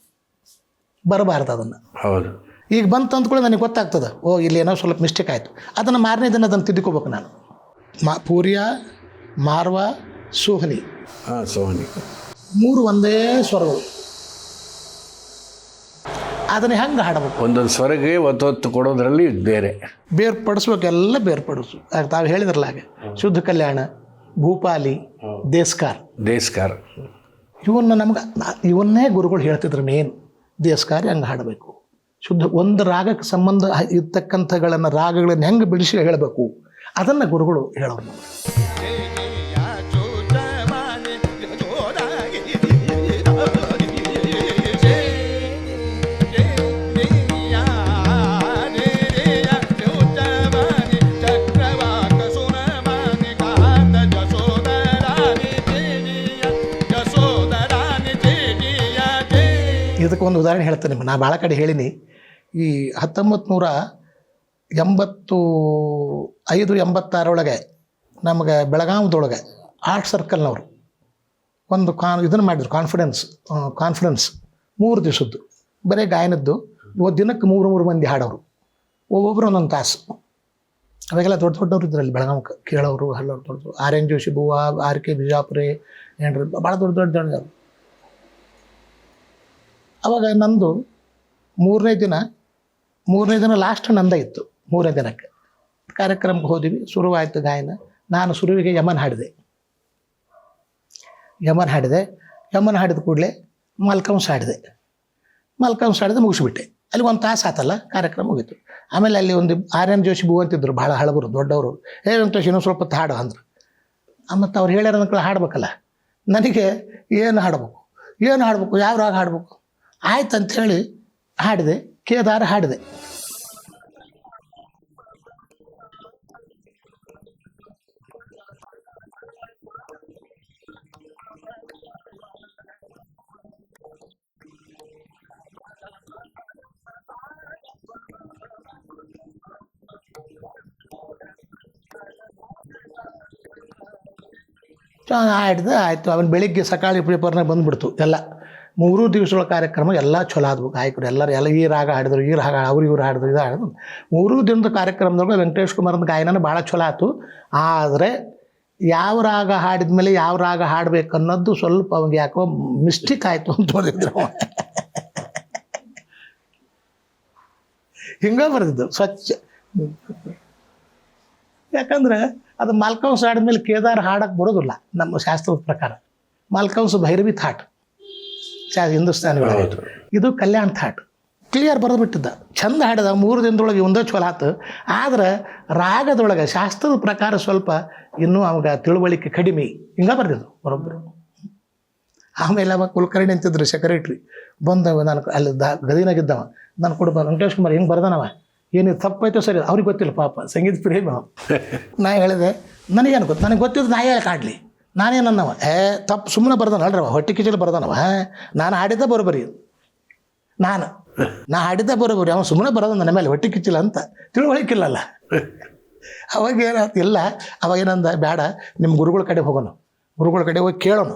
ಬರಬಾರ್ದು ಅದನ್ನು. ಹೌದು. ಈಗ ಬಂತು ಅಂದ್ಕೊಳ್ಳಿ ನನಗೆ ಗೊತ್ತಾಗ್ತದೆ, ಇಲ್ಲಿ ಏನೋ ಸ್ವಲ್ಪ ಮಿಸ್ಟೇಕ್ ಆಯಿತು. ಅದನ್ನು ಮಾರನೇ ದಿನ ಅದನ್ನು ತಿದ್ದುಕೋಬೇಕು ನಾನು. ಪೂರ್ಯ, ಮಾರ್ವ, ಸೋಹನಿ, ಸೋಹನಿ 3 ಒಂದೇ ಸ್ವರಗಳು. ಅದನ್ನು ಹೆಂಗೆ ಹಾಡಬೇಕು? ಒಂದೊಂದು ಸ್ವರಗೆ ಒತ್ತೊತ್ತು ಕೊಡೋದ್ರಲ್ಲಿ ಬೇರ್ಪಡಿಸ್ಬೇಕು, ಎಲ್ಲ ಬೇರ್ಪಡಿಸು. ತಾವು ಹೇಳಿದ್ರಲ್ಲ ಹಾಗೆ, ಶುದ್ಧ ಕಲ್ಯಾಣ, ಭೂಪಾಲಿ, ದೇಸ್ಕಾರ ಇವನ್ನೇ ಗುರುಗಳು ಹೇಳ್ತಿದ್ರು. ಮೇನ್ ದೇಸ್ಕಾರ ಹೆಂಗೆ ಹಾಡಬೇಕು, ಶುದ್ಧ ಒಂದು ರಾಗಕ್ಕೆ ಸಂಬಂಧ ಇರ್ತಕ್ಕಂಥಗಳನ್ನು ರಾಗಗಳನ್ನು ಹೆಂಗೆ ಬಿಡಿಸಿ ಹೇಳಬೇಕು ಅದನ್ನು ಗುರುಗಳು ಹೇಳೋರು ನಮ್ಗೆ. ಇದಕ್ಕೊಂದು ಉದಾಹರಣೆ ಹೇಳ್ತೇನೆ ನಿಮ್ಗೆ. ನಾ ಭಾಳ ಕಡೆ ಹೇಳಿನಿ. ಈ 1985-86 ನಮಗೆ ಬೆಳಗಾವದೊಳಗೆ ಆರ್ಟ್ ಸರ್ಕಲ್ನವರು ಒಂದು ಇದನ್ನು ಮಾಡಿದ್ರು, ಕಾನ್ಫರೆನ್ಸ್ 3 ದಿವಸದ್ದು, ಬರೀ ಗಾಯನದ್ದು. ದಿನಕ್ಕೆ 3 ಮಂದಿ ಹಾಡೋರು, ಒಬ್ಬೊಬ್ಬರು ಒಂದೊಂದು ತಾಸು. ಅವಾಗೆಲ್ಲ ದೊಡ್ಡ ದೊಡ್ಡವ್ರು ಇದ್ರಲ್ಲಿ ಬೆಳಗಾವಕ್ಕೆ, ಕೇಳೋರು ಹಲ್ಲೋರು ದೊಡ್ಡದು, R.N. ಜೋಶಿ ಬುವ್ವ, R.K. ಬಿಜಾಪುರೆ, ಏನ್ರಿ ಭಾಳ ದೊಡ್ಡ ಜನ. ಅವಾಗ ನಂದು ಮೂರನೇ ದಿನ ಲಾಸ್ಟ್ ನಂದೇ ಇತ್ತು. 3ನೇ ದಿನಕ್ಕೆ ಕಾರ್ಯಕ್ರಮಕ್ಕೆ ಹೋದ್ವಿ, ಶುರುವಾಯಿತು ಗಾಯನ. ನಾನು ಶುರುವಿಗೆ ಯಮನ್ ಹಾಡಿದೆ ಹಾಡಿದ ಕೂಡಲೇ ಮಲ್ಕಂಸ್ ಹಾಡಿದೆ ಮುಗಿಸ್ಬಿಟ್ಟೆ. ಅಲ್ಲಿ 1 ತಾಸು ಆತಲ್ಲ, ಕಾರ್ಯಕ್ರಮ ಮುಗೀತು. ಆಮೇಲೆ ಅಲ್ಲಿ ಒಂದು R.N. ಜೋಶಿ ಬುವ್ವ ಅಂತಿದ್ರು, ಭಾಳ ಹಳಬರು ದೊಡ್ಡವರು. ವೆಂಕಟೇಶ್ ಇನ್ನೊಂದು ಸ್ವಲ್ಪ ಹಾಡು ಅಂದರು. ಮತ್ತು ಅವ್ರು ಹೇಳ್ಯಾರ ಅಂದ್ಕೊಳ್ಳಿ ಹಾಡ್ಬೇಕಲ್ಲ. ನನಗೆ ಏನು ಹಾಡ್ಬೇಕು ಯಾವ ರಾಗ ಹಾಡ್ಬೇಕು ಆಯ್ತು ಅಂಥೇಳಿ ಹಾಡಿದೆ, ಕೇದಾರ ಹಾಡಿದೆ. ಹಾಡಿದೆ ಆಯಿತು. ಆಮೇಲೆ ಬೆಳಿಗ್ಗೆ ಸಕಾಳಿ ಪೇಪರ್ನಾಗ ಬಂದುಬಿಡ್ತು ಎಲ್ಲ. 3 ದಿವಸಗಳ ಕಾರ್ಯಕ್ರಮ ಎಲ್ಲ ಚಲೋ ಆದವು. ಗಾಯಕರು ಎಲ್ಲ ಈ ರಾಗ ಹಾಡಿದ್ರು, ಈ ರಾಗ ಇವ್ರು ಹಾಡಿದ್ರು, ಇದು ಹಾಡಿದ್ರು. 3 ದಿನದ ಕಾರ್ಯಕ್ರಮದೊಳಗೆ ವೆಂಕಟೇಶ್ ಕುಮಾರನ ಗಾಯನ ಭಾಳ ಚಲೋ ಆಯ್ತು. ಆದರೆ ಯಾವ ರಾಗ ಹಾಡಿದ ಮೇಲೆ ಯಾವ ರಾಗ ಹಾಡಬೇಕು ಅನ್ನೋದು ಸ್ವಲ್ಪ ಅವಂಗೆ ಯಾಕೋ ಮಿಸ್ಟೇಕ್ ಆಯಿತು ಅಂತ ಓದಿದ್ರು. ಹಿಂಗೆ ಬರೆದಿದ್ದು ಸ್ವಚ್ಛ. ಯಾಕಂದ್ರೆ ಅದು ಮಲ್ಕಂಸ್ ಹಾಡಿದ್ಮೇಲೆ ಕೇದಾರ ಹಾಡಕ್ಕೆ ಬರೋದಿಲ್ಲ ನಮ್ಮ ಶಾಸ್ತ್ರದ ಪ್ರಕಾರ. ಮಲ್ಕಂಸ್ ಭೈರವಿ ಥಾಟ್ ಹಿಂದೂಸ್ತಾನಿಗಳು, ಇದು ಕಲ್ಯಾಣ ಥಾಟ್. ಕ್ಲಿಯರ್ ಬರೆದ್ಬಿಟ್ಟಿದ್ದ, ಚಂದ ಹಾಡಿದ. 3 ದಿನದೊಳಗೆ ಒಂದೇ ಚಲೋ ಆತು. ಆದ್ರೆ ರಾಗದೊಳಗೆ ಶಾಸ್ತ್ರದ ಪ್ರಕಾರ ಸ್ವಲ್ಪ ಇನ್ನೂ ಅವಾಗ ತಿಳುವಳಿಕೆ ಕಡಿಮೆ. ಹಿಂಗೆ ಬರೆದಿದ್ದು ಬರೋಬ್ಬರು. ಆಮೇಲೆ ಅವಾಗ ಕುಲಕರ್ಣಿ ಅಂತಿದ್ರು ಸೆಕ್ರೆಟ್ರಿ, ಬಂದವ ನಾನು ಅಲ್ಲಿ ಗದಿನಾಗಿದ್ದವ. ನಾನು ಕೊಡ್ಬ ವೆಂಕಟೇಶ್ ಕುಮಾರ್ ಹಿಂಗೆ ಬರ್ದನವ, ಏನಿದು ತಪ್ಪಾಯ್ತೋ ಸರಿ, ಅವ್ರಿಗೆ ಗೊತ್ತಿಲ್ಲ ಪಾಪ, ಸಂಗೀತ ಪ್ರೇಮ. ನಾ ಹೇಳಿದೆ ನನಗೇನು ಗೊತ್ತು, ನನಗೆ ಗೊತ್ತಿದ್ದು ನಾ ಹೇಳಕ್ಕೆ ಆಡಲಿ, ನಾನೇನನ್ನವ ತಪ್ಪು ಸುಮ್ಮನೆ ಬರ್ದಾನ ಅಲ್ರವ, ಹೊಟ್ಟೆ ಕಿಚ್ಚಲು ಬರ್ದಾನವ. ನಾನು ಹಾಡಿದ್ದ ಬರೋಬರಿ, ನಾ ಹಾಡಿದ್ದ ಬರೋಬರಿ, ಅವನು ಸುಮ್ಮನೆ ಬರೋದ ನನ್ನ ಮೇಲೆ ಹೊಟ್ಟೆ ಕಿಚ್ಚಿಲ್ಲ ಅಂತ ತಿಳುವಳಿಕಿಲ್ಲಲ್ಲ. ಅವಾಗ ಏನಾಯ್ತು ಇಲ್ಲ, ಅವಾಗೇನಂದ ಬೇಡ ನಿಮ್ಮ ಗುರುಗಳ ಕಡೆ ಹೋಗೋಣ, ಗುರುಗಳ ಕಡೆ ಹೋಗಿ ಕೇಳೋಣ,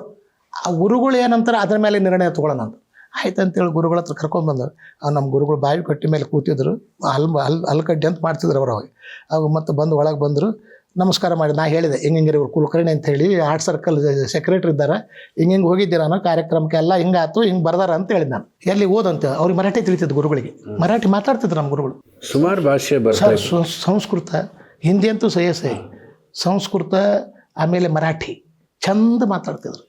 ಆ ಗುರುಗಳು ಏನಂತಾರೆ ಅದ್ರ ಮೇಲೆ ನಿರ್ಣಯ ತೊಗೊಳ್ಳೋಣ ಅಂತ. ಆಯ್ತು ಅಂತೇಳಿ ಗುರುಗಳ ಹತ್ರ ಕರ್ಕೊಂಡ್ಬಂದು ನಮ್ಮ ಗುರುಗಳು ಬಾವಿ ಕಟ್ಟಿ ಮೇಲೆ ಕೂತಿದ್ರು, ಹಲ್ಕಡ್ಡಿ ಅಂತ ಮಾಡ್ತಿದ್ರು ಅವರು. ಅವಾಗ ಮತ್ತು ಬಂದು ಒಳಗೆ ಬಂದರು, ನಮಸ್ಕಾರ ಮಾಡಿ. ನಾ ಹೇಳಿದೆ ಹಿಂಗೆ ಇವ್ರು ಕುಲಕರ್ಣಿ ಅಂತ ಹೇಳಿ ಆರ್ಟ್ ಸರ್ಕಲ್ ಸೆಕ್ರೆಟ್ರಿ ಇದ್ದಾರೆ, ಹಿಂಗೆ ಹೋಗಿದ್ದೆ ನಾನು ಕಾರ್ಯಕ್ರಮಕ್ಕೆ, ಎಲ್ಲ ಹಿಂಗಾಯ್ತು, ಹಿಂಗೆ ಬರ್ದಾರ ಅಂತ ಹೇಳಿದ್ ನಾನು. ಎಲ್ಲಿ ಓದಂತ ಅವ್ರಿಗೆ ಮರಾಠಿ ತಿಳಿತಿದ್ದು ಗುರುಗಳಿಗೆ, ಮರಾಠಿ ಮಾತಾಡ್ತಿದ್ರು ನಮ್ಮ ಗುರುಗಳು. ಸುಮಾರು ಭಾಷೆ ಸಂಸ್ಕೃತ, ಹಿಂದಿ ಅಂತೂ ಸಹಿ ಸಂಸ್ಕೃತ, ಆಮೇಲೆ ಮರಾಠಿ ಚಂದ ಮಾತಾಡ್ತಿದ್ರು,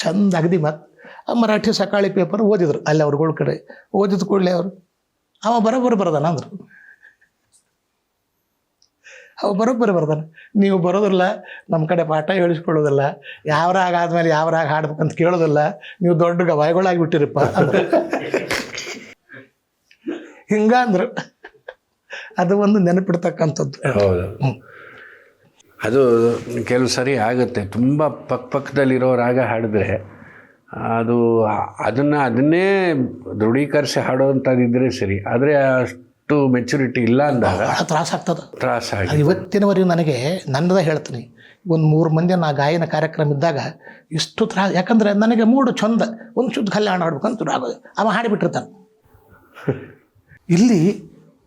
ಚಂದ ಅಗದಿ ಮಾತು. ಆ ಮರಾಠಿ ಸಕಾಳಿ ಪೇಪರ್ ಓದಿದ್ರು ಅಲ್ಲಿ ಅವ್ರುಗಳ ಕಡೆ. ಓದಿದ ಕೂಡಲೇ ಅವರು ಅವ ಬರೋಬ್ಬರಿ ಬರ್ದಾನ ಅಂದರು. ಅವ ಬರೋಬ್ಬರಿ ಬರ್ದಾನ, ನೀವು ಬರೋದಿಲ್ಲ, ನಮ್ಮ ಕಡೆ ಪಾಠ ಹೇಳಿಸ್ಕೊಳ್ಳೋದಿಲ್ಲ, ಯಾವ ರಾಗ ಆದಮೇಲೆ ಯಾವ ರಾಗ ಹಾಡ್ಬೇಕಂತ ಕೇಳೋದಿಲ್ಲ, ನೀವು ದೊಡ್ಡ ಗವಾಯಿಗಳಾಗಿಬಿಟ್ಟಿರಪ್ಪ ಅಂದರು. ಹಿಂಗಂದ್ರು. ಅದು ಒಂದು ನೆನಪಿಡ್ತಕ್ಕಂಥದ್ದು. ಹೌದು, ಅದು ಕೆಲವು ಸರಿ ಆಗುತ್ತೆ. ತುಂಬ ಪಕ್ಕದಲ್ಲಿರೋ ರಾಗ ಹಾಡಿದ್ರೆ ಅದು ಅದನ್ನೇ ದೃಢೀಕರಿಸಿ ಹಾಡೋವಂಥದ್ದಿದ್ರೆ ಸರಿ, ಆದರೆ ಅಷ್ಟು ಮೆಚುರಿಟಿ ಇಲ್ಲ ಅಂದಾಗ ತ್ರಾಸಾಗಿ. ಇವತ್ತಿನವರೆಗೂ ನನಗೆ ನನ್ನದ ಹೇಳ್ತೀನಿ, ಒಂದು 3 ಮಂದಿ ನಾ ಗಾಯನ ಕಾರ್ಯಕ್ರಮ ಇದ್ದಾಗ ಇಷ್ಟು ತ್ರಾಸ. ಯಾಕಂದರೆ ನನಗೆ ಮೂಡು ಚಂದ, ಒಂದು ಶುದ್ಧ ಕಲ್ಯಾಣ ಹಾಡ್ಬೇಕಂತ ಆಗೋದು, ಅವ ಹಾಡಿಬಿಟ್ಟಿರ್ತಾನೆ. ಇಲ್ಲಿ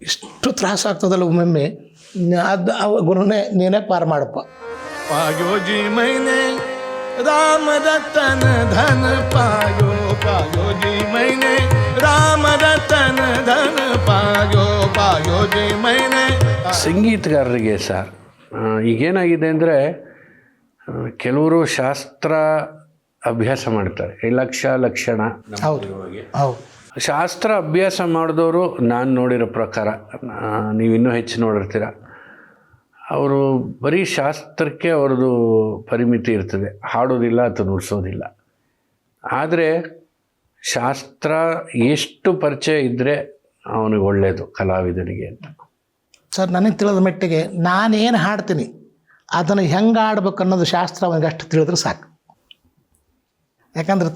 ಇಷ್ಟು ತ್ರಾಸ ಆಗ್ತದಲ್ಲ ಒಮ್ಮೊಮ್ಮೆ. ಅದು ಅವ ಗುರುನೇ ನೀನೇ ಪಾರು ಮಾಡಪ್ಪ. ಪಾಯೋಜಿ ಮೈನೆ ರಾಮ ರತನ ಧನ ಪಾಯೋ, ಪಾಯೋಜಿ ಮೈನೆ ರಾಮ ರತನ ಧನ ಪಾಯೋ, ಪಾಯೋಜಿ ಮೈನೆ. ಸಂಗೀತಗಾರರಿಗೆ ಸರ್ ಈಗೇನಾಗಿದೆ ಅಂದರೆ, ಕೆಲವರು ಶಾಸ್ತ್ರ ಅಭ್ಯಾಸ ಮಾಡ್ತಾರೆ, ಲಕ್ಷಣ. ಹೌದು ಹೌದು. ಶಾಸ್ತ್ರ ಅಭ್ಯಾಸ ಮಾಡಿದವರು ನಾನು ನೋಡಿರೋ ಪ್ರಕಾರ, ನೀವಿನ್ನೂ ಹೆಚ್ಚು ನೋಡಿರ್ತೀರ, ಅವರು ಬರೀ ಶಾಸ್ತ್ರಕ್ಕೆ ಅವ್ರದ್ದು ಪರಿಮಿತಿ ಇರ್ತದೆ, ಹಾಡೋದಿಲ್ಲ ಅಥವಾ ನುಡಿಸೋದಿಲ್ಲ. ಆದರೆ ಶಾಸ್ತ್ರ ಎಷ್ಟು ಪರಿಚಯ ಇದ್ದರೆ ಅವನಿಗೆ ಒಳ್ಳೆಯದು ಕಲಾವಿದನಿಗೆ ಅಂತ. ಸರ್, ನನಗೆ ತಿಳಿದ ಮಟ್ಟಿಗೆ ನಾನೇನು ಹಾಡ್ತೀನಿ ಅದನ್ನು ಹೆಂಗೆ ಆಡ್ಬೇಕು ಅನ್ನೋದು ಶಾಸ್ತ್ರ ಅವನಿಗೆ ಅಷ್ಟು ತಿಳಿದ್ರೆ ಸಾಕು. ಯಾಕಂದ್ರೆ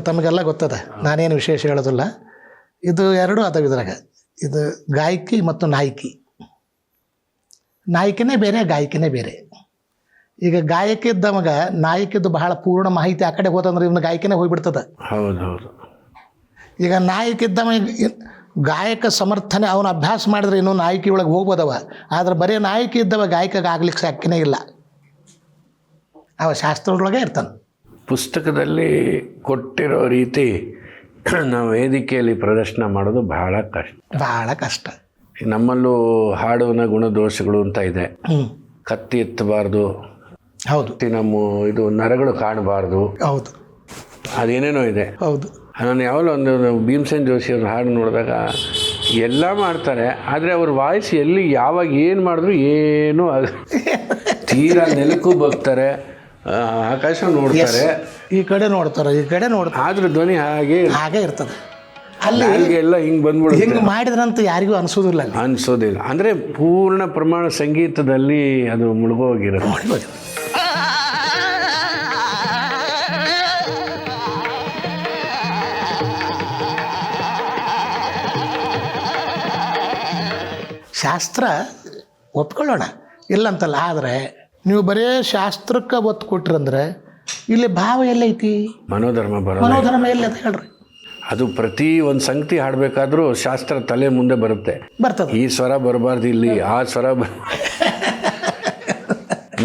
ತಮಗೆಲ್ಲ ಗೊತ್ತದ, ನಾನೇನು ವಿಶೇಷ ಹೇಳೋದಿಲ್ಲ. ಇದು ಎರಡೂ ಅದಾವ ಇದ್ರಾಗ. ಇದು ಗಾಯಕಿ ಮತ್ತು ನಾಯಕಿ. ನಾಯಕಿನೇ ಬೇರೆ, ಗಾಯಕಿನೇ ಬೇರೆ. ಈಗ ಗಾಯಕಿ ಇದ್ದವಾಗ ನಾಯಕಿದ್ದು ಬಹಳ ಪೂರ್ಣ ಮಾಹಿತಿ ಆ ಕಡೆ ಹೋತಂದ್ರೆ ಇವನು ಗಾಯಕಿನೇ ಹೋಗಿಬಿಡ್ತದೆ. ಹೌದೌದು. ಈಗ ನಾಯಕಿದ್ದವ ಗಾಯಕ ಸಮರ್ಥನೆ ಅವನು ಅಭ್ಯಾಸ ಮಾಡಿದ್ರೆ ಇನ್ನೂ ನಾಯಕಿ ಒಳಗೆ ಹೋಗ್ಬೋದವ. ಆದ್ರೆ ಬರೀ ನಾಯಕಿ ಇದ್ದವ ಗಾಯಕಗೆ ಆಗ್ಲಿಕ್ಕೆ ಸಾಕಿನೇ ಇಲ್ಲ, ಅವ ಶಾಸ್ತ್ರದೊಳಗೆ ಇರ್ತಾನೆ. ಪುಸ್ತಕದಲ್ಲಿ ಕೊಟ್ಟಿರೋ ರೀತಿ ನಾವು ವೇದಿಕೆಯಲ್ಲಿ ಪ್ರದರ್ಶನ ಮಾಡೋದು ಬಹಳ ಕಷ್ಟ. ನಮ್ಮಲ್ಲೂ ಹಾಡುವಿನ ಗುಣದೋಷಗಳು ಅಂತ ಇದೆ. ಕತ್ತಿ ಎತ್ತಬಾರ್ದು, ಹೌದು. ನಮ್ಮ ಇದು ನರಗಳು ಕಾಣಬಾರ್ದು, ಹೌದು. ಅದೇನೇನೋ ಇದೆ. ಹೌದು. ನಾನು ಯಾವಾಗಲೂ ಒಂದು ಭೀಮಸೇನ್ ಜೋಶಿ ಅವ್ರ ಹಾಡು ನೋಡಿದಾಗ ಎಲ್ಲ ಮಾಡ್ತಾರೆ, ಆದರೆ ಅವ್ರ ವಾಯ್ಸ್ ಎಲ್ಲಿ ಯಾವಾಗ ಏನು ಮಾಡಿದ್ರು ಏನೂ ತೀರಾ ನೆಲಕ್ಕೂ ಬಗ್ತಾರೆ, ಆಕಾಶ ನೋಡ್ತಾರೆ, ಈ ಕಡೆ ನೋಡ್ತಾರೆ, ಈ ಕಡೆ ನೋಡ್ತಾರೆ, ಆದ್ರೂ ಧ್ವನಿ ಹಾಗೆ ಇರ್ತದೆ. ಅಲ್ಲಿ ಎಲ್ಲ ಹಿಂಗೆ ಬಂದ್ಬಿಡುತ್ತೆ. ಹಿಂಗೆ ಮಾಡಿದ್ರಂತ ಯಾರಿಗೂ ಅನಿಸೋದಿಲ್ಲ, ಅನಿಸೋದಿಲ್ಲ. ಅಂದರೆ ಪೂರ್ಣ ಪ್ರಮಾಣ ಸಂಗೀತದಲ್ಲಿ ಅದು ಮುಳುಗೋಗಿರುತ್ತೆ. ಶಾಸ್ತ್ರ ಒಪ್ಕೊಳ್ಳೋಣ, ಇಲ್ಲಂತಲ್ಲ. ಆದರೆ ನೀವು ಬರೇ ಶಾಸ್ತ್ರಕ್ಕೆ ಒತ್ತು ಕೊಟ್ರಂದ್ರೆ ಇಲ್ಲಿ ಭಾವ ಎಲ್ಲೈತಿ? ಮನೋಧರ್ಮ ಎಲ್ಲಿ ಅಂತ ಹೇಳ್ರಿ. ಅದು ಪ್ರತಿ ಒಂದು ಸಂಗತಿ ಹಾಡಬೇಕಾದ್ರೂ ಶಾಸ್ತ್ರ ತಲೆ ಮುಂದೆ ಬರ್ತದೆ. ಈ ಸ್ವರ ಬರಬಾರ್ದು, ಇಲ್ಲಿ ಆ ಸ್ವರ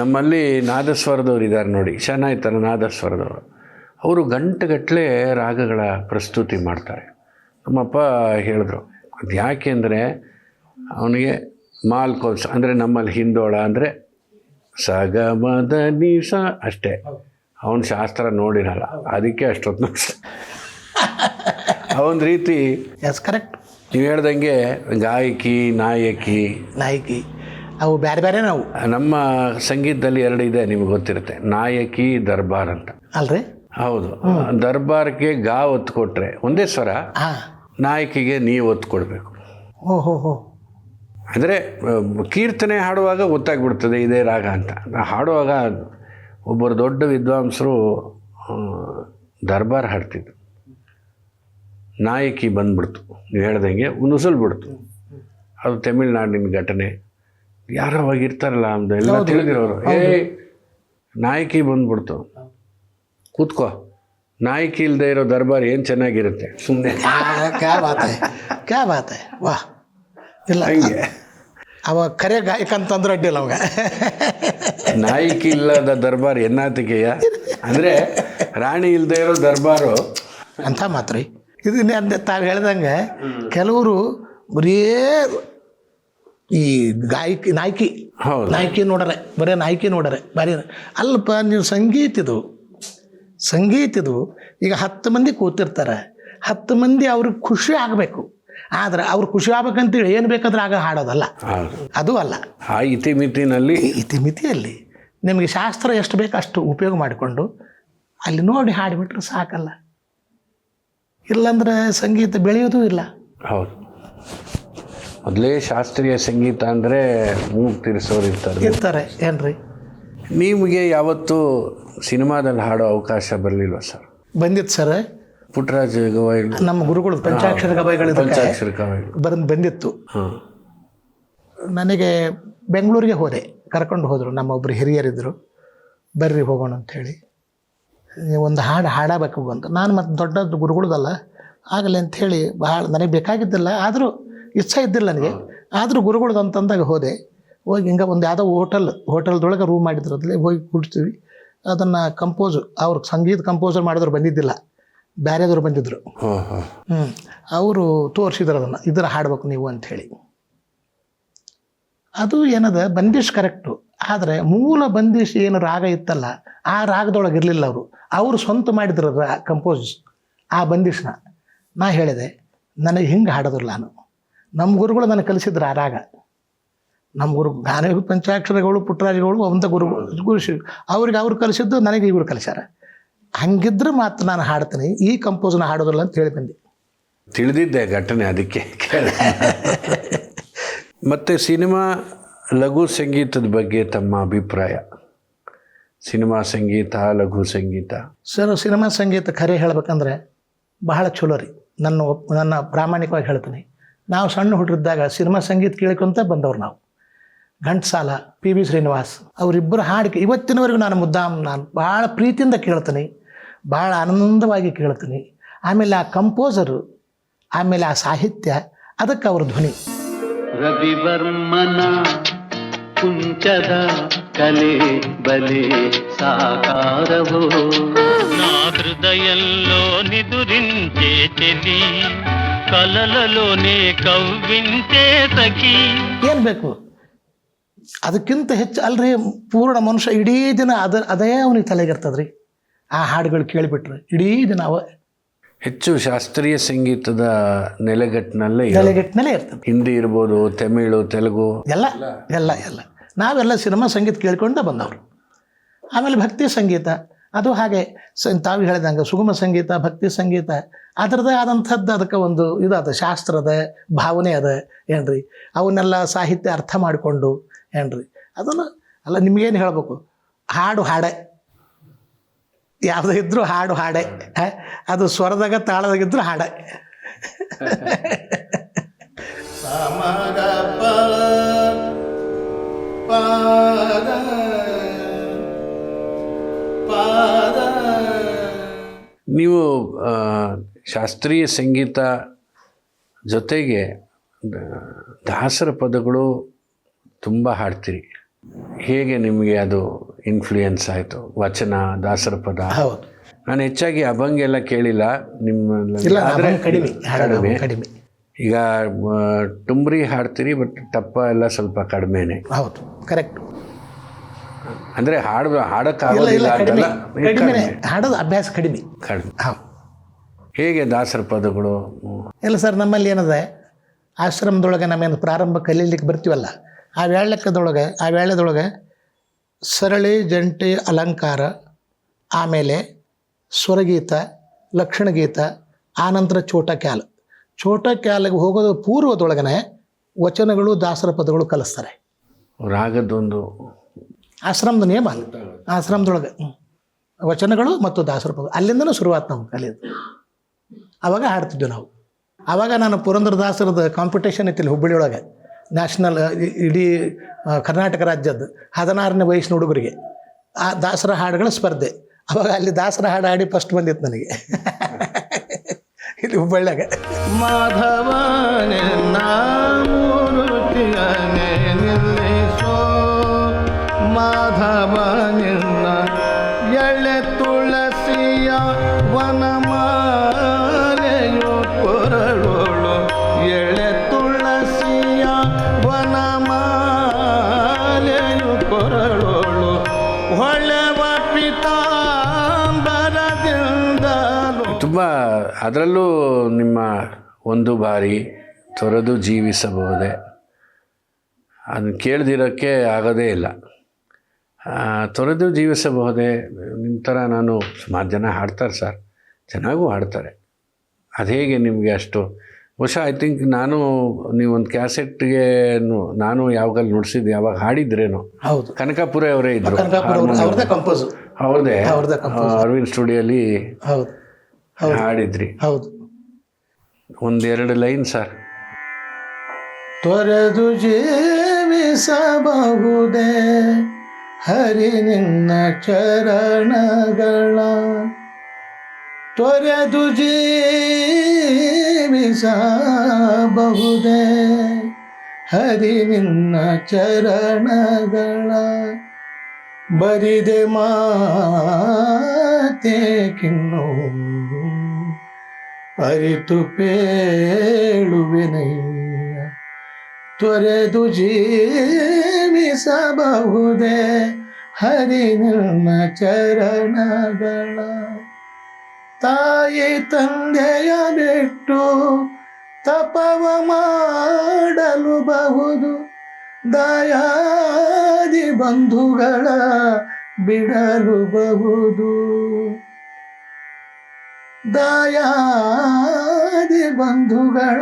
ನಮ್ಮಲ್ಲಿ ನಾದಸ್ವರದವ್ರು ಇದ್ದಾರೆ ನೋಡಿ, ಚೆನ್ನಾಯ್ತಾರ ನಾದಸ್ವರದವರು. ಅವರು ಗಂಟೆಗಟ್ಟಲೆ ರಾಗಗಳ ಪ್ರಸ್ತುತಿ ಮಾಡ್ತಾರೆ. ನಮ್ಮಪ್ಪ ಹೇಳಿದ್ರು, ಅದು ಯಾಕೆ ಅಂದರೆ ಅವನಿಗೆ ಮಾಲ್ಕೋಲ್ಸ್ ಅಂದರೆ ನಮ್ಮಲ್ಲಿ ಹಿಂದೋಳ ಅಂದರೆ ಸಗಮದ ನಿಸ ಅಷ್ಟೇ, ಅವನು ಶಾಸ್ತ್ರ ನೋಡಿರಲ್ಲ, ಅದಕ್ಕೆ ಅಷ್ಟೊತ್ತು ಅವನ ರೀತಿ. Yes, correct. ನೀವು ಹೇಳ್ದಂಗೆ ಗಾಯಕಿ ನಾಯಕಿ ಅವು ಬೇರೆ ಬೇರೆ. ನಾವು ನಮ್ಮ ಸಂಗೀತದಲ್ಲಿ ಎರಡು ಇದೆ, ನಿಮ್ಗೆ ಗೊತ್ತಿರುತ್ತೆ, ನಾಯಕಿ ದರ್ಬಾರ್ ಅಂತ ಅಲ್ರಿ? ಹೌದು. ದರ್ಬಾರ್ಗೆ ಗಾ ಒತ್ತು ಕೊಟ್ರೆ ಒಂದೇ ಸ್ವರ, ನಾಯಕಿಗೆ ನೀವು ಒತ್ತು ಕೊಡಬೇಕು. ಓಹೋ. ಅಂದರೆ ಕೀರ್ತನೆ ಹಾಡುವಾಗ ಗೊತ್ತಾಗ್ಬಿಡ್ತದೆ ಇದೇ ರಾಗ ಅಂತ. ಹಾಡುವಾಗ ಒಬ್ಬರು ದೊಡ್ಡ ವಿದ್ವಾಂಸರು ದರ್ಬಾರ್ ಹಾಡ್ತಿದ್ರು, ನಾಯಕಿ ಬಂದ್ಬಿಡ್ತು, ನೀವು ಹೇಳ್ದಂಗೆ ನುಸುಲ್ಬಿಡ್ತು. ಅದು ತಮಿಳ್ನಾಡಿನ ಘಟನೆ. ಯಾರೋ ಅವಾಗಿರ್ತಾರಲ್ಲ ಅಂದು ಎಲ್ಲ ತಿಳಿದಿರೋರು, ನಾಯಕಿ ಬಂದ್ಬಿಡ್ತು, ಕೂತ್ಕೋ, ನಾಯಕಿ ಇಲ್ಲದೆ ಇರೋ ದರ್ಬಾರ್ ಏನು ಚೆನ್ನಾಗಿರುತ್ತೆ, ಸುಮ್ಮನೆ ಕ್ಯಾ ಬಾತ್ ಹೈ ವಾಹ್. ಇಲ್ಲ, ಅವ ಕರೆ ಗಾಯಕ ಅಂತಂದ್ರೆ ಅಡ್ಡಿಲ್ಲ ಅವಾಗ. ನಾಯಕಿ ಇಲ್ಲದ ದರ್ಬಾರ್ ಎನ್ನಾತಿಕೆಯ ಅಂದರೆ ರಾಣಿ ಇಲ್ಲದೆ ಇರೋ ದರ್ಬಾರು ಅಂತ ಮಾತ್ರ. ಇದನ್ನ ತಾವು ಹೇಳ್ದಂಗೆ ಕೆಲವರು ಬರೀ ಈ ನಾಯಕಿ ನೋಡರೆ, ಬರೀ ನಾಯಕಿ ನೋಡರೆ ಬರೀ ಅಲ್ಲಪ್ಪ. ನೀವು ಸಂಗೀತದು ಈಗ 10 ಮಂದಿ ಕೂತಿರ್ತಾರೆ, 10 ಮಂದಿ ಅವ್ರಿಗೆ ಖುಷಿ ಆಗಬೇಕು. ಆದರೆ ಅವ್ರು ಖುಷಿ ಆಗ್ಬೇಕಂತೇಳಿ ಏನು ಬೇಕಾದ್ರೆ ಆಗ ಹಾಡೋದಲ್ಲ, ಅದು ಅಲ್ಲ. ಆ ಇತಿಮಿತಿಯಲ್ಲಿ ನಿಮಗೆ ಶಾಸ್ತ್ರ ಎಷ್ಟು ಬೇಕು ಅಷ್ಟು ಉಪಯೋಗ ಮಾಡಿಕೊಂಡು ಅಲ್ಲಿ ನೋಡಿ ಹಾಡಿಬಿಟ್ರೆ ಸಾಕಲ್ಲ. ಇಲ್ಲಾಂದ್ರೆ ಸಂಗೀತ ಬೆಳೆಯೋದೂ ಇಲ್ಲ. ಹೌದು. ಮೊದಲೇ ಶಾಸ್ತ್ರೀಯ ಸಂಗೀತ ಅಂದರೆ ಮೂಗು ತಿರ್ಸೋರು ಇರ್ತಾರೆ ಏನ್ರಿ? ನಿಮಗೆ ಯಾವತ್ತೂ ಸಿನಿಮಾದಲ್ಲಿ ಹಾಡೋ ಅವಕಾಶ ಬರಲಿಲ್ವ ಸರ್? ಬಂದಿತ್ತು ಸರ್. ಪುಟ್ಟರಾಜ ಗವಾಯಿಗಳು ನಮ್ಮ ಗುರುಗಳು ಪಂಚಾಕ್ಷರ ಗವಾಯಿಗಳು ಬಂದಿತ್ತು. ನನಗೆ ಬೆಂಗಳೂರಿಗೆ ಹೋದೆ, ಕರ್ಕೊಂಡು ಹೋದರು. ನಮ್ಮೊಬ್ಬರು ಹಿರಿಯರಿದ್ದರು, ಬರ್ರಿ ಹೋಗೋಣ ಅಂಥೇಳಿ. ಒಂದು ಹಾಡಬೇಕು ಅಂತ. ನಾನು ಮತ್ತು ದೊಡ್ಡ ಗುರುಗಳದಲ್ಲ ಆಗಲಿ ಅಂಥೇಳಿ ಭಾಳ ನನಗೆ ಬೇಕಾಗಿದ್ದಿಲ್ಲ, ಆದರೂ ಇಚ್ಛೆ ಇದ್ದಿಲ್ಲ ನನಗೆ. ಆದರೂ ಗುರುಗಳದ್ದು ಅಂತಂದಾಗ ಹೋದೆ. ಹೋಗಿ ಹಿಂಗೆ ಒಂದು ಯಾವುದೋ ಹೋಟೆಲ್ದೊಳಗೆ ರೂಮ್ ಮಾಡಿದ್ರು, ಅದರಲ್ಲಿ ಹೋಗಿ ಕೂಡ್ತೀವಿ. ಅದನ್ನು ಅವ್ರು ಸಂಗೀತ ಕಂಪೋಸರ್ ಮಾಡಿದ್ರು ಬಂದಿದ್ದಿಲ್ಲ, ಬೇರೆದವ್ರು ಬಂದಿದ್ದರು. ಅವರು ತೋರಿಸಿದ್ರು ಅದನ್ನು, ಇದರ ಹಾಡ್ಬೇಕು ನೀವು ಅಂಥೇಳಿ. ಅದು ಏನದ ಬಂದಿಶ್ ಕರೆಕ್ಟು, ಆದರೆ ಮೂಲ ಬಂದಿಶ್ ಏನು ರಾಗ ಇತ್ತಲ್ಲ ಆ ರಾಗದೊಳಗೆ ಇರಲಿಲ್ಲ. ಅವರು ಸ್ವಂತ ಮಾಡಿದ್ರು ಕಂಪೋಸ್ ಆ ಬಂದಿಶ್ನ. ನಾ ಹೇಳಿದೆ, ನನಗೆ ಹಿಂಗೆ ಹಾಡೋದಿಲ್ಲ, ನಮ್ಮ ಗುರುಗಳು ನನಗೆ ಕಲಿಸಿದ್ರು ಆ ರಾಗ. ನಮ್ಮ ಗುರು ಜ್ಞಾನಯೋಗ ಪಂಚಾಕ್ಷರಗಳು ಪುಟ್ಟರಾಜಗಳು ಅಂತ ಗುರು ಅವ್ರಿಗೆ ಅವ್ರು ಕಲಿಸಿದ್ದು ನನಗೆ ಇವ್ರು ಕಲಿಸ್ಯಾರ. ಹಂಗಿದ್ರೆ ಮಾತ್ರ ನಾನು ಹಾಡ್ತೀನಿ, ಈ ಕಂಪೋಸ್ನ ಹಾಡೋದಿಲ್ಲ ಅಂತ ಹೇಳಿ ಬಂದೆ. ತಿಳಿದಿದ್ದೆ ಘಟನೆ, ಅದಕ್ಕೆ ಕೇಳಿದೆ. ಮತ್ತು ಸಿನಿಮಾ ಲಘು ಸಂಗೀತದ ಬಗ್ಗೆ ತಮ್ಮ ಅಭಿಪ್ರಾಯ? ಸಿನಿಮಾ ಸಂಗೀತ, ಲಘು ಸಂಗೀತ. ಸರ್, ಸಿನಿಮಾ ಸಂಗೀತ ಖರೆ ಹೇಳ್ಬೇಕಂದ್ರೆ ಬಹಳ ಚಲೋ ರೀ. ನನ್ನ ಪ್ರಾಮಾಣಿಕವಾಗಿ ಹೇಳ್ತೀನಿ. ನಾವು ಸಣ್ಣ ಹುಟ್ಟಿದ್ದಾಗ ಸಿನಿಮಾ ಸಂಗೀತ ಕೇಳ್ಕೊಂತ ಬಂದವ್ರು ನಾವು. ಘಂಟಸಾಲ, ಪಿ ಬಿ ಶ್ರೀನಿವಾಸ್ ಅವರಿಬ್ಬರು ಹಾಡಿಕೆ ಇವತ್ತಿನವರೆಗೂ ನಾನು ಭಾಳ ಪ್ರೀತಿಯಿಂದ ಕೇಳ್ತೀನಿ, ಭಾಳ ಆನಂದವಾಗಿ ಕೇಳ್ತೀನಿ. ಆಮೇಲೆ ಆ ಕಂಪೋಸರು, ಆಮೇಲೆ ಆ ಸಾಹಿತ್ಯ, ಅದಕ್ಕೆ ಅವ್ರ ಧ್ವನಿ. ರವಿವರ್ಮನ ಕುಂಚದ ಕಲೆ ಬಲೆ ಸಾಕಾರವೋ, నా హృదయంలో నిదురించే చెలి కలలలోనే కవ్వించే సఖి. ಏನು ಬೇಕು ಅದಕ್ಕಿಂತ ಹೆಚ್ಚು ಅಲ್ರಿ. ಪೂರ್ಣ ಮನುಷ್ಯ ಇಡೀ ದಿನ ಅದೇ ಅವನಿಗೆ ತಲೆಗಿರ್ತದ್ರಿ. ಆ ಹಾಡುಗಳು ಕೇಳಿಬಿಟ್ರೆ ಇಡೀ ದಿನ ಹೆಚ್ಚು ಶಾಸ್ತ್ರೀಯ ಸಂಗೀತದ ನೆಲೆಗಟ್ಟಿನಲ್ಲೇ ಇರ್ತದೆ. ಹಿಂದಿ ಇರ್ಬೋದು, ತಮಿಳು, ತೆಲುಗು ಎಲ್ಲ ನಾವೆಲ್ಲ ಸಿನಿಮಾ ಸಂಗೀತ ಕೇಳ್ಕೊಂಡು ಬಂದವರು. ಆಮೇಲೆ ಭಕ್ತಿ ಸಂಗೀತ ಅದು ಹಾಗೆ ತಾವು ಹೇಳಿದಂಗೆ ಸುಗಮ ಸಂಗೀತ, ಭಕ್ತಿ ಸಂಗೀತ ಅದರದ್ದೇ ಆದಂಥದ್ದು, ಅದಕ್ಕೆ ಒಂದು ಅದು ಶಾಸ್ತ್ರದ ಭಾವನೆ ಅದ ಏನ್ರಿ. ಅವನ್ನೆಲ್ಲ ಸಾಹಿತ್ಯ ಅರ್ಥ ಮಾಡಿಕೊಂಡು ಏನ್ರಿ ಅದನ್ನು ಅಲ್ಲ. ನಿಮ್ಗೇನು ಹೇಳ್ಬೇಕು, ಹಾಡೆ ಯಾವುದೇ ಇದ್ರೂ ಹಾಡೆ, ಅದು ಸ್ವರದಾಗ ತಾಳದಾಗಿದ್ರು ಹಾಡೆ. ನೀವು ಶಾಸ್ತ್ರೀಯ ಸಂಗೀತ ಜೊತೆಗೆ ದಾಸರ ಪದಗಳು ತುಂಬ ಹಾಡ್ತೀರಿ. ಹೇಗೆ ನಿಮಗೆ ಅದು ಇನ್ಫ್ಲೂಯೆನ್ಸ್ ಆಯಿತು? ವಚನ, ದಾಸರ ಪದ. ಹೌದು, ನಾನು ಹೆಚ್ಚಾಗಿ ಅಭಂಗ ಎಲ್ಲ ಕೇಳಿಲ್ಲ ನಿಮ್ಮ. ಕಡಿಮೆ. ಈಗ ಟುಮ್ರಿ ಹಾಡ್ತೀರಿ, ಬಟ್ ಟಪ್ಪ ಎಲ್ಲ ಸ್ವಲ್ಪ ಕಡಿಮೆನೆ. ಹೌದು, ಕರೆಕ್ಟ್. ಅಂದರೆ ಹಾಡೋಕ್ಕಾಗೋದಿಲ್ಲ ಅಂತಲ್ಲ, ಹಾಡೋದು ಅಭ್ಯಾಸ ಕಡಿಮೆ. ಹೇಗೆ ದಾಸರ ಪದಗಳು? ಇಲ್ಲ ಸರ್, ನಮ್ಮಲ್ಲಿ ಏನದ ಆಶ್ರಮದೊಳಗೆ ನಾವೇನು ಪ್ರಾರಂಭ ಕಲೀಲಿಕ್ಕೆ ಬರ್ತೀವಲ್ಲ, ಆ ವೇಳೆದೊಳಗೆ ಸರಳಿ, ಜಂಟಿ, ಅಲಂಕಾರ, ಆಮೇಲೆ ಸ್ವರಗೀತ, ಲಕ್ಷಣಗೀತ, ಆನಂತರ ಚೋಟ ಕ್ಯಾಲಿಗೆ ಹೋಗೋದು ಪೂರ್ವದೊಳಗನೆ ವಚನಗಳು, ದಾಸರ ಪದಗಳು ಕಲಿಸ್ತಾರೆ. ರಾಗದೊಂದು ಆಶ್ರಮದ ನಿಯಮ ಅಲ್ಲ, ಆಶ್ರಮದೊಳಗೆ ವಚನಗಳು ಮತ್ತು ದಾಸರ ಪದ ಅಲ್ಲಿಂದನೂ ಶುರುವಾತು ನಾವು ಕಲಿಯೋದು. ಆವಾಗ ಹಾಡ್ತಿದ್ವಿ ನಾವು. ಆವಾಗ ನಾನು ಪುರಂದರದಾಸರದ ಕಾಂಪಿಟೇಷನ್ ಇತ್ತಿಲ್ಲ ಹುಬ್ಬಳ್ಳಿಯೊಳಗೆ, ನ್ಯಾಷನಲ್, ಇಡೀ ಕರ್ನಾಟಕ ರಾಜ್ಯದ್ದು 16ನೇ ವಯಸ್ಸಿನ ಹುಡುಗರಿಗೆ ಆ ದಾಸರ ಹಾಡುಗಳ ಸ್ಪರ್ಧೆ. ಅವಾಗ ಅಲ್ಲಿ ದಾಸರ ಹಾಡು ಹಾಡಿ ಫಸ್ಟ್ ಬಂದಿತ್ತು ನನಗೆ ಇಲ್ಲಿ ಹುಬ್ಬಳ್ಳಿಯಾಗ. ಮಾಧವನೇ ಮೂರುತಿಯನೇ ನಿಲ್ಲಿಸೋ, ಮಾಧವನಿನ್ನ ಎಳೆ ತುಳಸಿಯ ವನಮಾಲೆಯು ಕೊರಳೋಳು, ಎಳೆ ತುಳಸಿಯ ವನಮಾಲೆಯು ಕೊರಳೋಳು, ಹೊಳೆವ ಪಿತಾಂಬರದಿಂದಲೂ. ತುಂಬ ಅದರಲ್ಲೂ ನಿಮ್ಮ ಒಂದು ಬಾರಿ ತೊರೆದು ಜೀವಿಸಬಹುದೇ, ಅದನ್ನು ಕೇಳ್ದಿರೋಕ್ಕೆ ಆಗೋದೇ ಇಲ್ಲ. ತೊರೆದು ಜೀವಿಸಬಹುದೇ ನಿಮ್ಮ ಥರ ನಾನು ಸುಮಾರು ಜನ ಹಾಡ್ತಾರೆ ಸರ್, ಚೆನ್ನಾಗೂ ಹಾಡ್ತಾರೆ. ಅದು ಹೇಗೆ ನಿಮಗೆ ಅಷ್ಟು? ಬಹುಶಃ ಐ ಥಿಂಕ್ ನೀವೊಂದು ಕ್ಯಾಸೆಟ್ಗೆ ನಾನು ಯಾವಾಗ ನುಡಿಸಿದ್ದು, ಯಾವಾಗ ಹಾಡಿದ್ರೇನೋ. ಹೌದು, ಕನಕಾಪುರ ಅವರೇ ಇದ್ದರು, ಅವ್ರದ್ದೇ ಅರವಿಂದ್ ಸ್ಟುಡಿಯೋಲಿ ಹಾಡಿದ್ರಿ. ಹೌದು, ಒಂದೆರಡು ಲೈನ್ ಸರ್. ತೊರೆದು ಜೀವಿಸಬಹುದೇ ಹರಿ ನಿನ್ನ ಚರಣಗಳ, ತೊರೆದು ಜೀವಿಸಬಹುದೇ ಹರಿ ನಿನ್ನ ಚರಣಗಳ, ಬರಿದೆ ಮಾತೆ ಕಿನ್ನು ಅರಿತು ಪೇಳುವೆನಯ್ಯ, ತೊರೆದು ಜೀವಿಸಬಹುದೇ ಹರಿ ನಿನ್ನ ಚರಣಗಳ. ತಾಯಿ ತಂದೆಯ ಬಿಟ್ಟು ತಪವ ಮಾಡಲು ಬಹುದು, ದಾಯಾದಿ ಬಂಧುಗಳ ಬಿಡಲು ಬಹುದು, ದಾಯಾದಿ ಬಂಧುಗಳ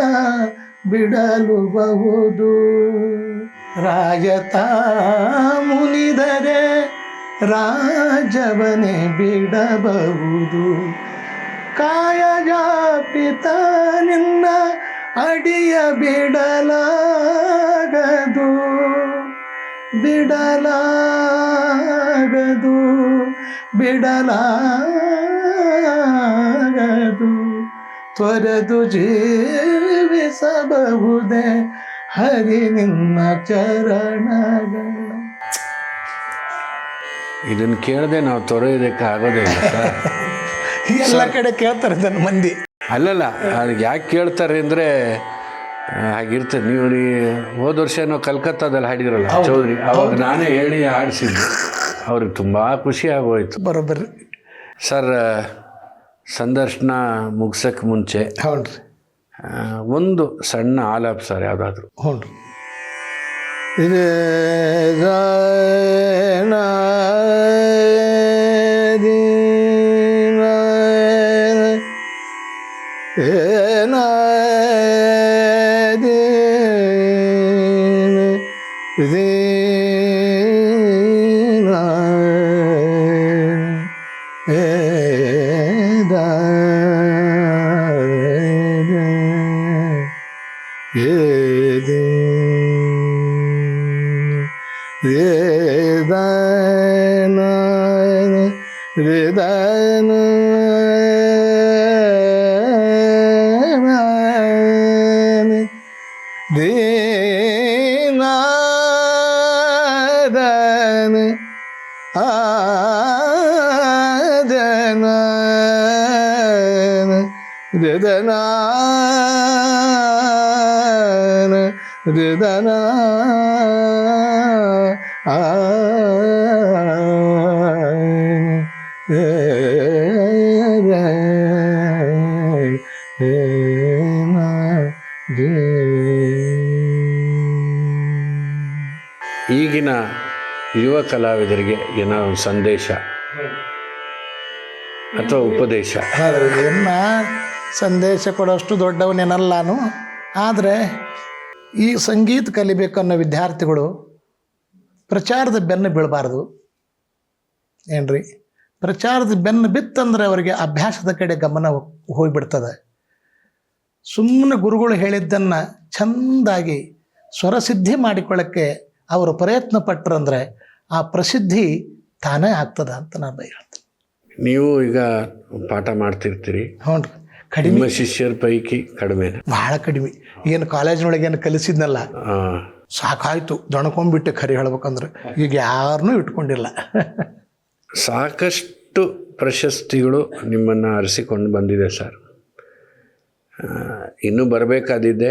ಬಿಡಲು ಬಹುದು. ರಾಜತ ಮುನಿದರೆ ರಾಜವನೇ ಬಿಡಬಹುದು, ಕಾಯಜಾಪಿತ ನಿನ್ನ ಅಡಿಯ ಬಿಡಲಾಗದು, ಬಿಡಲಾಗದು, ಬಿಡಲಾಗದು. ತೊರೆದು ಜೀವಿಸಬಹುದೇ ಹರಿ ನಿನ್ನ ಚರಣಗಳ. ಇದನ್ನು ಕೇಳದೆ ನಾವು ತೊರೆಯೋದಕ್ಕೆ ಆಗೋದೇ ಇಲ್ಲ ಸರ್. ಎಲ್ಲ ಕಡೆ ಕೇಳ್ತಾರೆ ಇದನ್ನು ಮಂದಿ. ಅಲ್ಲಲ್ಲ, ಅದು ಯಾಕೆ ಕೇಳ್ತಾರೆ ಅಂದರೆ ಹಾಗಿರ್ತದೆ. ನೀವು ಹೋದ ವರ್ಷ ನಾವು ಕಲ್ಕತ್ತಾದಲ್ಲಿ ಹಾಡಿದ್ರಲ್ಲ ಚೌಧರಿ, ಅವಾಗ ನಾನೇ ಹೇಳಿ ಹಾಡಿಸಿದ್ದು, ಅವ್ರಿಗೆ ತುಂಬ ಖುಷಿ ಆಗೋಯ್ತು. ಬರೋಬ್ಬರಿ ಸರ್. ಸಂದರ್ಶನ ಮುಗ್ಸೋಕ್ಕೆ ಮುಂಚೆ ಹ್ಞೂ ರೀ, ಒಂದು ಸಣ್ಣ ಆಲಾಪ್ ಸರ್ ಯಾವುದಾದ್ರು. ಹ್ಞೂ ರೀ. ಇದು ಈಗಿನ ಯುವ ಕಲಾವಿದರಿಗೆ ಏನೋ ಒಂದು ಸಂದೇಶ ಅಥವಾ ಉಪದೇಶ? ಇನ್ನು ಸಂದೇಶ ಕೊಡೋಷ್ಟು ದೊಡ್ಡವನೇನಲ್ಲ ನಾನು. ಆದರೆ ಈ ಸಂಗೀತ ಕಲಿಬೇಕನ್ನೋ ವಿದ್ಯಾರ್ಥಿಗಳು ಪ್ರಚಾರದ ಬೆನ್ನು ಬೀಳಬಾರ್ದು. ಏನ್ರಿ, ಪ್ರಚಾರದ ಬೆನ್ನು ಬಿತ್ತಂದ್ರೆ ಅವರಿಗೆ ಅಭ್ಯಾಸದ ಕಡೆ ಗಮನ ಹೋಗಿಬಿಡ್ತದೆ. ಸುಮ್ಮನೆ ಗುರುಗಳು ಹೇಳಿದ್ದನ್ನು ಚೆಂದಾಗಿ ಸ್ವರಸಿದ್ಧಿ ಮಾಡಿಕೊಳ್ಳೋಕ್ಕೆ ಅವರು ಪ್ರಯತ್ನ ಪಟ್ಟರಂದ್ರೆ ಆ ಪ್ರಸಿದ್ಧಿ ತಾನೇ ಆಗ್ತದೆ ಅಂತ ನಾನು ಹೇಳ್ತೀನಿ. ನೀವು ಈಗ ಪಾಠ ಮಾಡ್ತಿರ್ತೀರಿ. ಹ್ಞೂ ರೀ. ಕಡಿಮೆ ನಿಮ್ಮ ಶಿಷ್ಯರ ಪೈಕಿ ಕಡಿಮೆ? ಭಾಳ ಕಡಿಮೆ. ಏನು ಕಾಲೇಜಿನೊಳಗೆ ಏನು ಕಲಿಸಿದ್ನಲ್ಲ ಸಾಕಾಯ್ತು, ದೊಣಕೊಂಡ್ಬಿಟ್ಟೆ ಖರೆ ಹೇಳ್ಬೇಕಂದ್ರೆ. ಈಗ ಯಾರನ್ನೂ ಇಟ್ಕೊಂಡಿಲ್ಲ. ಸಾಕಷ್ಟು ಪ್ರಶಸ್ತಿಗಳು ನಿಮ್ಮನ್ನು ಅರಸಿಕೊಂಡು ಬಂದಿದೆ ಸರ್. ಇನ್ನೂ ಬರಬೇಕಾದಿದ್ದೆ.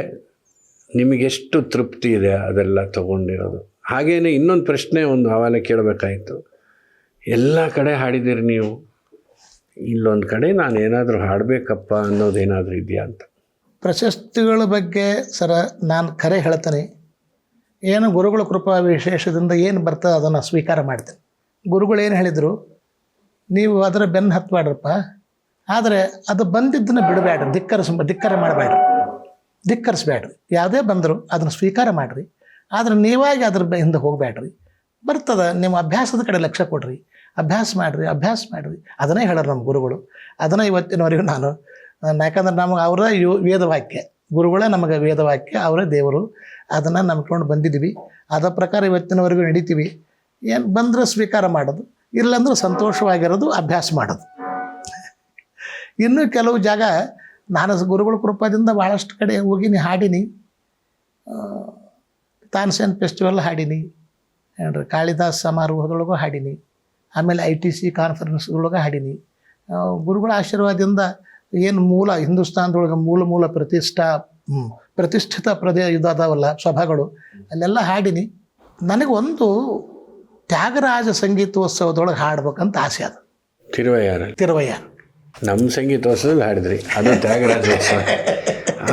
ನಿಮಗೆಷ್ಟು ತೃಪ್ತಿ ಇದೆ ಅದೆಲ್ಲ ತಗೊಂಡಿರೋದು? ಹಾಗೇನೆ ಇನ್ನೊಂದು ಪ್ರಶ್ನೆ, ಒಂದು ಹವಾಲೆ ಕೇಳಬೇಕಾಯಿತು. ಎಲ್ಲ ಕಡೆ ಹಾಡಿದ್ದೀರಿ ನೀವು, ಇಲ್ಲೊಂದು ಕಡೆ ನಾನು ಏನಾದರೂ ಹಾಡಬೇಕಪ್ಪ ಅನ್ನೋದೇನಾದರೂ ಇದೆಯಾ ಅಂತ? ಪ್ರಶಸ್ತಿಗಳ ಬಗ್ಗೆ ಸರ ನಾನು ಖರೆ ಹೇಳ್ತೇನೆ. ಏನು ಗುರುಗಳ ಕೃಪಾ ವಿಶೇಷದಿಂದ ಏನು ಬರ್ತದೆ ಅದನ್ನು ಸ್ವೀಕಾರ ಮಾಡ್ತೇನೆ. ಗುರುಗಳು ಏನು ಹೇಳಿದರು, ನೀವು ಅದರ ಬೆನ್ನು ಹತ್ತಬೇಡ್ರಪ್ಪ, ಆದರೆ ಅದು ಬಂದಿದ್ದನ್ನು ಬಿಡಬೇಡ್ರಿ, ಧಿಕ್ಕರ ಮಾಡಬೇಡ್ರಿ, ಧಿಕ್ಕರಿಸ್ಬೇಡ್ರಿ. ಯಾವುದೇ ಬಂದರೂ ಅದನ್ನು ಸ್ವೀಕಾರ ಮಾಡಿರಿ, ಆದರೆ ನೀವಾಗಿ ಅದ್ರ ಹಿಂದೆ ಹೋಗಬೇಡ್ರಿ. ಬರ್ತದೆ, ನಿಮ್ಮ ಅಭ್ಯಾಸದ ಕಡೆ ಲಕ್ಷ್ಯ ಕೊಡ್ರಿ, ಅಭ್ಯಾಸ ಮಾಡಿರಿ. ಅದನ್ನೇ ಹೇಳೋರು ನಮ್ಮ ಗುರುಗಳು. ಅದನ್ನು ಇವತ್ತಿನವರೆಗೂ ನಾನು, ಯಾಕಂದ್ರೆ ನಮಗೆ ಅವರ ವೇದವಾಕ್ಯ, ಗುರುಗಳೇ ನಮಗೆ ವೇದವಾಕ್ಯ, ಅವರೇ ದೇವರು. ಅದನ್ನು ನಂಬ್ಕೊಂಡು ಬಂದಿದ್ದೀವಿ. ಅದರ ಪ್ರಕಾರ ಇವತ್ತಿನವರೆಗೂ ನಡೀತೀವಿ. ಏನು ಬಂದರೆ ಸ್ವೀಕಾರ ಮಾಡೋದು, ಇಲ್ಲಂದ್ರೆ ಸಂತೋಷವಾಗಿರೋದು, ಅಭ್ಯಾಸ ಮಾಡೋದು. ಇನ್ನೂ ಕೆಲವು ಜಾಗ ನಾನು ಗುರುಗಳ ಕೃಪಾದಿಂದ ಭಾಳಷ್ಟು ಕಡೆ ಹೋಗಿನಿ, ಹಾಡಿನಿ. ತಾನ್ಸೇನ್ ಫೆಸ್ಟಿವಲ್ ಹಾಡಿನಿ, ಏನ್ರಿ, ಕಾಳಿದಾಸ್ ಸಮಾರೋಹದೊಳಗೂ ಹಾಡಿನಿ, ಆಮೇಲೆ ITC ಕಾನ್ಫರೆನ್ಸ್ದೊಳಗೆ ಹಾಡಿನಿ. ಗುರುಗಳ ಆಶೀರ್ವಾದದಿಂದ ಏನು ಮೂಲ ಹಿಂದೂಸ್ತಾನದೊಳಗೆ ಮೂಲ ಪ್ರತಿಷ್ಠಿತ ಇದಾದವಲ್ಲ ಸಭಾಗಳು, ಅಲ್ಲೆಲ್ಲ ಹಾಡಿನಿ. ನನಗೊಂದು ತ್ಯಾಗರಾಜ ಸಂಗೀತೋತ್ಸವದೊಳಗೆ ಹಾಡ್ಬೇಕಂತ ಆಸೆ ಅದು. ತಿರುವಯ್ಯ ನಮ್ಮ ಸಂಗೀತೋತ್ಸವದಲ್ಲಿ ಹಾಡಿದ್ರಿ, ಅದು ತ್ಯಾಗರಾಜೋತ್ಸವ.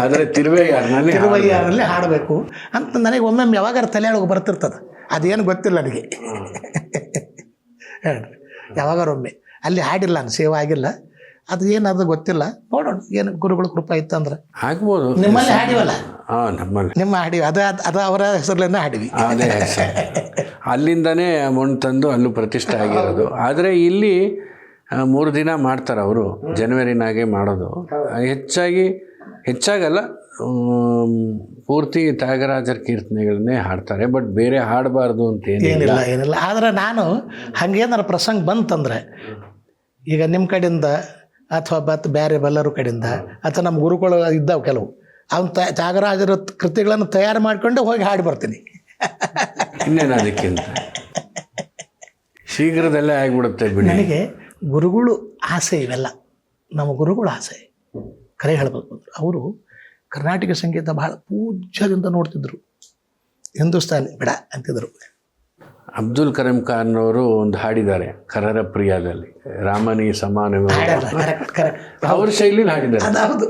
ಆದರೆ ತಿರುವಯ್ಯಾರ್ನಲ್ಲಿ ತಿರುವಯ್ಯಾರಲ್ಲಿ ಹಾಡಬೇಕು ಅಂತ ನನಗೆ ಒಮ್ಮೊಮ್ಮೆ ಯಾವಾಗಾರ ತಲೆಯೊಳಗೆ ಬರ್ತಿರ್ತದೆ. ಅದೇನು ಗೊತ್ತಿಲ್ಲ ನನಗೆ. ಹೇಳ್ರಿ, ಯಾವಾಗಾರೊಮ್ಮೆ ಅಲ್ಲಿ ಹಾಡಿಲ್ಲ, ನಾನು ಸೇವೆ ಆಗಿಲ್ಲ, ಅದು ಏನದು ಗೊತ್ತಿಲ್ಲ. ನೋಡೋಣ, ಏನು ಗುರುಗಳ ಕೃಪೆ ಇತ್ತಂದ್ರೆ ಆಗ್ಬೋದು. ನಿಮ್ಮಲ್ಲಿ ಹಾಡಿವಲ್ಲ? ಹಾಂ, ನಮ್ಮಲ್ಲಿ ನಿಮ್ಮ ಹಾಡಿವಿ, ಅದು ಅವರ ಹೆಸರಲ್ಲೇ ಹಾಡಿವಿ. ಅದೇ ಅಲ್ಲಿಂದನೇ ಅಮೌಂಟ್ ತಂದು ಅಲ್ಲೂ ಪ್ರತಿಷ್ಠೆ ಆಗಿರೋದು. ಆದರೆ ಇಲ್ಲಿ 3 ದಿನ ಮಾಡ್ತಾರೆ ಅವರು, ಜನವರಿನಾಗೆ ಮಾಡೋದು. ಹೆಚ್ಚಾಗಲ್ಲ, ಪೂರ್ತಿ ತ್ಯಾಗರಾಜರ ಕೀರ್ತನೆಗಳನ್ನೇ ಹಾಡ್ತಾರೆ. ಬಟ್ ಬೇರೆ ಹಾಡಬಾರ್ದು ಅಂತ ಏನಿಲ್ಲ. ಆದರೆ ನಾನು ಹಂಗೇನಾರು ಪ್ರಸಂಗ ಬಂತಂದ್ರೆ, ಈಗ ನಿಮ್ಮ ಕಡೆಯಿಂದ ಅಥವಾ ಬೇರೆ ಬಲ್ಲರ ಕಡೆಯಿಂದ ಅಥವಾ ನಮ್ಮ ಗುರುಗಳು ಇದ್ದಾವೆ ಕೆಲವು, ಅವನು ತ್ಯಾಗರಾಜರ ಕೃತಿಗಳನ್ನು ತಯಾರು ಮಾಡಿಕೊಂಡು ಹೋಗಿ ಹಾಡಿ ಬರ್ತೀನಿ. ಇನ್ನೇನು ಅದಕ್ಕಿಂತ ಶೀಘ್ರದಲ್ಲೇ ಆಗಿಬಿಡುತ್ತೆ ಬಿಡಿ. ನನಗೆ ಗುರುಗಳು ಆಸೆ ಇವೆಲ್ಲ, ನಮ್ಮ ಗುರುಗಳ ಆಸೆ ಕರೆ ಹೇಳಬೇಕು. ಅವರು ಕರ್ನಾಟಕ ಸಂಗೀತ ಬಹಳ ಪೂಜ್ಯದಿಂದ ನೋಡ್ತಿದ್ರು. ಹಿಂದೂಸ್ತಾನಿ ಬೇಡ ಅಂತಿದ್ರು. ಅಬ್ದುಲ್ ಕರೀಂ ಖಾನ್ ಅವರು ಒಂದು ಹಾಡಿದ್ದಾರೆ ಕರರ ಪ್ರಿಯದಲ್ಲಿ, ರಾಮನಿ ಸಮಾನವೇ, ಅವ್ರ ಶೈಲಿಲಿ ಹಾಡಿದ್ದಾರೆ.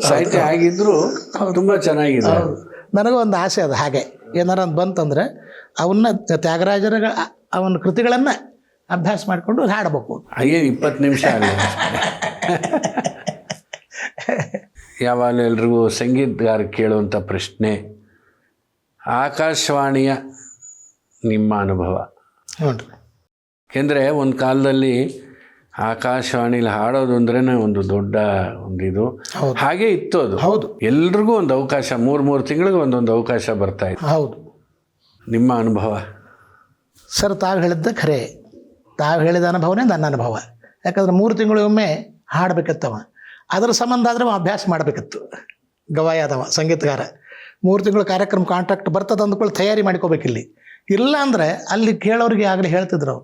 ಸಾಹಿತ್ಯ ಆಗಿದ್ರು ತುಂಬ ಚೆನ್ನಾಗಿದೆ. ನನಗೂ ಒಂದು ಆಸೆ ಅದು. ಹಾಗೆ ಏನಾರ ಅಂತ ಬಂತಂದ್ರೆ ಅವನ್ನ ತ್ಯಾಗರಾಜರ ಅವನ ಕೃತಿಗಳನ್ನು ಅಭ್ಯಾಸ ಮಾಡಿಕೊಂಡು ಹಾಡಬೇಕು. ಅಯ್ಯೇ 20 ನಿಮಿಷ ಆಗಲಿ. ಯಾವಾಗಲೂ ಎಲ್ರಿಗೂ ಸಂಗೀತಗಾರ ಕೇಳುವಂಥ ಪ್ರಶ್ನೆ, ಆಕಾಶವಾಣಿಯ ನಿಮ್ಮ ಅನುಭವ. ನೋಡ್ರಿ, ಏಕೆಂದರೆ ಒಂದು ಕಾಲದಲ್ಲಿ ಆಕಾಶವಾಣಿಲಿ ಹಾಡೋದು ಅಂದ್ರೇ ಒಂದು ದೊಡ್ಡ ಒಂದಿದು. ಹಾಗೆ ಇತ್ತು ಅದು. ಹೌದು, ಎಲ್ರಿಗೂ ಒಂದು ಅವಕಾಶ, 3 ತಿಂಗಳಿಗೆ ಒಂದೊಂದು ಅವಕಾಶ ಬರ್ತಾ ಇತ್ತು. ಹೌದು. ನಿಮ್ಮ ಅನುಭವ ಸರ್, ತಾವು ಹೇಳಿದ್ದ ಖರೆ. ತಾವು ಹೇಳಿದ ಅನುಭವನೇ ನನ್ನ ಅನುಭವ. ಯಾಕಂದ್ರೆ 3 ತಿಂಗಳಿಗೊಮ್ಮೆ ಹಾಡಬೇಕಿತ್ತವ. ಅದರ ಸಂಬಂಧ ಆದರೆ ಅಭ್ಯಾಸ ಮಾಡಬೇಕಿತ್ತು. ಗವಾಯಾದವ ಸಂಗೀತಗಾರ 3 ತಿಂಗಳು ಕಾರ್ಯಕ್ರಮ ಕಾಂಟ್ರಾಕ್ಟ್ ಬರ್ತದೆ ಅಂದ್ಕೊಳ್ಳಿ ತಯಾರಿ ಮಾಡ್ಕೋಬೇಕಿಲ್ಲಿ. ಇಲ್ಲ ಅಂದರೆ ಅಲ್ಲಿ ಕೇಳೋರಿಗೆ ಆಗಲೇ ಹೇಳ್ತಿದ್ರು,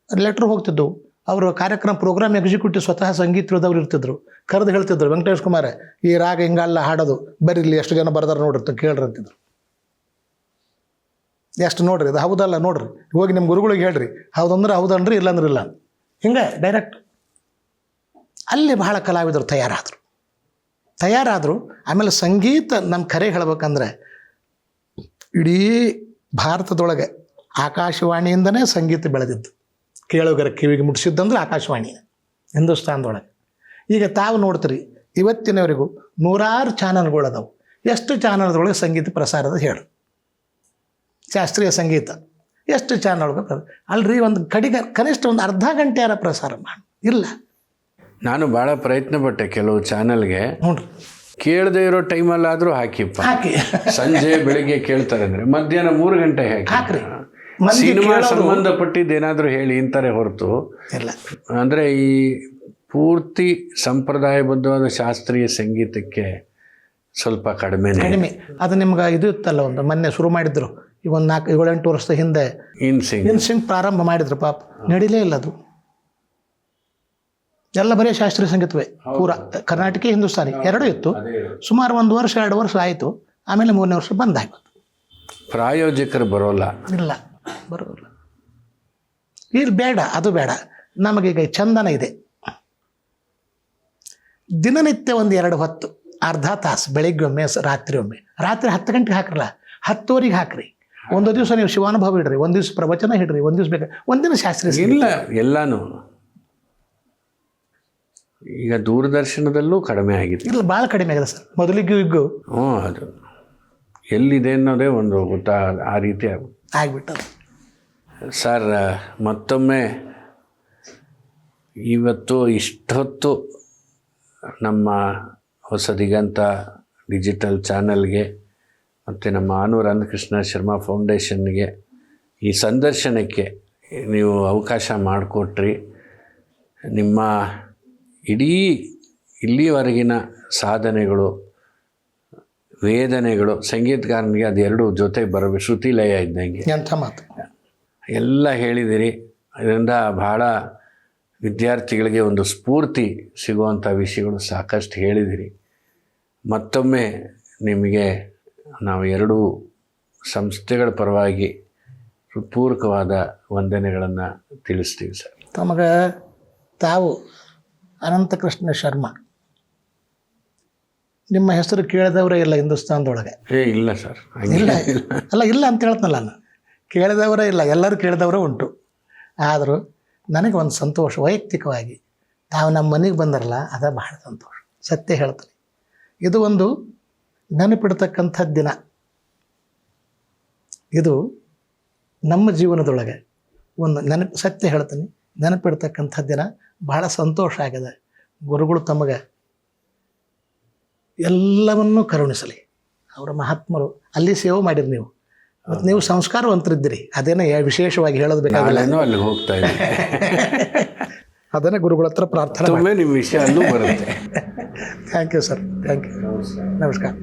ಅವ್ರು ಲೆಟ್ರ್ ಹೋಗ್ತಿದ್ದು. ಅವರು ಕಾರ್ಯಕ್ರಮ ಪ್ರೋಗ್ರಾಮ್ ಎಕ್ಸಿಕ್ಯೂಟಿವ್ ಸ್ವತಃ ಸಂಗೀತದವ್ರು ಇರ್ತಿದ್ರು. ಕರೆದು ಹೇಳ್ತಿದ್ರು, ವೆಂಕಟೇಶ್ ಕುಮಾರ್ ಈ ರಾಗ ಹಿಂಗಲ್ಲ ಹಾಡೋದು, ಬರೀ ಇಲ್ಲಿ ಎಷ್ಟು ಜನ ಬರ್ದಾರ ನೋಡ್ರಿ ಕೇಳ್ರಿ ಅಂತಿದ್ರು. ಎಷ್ಟು ನೋಡ್ರಿ, ಅದು ಹೌದಲ್ಲ ನೋಡ್ರಿ, ಹೋಗಿ ನಿಮ್ಮ ಗುರುಗಳಿಗೆ ಹೇಳ್ರಿ, ಹೌದಂದ್ರೆ ಹೌದನ್ರಿ, ಇಲ್ಲಾಂದ್ರೆ ಇಲ್ಲ. ಹಿಂಗೆ ಡೈರೆಕ್ಟ್ ಅಲ್ಲಿ ಬಹಳ ಕಲಾವಿದರು ತಯಾರಾದರು. ಆಮೇಲೆ ಸಂಗೀತ ನಮ್ಮ ಕರೆ ಹೇಳ್ಬೇಕಂದ್ರೆ ಇಡೀ ಭಾರತದೊಳಗೆ ಆಕಾಶವಾಣಿಯಿಂದನೇ ಸಂಗೀತ ಬೆಳೆದಿದ್ದು. ಕೇಳುಗರ ಕಿವಿಗೆ ಮುಟ್ಟಿಸಿದ್ದಂದ್ರೆ ಆಕಾಶವಾಣಿ ಹಿಂದೂಸ್ತಾನದೊಳಗೆ. ಈಗ ತಾವು ನೋಡ್ತೀರಿ, ಇವತ್ತಿನವರೆಗೂ 100 ಚಾನಲ್ಗಳದಾವು. ಎಷ್ಟು ಚಾನಲ್ದೊಳಗೆ ಸಂಗೀತ ಪ್ರಸಾರದ ಹೇಳು, ಶಾಸ್ತ್ರೀಯ ಸಂಗೀತ ಎಷ್ಟು ಚಾನಲ್ಗಳು ಅಲ್ರಿ? ಒಂದು ಕನಿಷ್ಠ ಒಂದು ಅರ್ಧ ಗಂಟೆ ಯಾರ ಪ್ರಸಾರ ಮಾಡಿ ಇಲ್ಲ. ನಾನು ಭಾಳ ಪ್ರಯತ್ನ ಪಟ್ಟೆ ಕೆಲವು ಚಾನಲ್ಗೆ. ನೋಡ್ರಿ, ಕೇಳದೇ ಇರೋ ಟೈಮಲ್ಲಾದರೂ ಹಾಕಿ. ಸಂಜೆ ಬೆಳಿಗ್ಗೆ ಕೇಳ್ತಾರೆ ಅಂದರೆ ಮಧ್ಯಾಹ್ನ 3 ಗಂಟೆ ಹಾಕ್ರಿ. ಸಿನಿಮಾ ಸಂಬಂಧಪಟ್ಟಿದ್ದು ಏನಾದರೂ ಹೇಳಿ ಇಂತಾರೆ ಹೊರತು ಇಲ್ಲ. ಅಂದರೆ ಈ ಪೂರ್ತಿ ಸಂಪ್ರದಾಯಬದ್ಧವಾದ ಶಾಸ್ತ್ರೀಯ ಸಂಗೀತಕ್ಕೆ ಸ್ವಲ್ಪ ಕಡಿಮೆ. ಅದು ನಿಮ್ಗೆ ಇದು ಇತ್ತಲ್ಲ, ಒಂದು ಮೊನ್ನೆ ಶುರು ಮಾಡಿದ್ರು, ಈಗ ಒಂದು 4-7-8 ವರ್ಷದ ಹಿಂದೆ ಇನ್ಸಿಂಗ್ ಪ್ರಾರಂಭ ಮಾಡಿದ್ರು. ಪಾಪ ನಡೀಲೇ ಇಲ್ಲ ಅದು. ಎಲ್ಲ ಬರೀ ಶಾಸ್ತ್ರೀಯ ಸಂಗೀತವೇ, ಪೂರ ಕರ್ನಾಟಕ ಹಿಂದೂಸ್ತಾನಿ ಎರಡೂ ಇತ್ತು. ಸುಮಾರು 1 ವರ್ಷ 2 ವರ್ಷ ಆಯಿತು. ಆಮೇಲೆ 3ನೇ ವರ್ಷ ಬಂದಾಯ್ತು. ಪ್ರಾಯೋಜಕರು ಬರೋಲ್ಲ. ಇಲ್ಲ, ಬರೋಲ್ಲ. ಇಲ್ಲಿ ಬೇಡ, ಅದು ಬೇಡ. ನಮಗೀಗ ಚಂದನ ಇದೆ. ದಿನನಿತ್ಯ 1-2 ಹೊತ್ತು, ಅರ್ಧ ತಾಸು, ಬೆಳಿಗ್ಗೆ ಒಮ್ಮೆ, ರಾತ್ರಿ ಒಮ್ಮೆ. ರಾತ್ರಿ 10 ಗಂಟೆಗೆ ಹಾಕ್ರಲ್ಲ, 10ವರೆಗೆ ಹಾಕ್ರಿ. ಒಂದು ದಿವಸ ನೀವು ಶಿವಾನುಭವ ಇಡ್ರಿ, ಒಂದು ದಿವಸ ಪ್ರವಚನ ಹಿಡ್ರಿ, ಒಂದು ದಿವಸ ಬೇಕು, ಒಂದಿನ ಶಾಸ್ತ್ರೀಯ ಇಲ್ಲ. ಎಲ್ಲಾನು ಈಗ ದೂರದರ್ಶನದಲ್ಲೂ ಕಡಿಮೆ ಆಗಿದೆ. ಇಲ್ಲ, ಭಾಳ ಕಡಿಮೆ ಆಗಿದೆ ಸರ್. ಮೊದಲಿಗೂ ಈಗೂ ಅದು ಎಲ್ಲಿದೆ ಅನ್ನೋದೇ ಒಂದು ಆ ರೀತಿ ಆಗಿಬಿಟ್ಟದು. ಸರ್, ಮತ್ತೊಮ್ಮೆ ಇವತ್ತು ಇಷ್ಟೊತ್ತು ನಮ್ಮ ಹೊಸ ದಿಗಂತ ಡಿಜಿಟಲ್ ಚಾನಲ್ಗೆ ಮತ್ತು ನಮ್ಮ ಆನೂರ್ ಅನ್ನಕೃಷ್ಣ ಶರ್ಮಾ ಫೌಂಡೇಶನ್ಗೆ ಈ ಸಂದರ್ಶನಕ್ಕೆ ನೀವು ಅವಕಾಶ ಮಾಡಿಕೊಟ್ರಿ. ನಿಮ್ಮ ಇಡೀ ಇಲ್ಲಿವರೆಗಿನ ಸಾಧನೆಗಳು, ವೇದನೆಗಳು, ಸಂಗೀತಗಾರನಿಗೆ ಅದೆರಡು ಜೊತೆ ಬರಬೇಕು, ಶ್ರುತಿ ಲಯ ಇದ್ದಂಗೆ ಎಂಥ ಮಾತು ಎಲ್ಲ ಹೇಳಿದಿರಿ. ಇದರಿಂದ ಭಾಳ ವಿದ್ಯಾರ್ಥಿಗಳಿಗೆ ಒಂದು ಸ್ಫೂರ್ತಿ ಸಿಗುವಂಥ ವಿಷಯಗಳು ಸಾಕಷ್ಟು ಹೇಳಿದಿರಿ. ಮತ್ತೊಮ್ಮೆ ನಿಮಗೆ ನಾವು 2 ಸಂಸ್ಥೆಗಳ ಪರವಾಗಿ ಹೃತ್ಪೂರ್ವಕವಾದ ವಂದನೆಗಳನ್ನು ತಿಳಿಸ್ತೀವಿ ಸರ್. ತಮಗೆ ತಾವು ಅನಂತಕೃಷ್ಣ ಶರ್ಮಾ ನಿಮ್ಮ ಹೆಸರು ಕೇಳಿದವರೇ ಇಲ್ಲ ಹಿಂದೂಸ್ತಾನದೊಳಗೆ. ಇಲ್ಲ ಸರ್, ಇಲ್ಲ ಅಲ್ಲ, ಇಲ್ಲ ಅಂತ ಹೇಳ್ತನಲ್ಲ ನಾನು, ಕೇಳಿದವರೇ ಇಲ್ಲ, ಎಲ್ಲರೂ ಕೇಳಿದವರೇ ಉಂಟು. ಆದರೂ ನನಗೆ ಒಂದು ಸಂತೋಷ ವೈಯಕ್ತಿಕವಾಗಿ, ತಾವು ನಮ್ಮ ಮನೆಗೆ ಬಂದಾರಲ್ಲ ಅದ ಬಹಳ ಸಂತೋಷ. ಸತ್ಯ ಹೇಳ್ತೀನಿ, ಇದು ಒಂದು ನೆನಪಿಡ್ತಕ್ಕಂಥ ದಿನ. ಇದು ನಮ್ಮ ಜೀವನದೊಳಗೆ ಒಂದು ಸತ್ಯ ಹೇಳ್ತೀನಿ, ನೆನಪಿಡ್ತಕ್ಕಂಥ ದಿನ. ಬಹಳ ಸಂತೋಷ ಆಗಿದೆ. ಗುರುಗಳು ತಮಗೆ ಎಲ್ಲವನ್ನೂ ಕರುಣಿಸಲಿ. ಅವರ ಮಹಾತ್ಮರು ಅಲ್ಲಿ ಸೇವೆ ಮಾಡಿರಿ ನೀವು, ಮತ್ತು ನೀವು ಸಂಸ್ಕಾರವಂತರಿದ್ದೀರಿ. ಅದೇನೇ ವಿಶೇಷವಾಗಿ ಹೇಳೋದು ಬೇಕಾಗಿಲ್ಲ, ಅಲ್ಲಿಗೆ ಹೋಗ್ತಾ ಇದ್ದೀನಿ. ಅದನ್ನೇ ಗುರುಗಳ ಹತ್ರ ಪ್ರಾರ್ಥನೆ. ನಿಮ್ಮ ವಿಷಯ ಅಲ್ಲೂ ಬರುತ್ತೆ. Thank you sir, thank you, ನಮಸ್ಕಾರ.